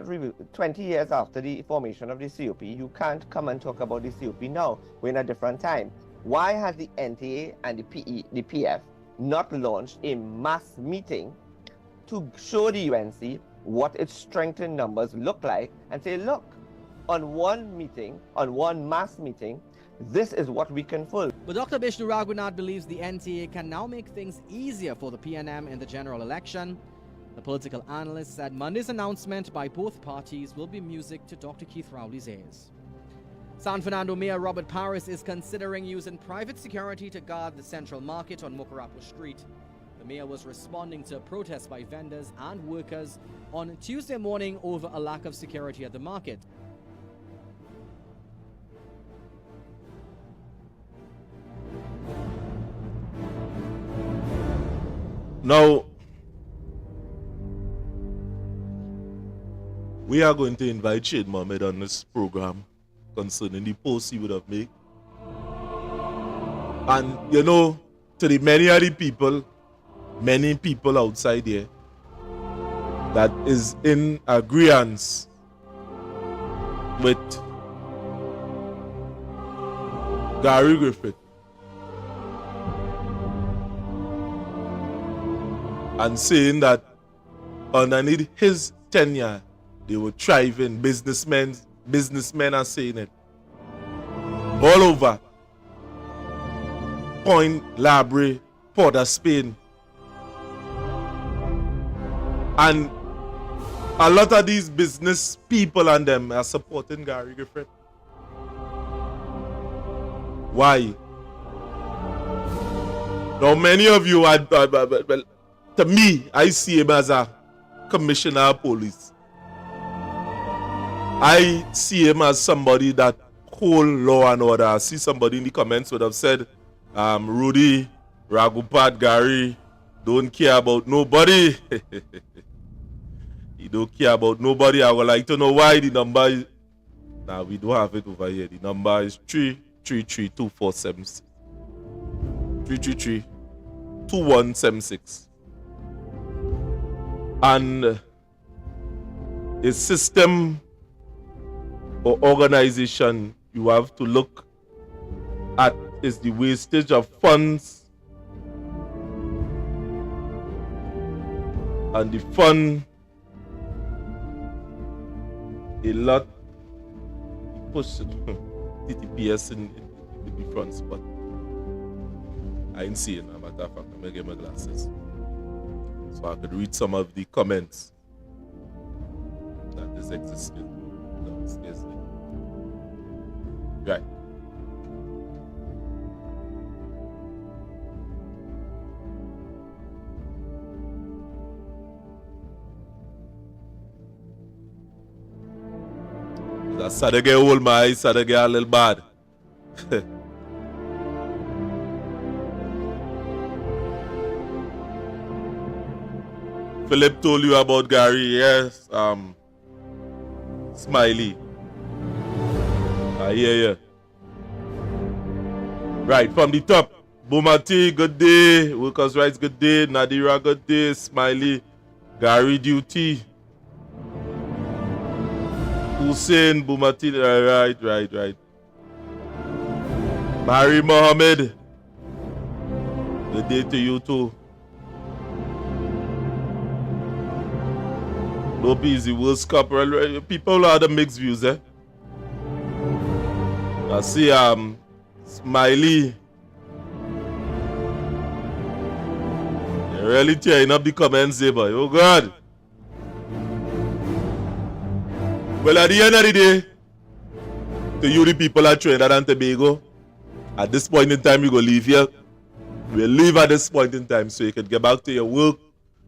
review 20 years after the formation of the COP. You can't come and talk about the COP now. We're in a different time. Why has the NTA and the PF not launched a mass meeting to show the UNC what its strength in numbers look like and say, look, on one meeting, on one mass meeting, this is what we can pull. But Dr. Bishnu Raghunath believes the NTA can now make things easier for the PNM in the general election. The political analyst said Monday's announcement by both parties will be music to Dr. Keith Rowley's ears. San Fernando Mayor Robert Parris is considering using private security to guard the Central Market on Mokarapo Street. The mayor was responding to protests by vendors and workers on Tuesday morning over a lack of security at the market. Now, we are going to invite Shade Mohammed on this program concerning the post he would have made. And, you know, to the many people outside here that is in agreement with Gary Griffith and saying that underneath his tenure they were thriving. Businessmen are saying it. all over. Point, Labre, Port of Spain. And a lot of these business people and them are supporting Gary Griffith. Why? Now many of you, well, to me, I see him as a commissioner of police. I see him as somebody that hold law and order. I see somebody in the comments would have said, Rudy, Raghupat, Gary, don't care about nobody. He don't care about nobody. I would like to know why the number is... Nah, we don't have it over here. The number is 333-2476. 333-2176. And a system or organization you have to look at is the wastage of funds and the fund a lot push TTPS in the front spot. I ain't seeing a matter of fact, I'm gonna get my glasses so I could read some of the comments that is existing downstairs. Right. I started to get old, my eyes started to get a little bad. Philip told you about Gary, yes. Smiley. I hear you. Right, from the top. Bumati, good day. Workers' Rights, good day. Nadira, good day. Smiley. Gary, duty. Hussein, Bumati, right. Barry Mohammed. Good day to you too. Don't be easy, World Cup. People have the mixed views, eh? I see Smiley. They're really tearing up the comments there, boy. Oh God. Well, at the end of the day, to you the people at Trinidad and Tobago, at this point in time you go leave here. We'll leave at this point in time so you can get back to your work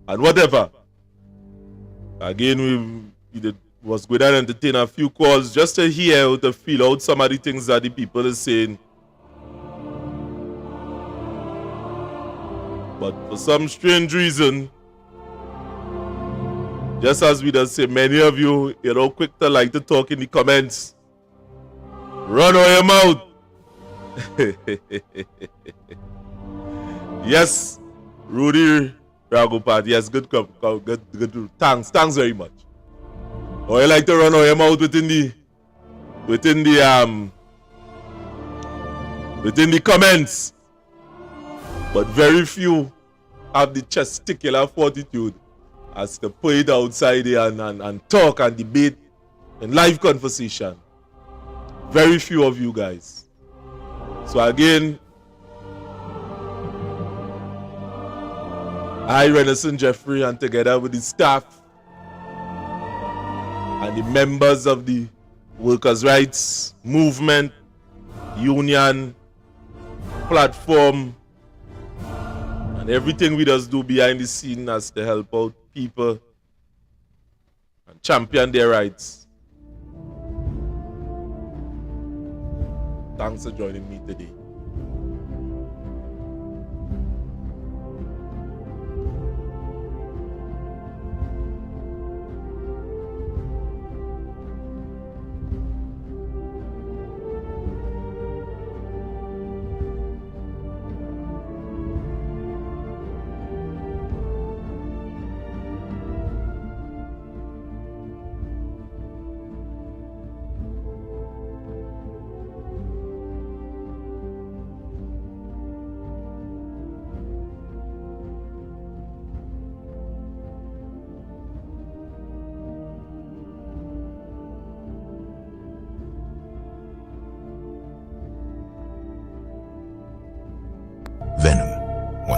and whatever. Again, we was going to entertain a few calls just to hear how to feel out some of the things that the people are saying. But for some strange reason, just as we just say, many of you, you're all quick to like to talk in the comments. Run on your mouth. Yes, Rudy Raghupat. Yes, good. Thanks very much. Or you like to run on your mouth within the comments. But very few have the testicular fortitude as to put it outside here and talk and debate in live conversation. Very few of you guys. So again, I, Renison Jeffrey, and together with the staff and the members of the workers' rights movement, union, platform, and everything we just do behind the scene as to help out people and champion their rights. Thanks for joining me today.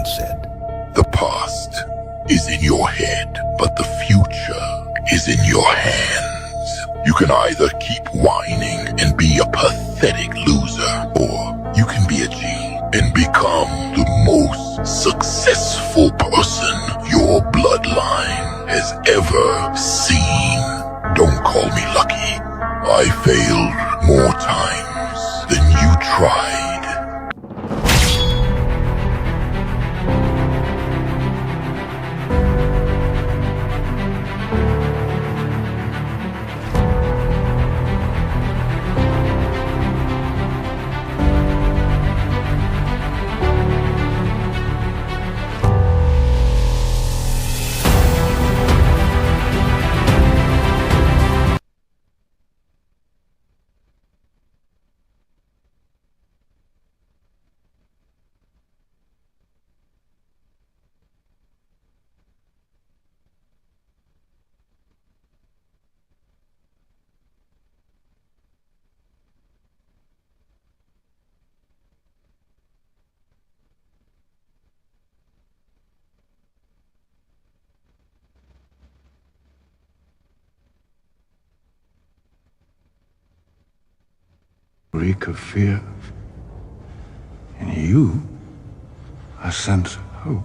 once said, the past is in your head, but the future is in your hands. You can either keep whining and be a pathetic loser, or you can be a G and become the most successful person your bloodline has ever seen. Don't call me lucky. I failed more times than you tried. Reek of fear. In you, I sense hope.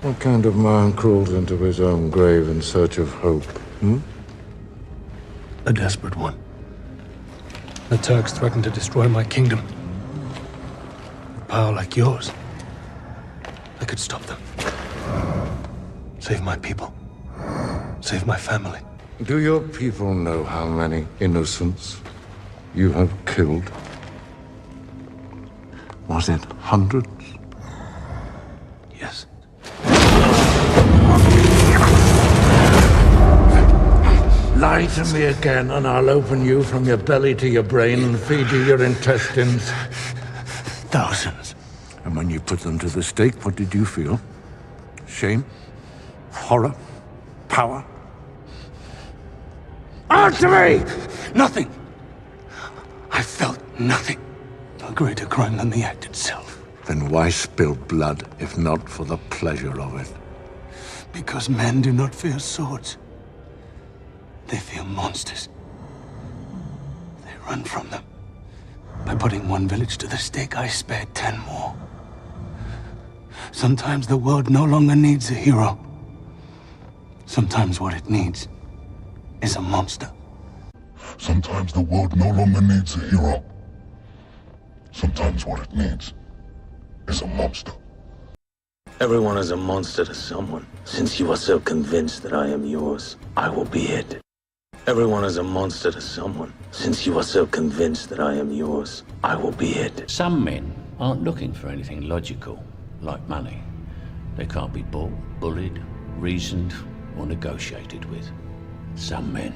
What kind of man crawls into his own grave in search of hope? A desperate one. The Turks threatened to destroy my kingdom. With power like yours, I could stop them. Save my people. Save my family. Do your people know how many innocents you have killed? Was it hundreds? Yes. Lie to me again, and I'll open you from your belly to your brain and feed you your intestines. Thousands. And when you put them to the stake, what did you feel? Shame? Horror? Power? Answer me! Nothing. I felt nothing. A greater crime than the act itself. Then why spill blood, if not for the pleasure of it? Because men do not fear swords. They fear monsters. They run from them. By putting one village to the stake, I spared 10 more. Sometimes the world no longer needs a hero. Sometimes what it needs is a monster. Sometimes the world no longer needs a hero. Sometimes what it needs is a monster. Everyone is a monster to someone. Since you are so convinced that I am yours, I will be it. Everyone is a monster to someone. Since you are so convinced that I am yours, I will be it. Some men aren't looking for anything logical, like money. They can't be bought, bullied, reasoned, or negotiated with. Some men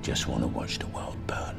just want to watch the world burn.